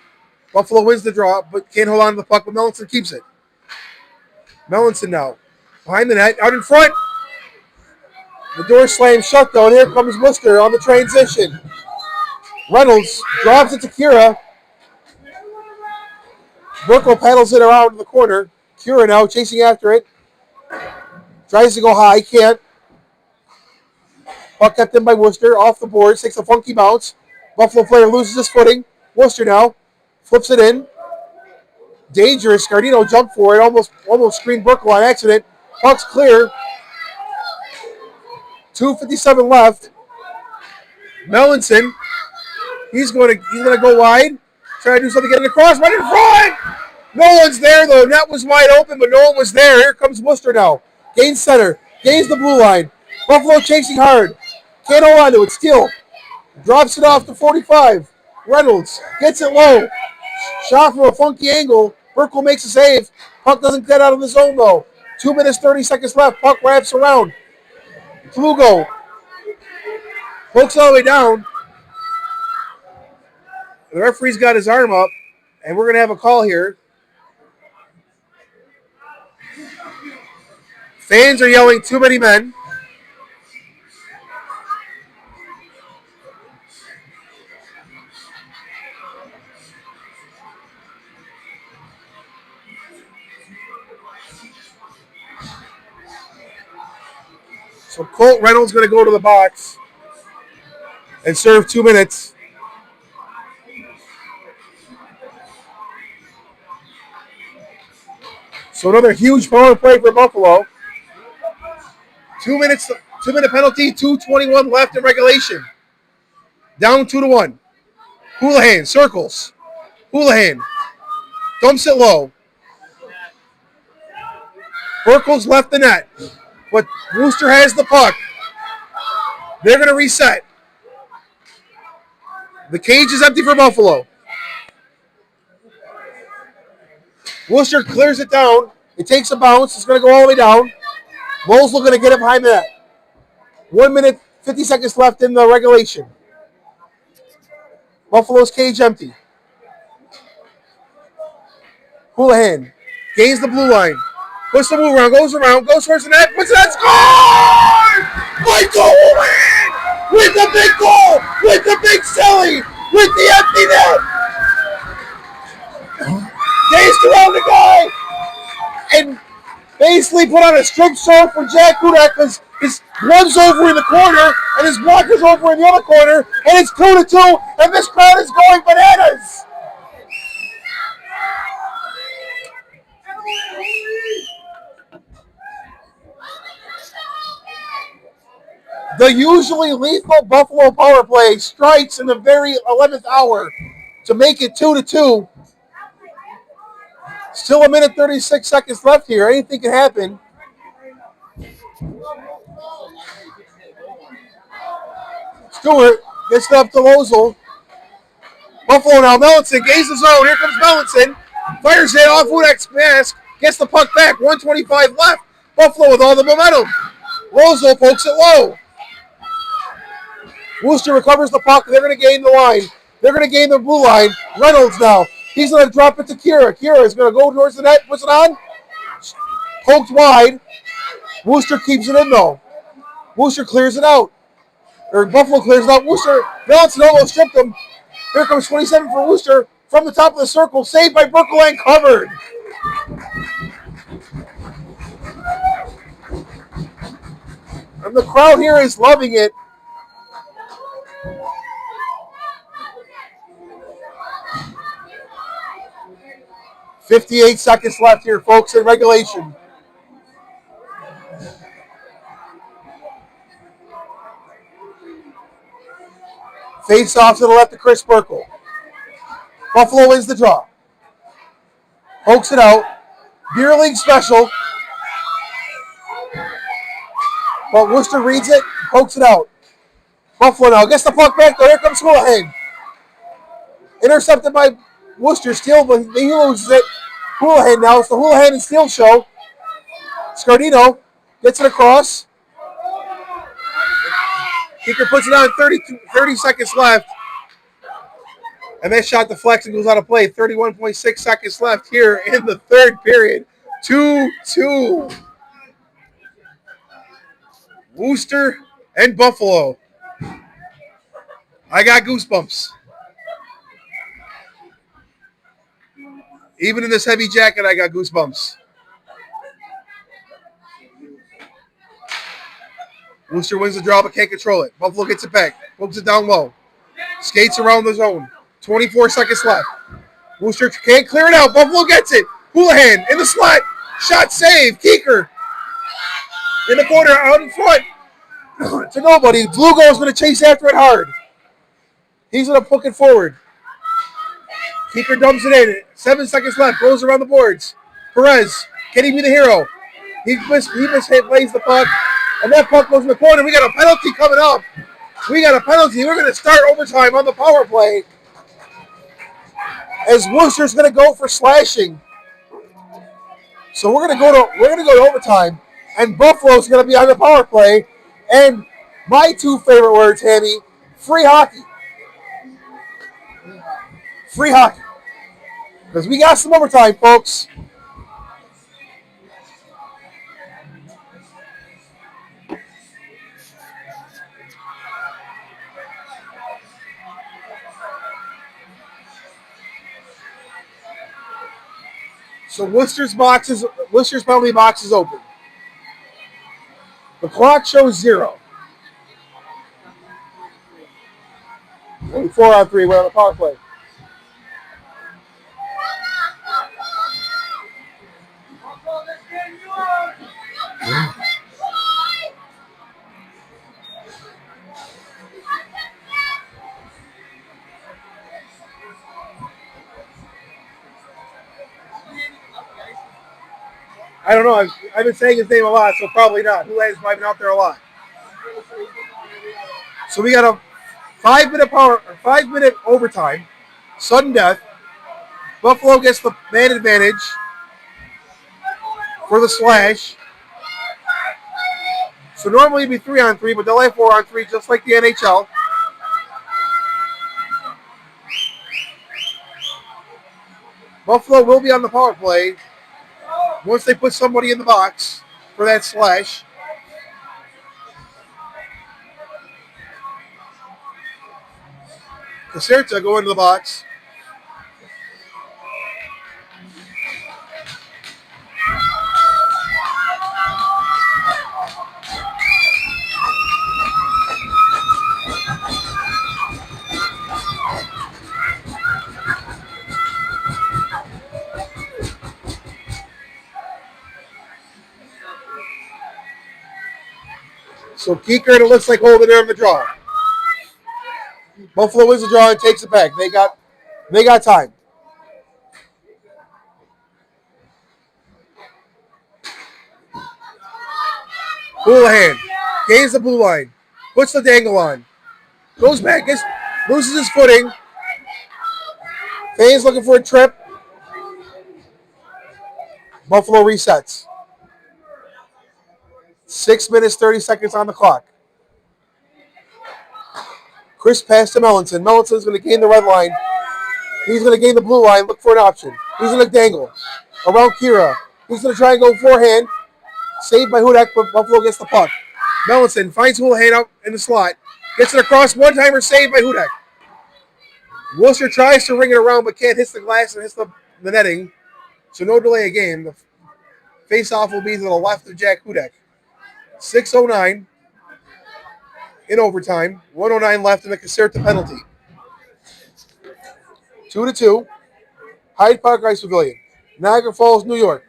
Buffalo wins the draw, but can't hold on to the puck, but Melanson keeps it. Melanson now. Behind the net, out in front. The door slams shut, though, and here comes Wooster on the transition. Reynolds drops it to Kira. Burkle paddles it around in the corner. Kira now chasing after it. Tries to go high, can't. Puck kept in by Wooster, off the boards, takes a funky bounce. Buffalo player loses his footing. Wooster now flips it in. Dangerous. Scardino jumped for it. Almost screened Burkle on accident. Puck's clear. 2:57 left. Melanson. He's going to go wide. Try to do something, get it across, right in front. No one's there though. Net was wide open, but no one was there. Here comes Wooster now. Gains center. Gains the blue line. Buffalo chasing hard. Can't hold on to it. Steele. Drops it off to 45. Reynolds gets it low. Shot from a funky angle. Burkle makes a save. Puck doesn't get out of the zone though. 2 minutes, 30 seconds left. Puck wraps around. Lugo pokes all the way down. The referee's got his arm up, and we're going to have a call here. Fans are yelling, too many men. So Colt Reynolds going to go to the box and serve 2 minutes. So another huge power play for Buffalo. 2 minutes, 2 minute penalty, 2:21 left in regulation. Down 2-1. Houlihan circles. Houlihan dumps it low. Burkle's left the net, but Wooster has the puck. They're going to reset. The cage is empty for Buffalo. Wooster clears it down. It takes a bounce. It's going to go all the way down. Mosley going to get it behind the net. 1 minute, 50 seconds left in the regulation. Buffalo's cage empty. Houlihan gains the blue line. Puts the move around, goes towards the net, puts it in, score! Michael Houlihan with the big goal, with the big silly, with the empty net. Gazed around the guy and basically put on a strip serve for Jack Hudak because his glove's over in the corner and his blocker's over in the other corner, and it's 2-2, and this crowd is going bananas. The usually lethal Buffalo power play strikes in the very 11th hour to make it 2-2. Still a minute 36 seconds left here. Anything can happen. Stewart gets it up to Lozel. Buffalo now. Melanson gains the zone. Here comes Melanson. Fires it off Hudak's mask. Gets the puck back. 1:25 left. Buffalo with all the momentum. Lozel pokes it low. Wooster recovers the puck. They're going to gain the line. They're going to gain the blue line. Reynolds now. He's going to drop it to Kira. Kira is going to go towards the net. Puts it on. Poked wide. Wooster keeps it in, though. Wooster clears it out. Or Buffalo clears it out. Wooster, Valentin almost stripped him. Here comes 27 for Wooster from the top of the circle. Saved by Berkeland, covered. And the crowd here is loving it. .58 seconds left here, folks, in regulation. Face off to the left of Chris Burkle. Buffalo wins the draw. Pokes it out. Beer League special. But Wooster reads it, pokes it out. Buffalo now gets the puck back there. Here comes Houlihan. Intercepted by Wooster. Steele, but he loses it. Houlihan now. It's the Houlihan and Steele show. Scardino gets it across. Kicker puts it on. 30 seconds left. And that shot deflects and goes out of play. 31.6 seconds left here in the third period. 2-2. Wooster and Buffalo. I got goosebumps. Even in this heavy jacket, I got goosebumps. Wooster wins the draw but can't control it. Buffalo gets it back. Pokes it down low. Skates around the zone. 24 seconds left. Wooster can't clear it out. Buffalo gets it. Houlihan in the slot. Shot save. Keeker in the corner out in front. To nobody. Lugo is going to chase after it hard. He's going to poke it forward. Keeker dumps it in. 7 seconds left. Goes around the boards. Perez. Can he be the hero? He misplays the puck. And that puck goes in the corner. We got a penalty coming up. We're going to start overtime on the power play. As Wooster's going to go for slashing. So we're going to go to overtime. And Buffalo's going to be on the power play. And my two favorite words, Hammy, free hockey. Free hockey. Because we got some overtime, folks. So Worcester's penalty box is open. The clock shows 0. Only 4 on 3. We're on the power play. I don't know. I've been saying his name a lot, so probably not. Houlihan's probably been out there a lot. So we got a 5-minute overtime, sudden death. Buffalo gets the man advantage for the slash. So normally it'd be 3 on 3, but they'll have 4 on 3, just like the NHL. Buffalo will be on the power play once they put somebody in the box for that slash. Caserta go into the box. So Keeker, and it looks like holding there in the draw. Buffalo wins the draw and takes it back. They got time. Houlihan gains the blue line, puts the dangle on, goes back, loses his footing. Faye's looking for a trip. Buffalo resets. 6 minutes, 30 seconds on the clock. Chris pass to Mellinson. Mellinson's going to gain the red line. He's going to gain the blue line. Look for an option. He's going to dangle around Kira. He's going to try and go forehand. Saved by Hudak, but Buffalo gets the puck. Melanson finds Houlihan out in the slot. Gets it across. One-timer saved by Hudak. Wooster tries to ring it around, but can't hit the glass and hits the netting. So no delay of game. The face-off will be to the left of Jack Hudak. 6:09 in overtime. 1:09 left in the Caserta penalty. 2-2. Hyde Park Ice Pavilion. Niagara Falls, New York.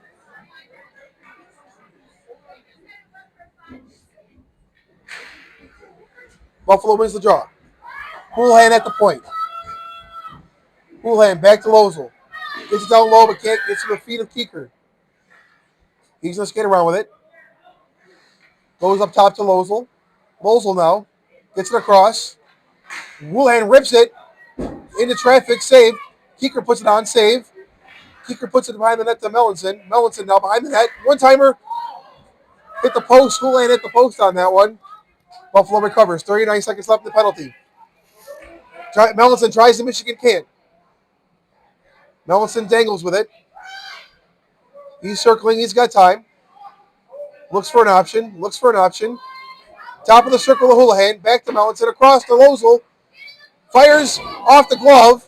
Buffalo wins the draw. Houlihan at the point. Houlihan back to Lozell. Gets it down low, but can't get to the feet of Keeker. He's going to skate around with it. Goes up top to Lozell. Lozell now. Gets it across. Houlihan rips it into traffic. Save. Keeker puts it on. Save. Keeker puts it behind the net to Melanson. Melanson now behind the net. One-timer. Hit the post. Houlihan hit the post on that one. Buffalo recovers. 39 seconds left in the penalty. Melanson tries the Michigan can't. Melanson dangles with it. He's circling. He's got time. Looks for an option. Top of the circle to Houlihan. Back to Melanson. Across to Lozell. Fires off the glove.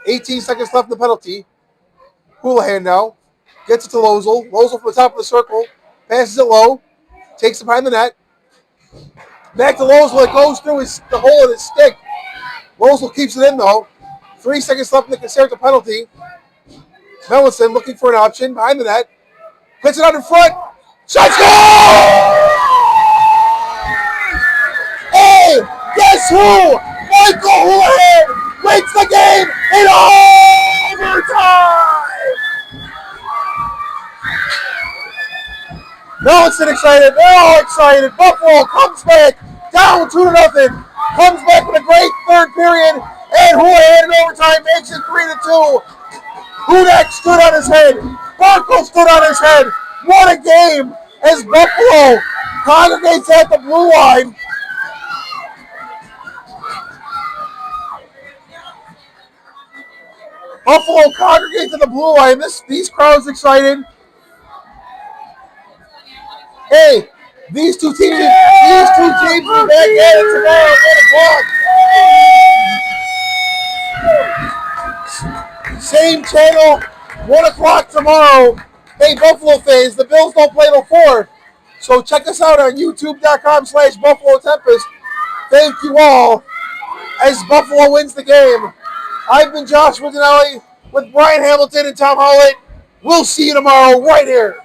18 seconds left in the penalty. Houlihan now. Gets it to Lozell. Lozell from the top of the circle. Passes it low. Takes it behind the net. Back to Lozell. It goes through the hole in his stick. Lozell keeps it in though. 3 seconds left in the Caserta penalty. Melanson looking for an option behind the net. Puts it out in front. Shots go! Hey, guess who? Michael Houlihan wins the game in overtime! Melanson excited. They're all excited. Buffalo comes back down 2-0. Comes back with a great third period. And Houlihan in overtime makes it 3-2. Hudak stood on his head. Barkle stood on his head. What a game as Buffalo congregates at the blue line. Buffalo congregates at the blue line. These crowds excited. Hey, these two teams will be back at it tomorrow at 1 o'clock. Same channel, 1 o'clock tomorrow. Hey, Buffalo fans, the Bills don't play till 4. So check us out on youtube.com/Buffalo Tempest. Thank you all as Buffalo wins the game. I've been Josh Ridinelli with Brian Hamilton and Tom Hollett. We'll see you tomorrow right here.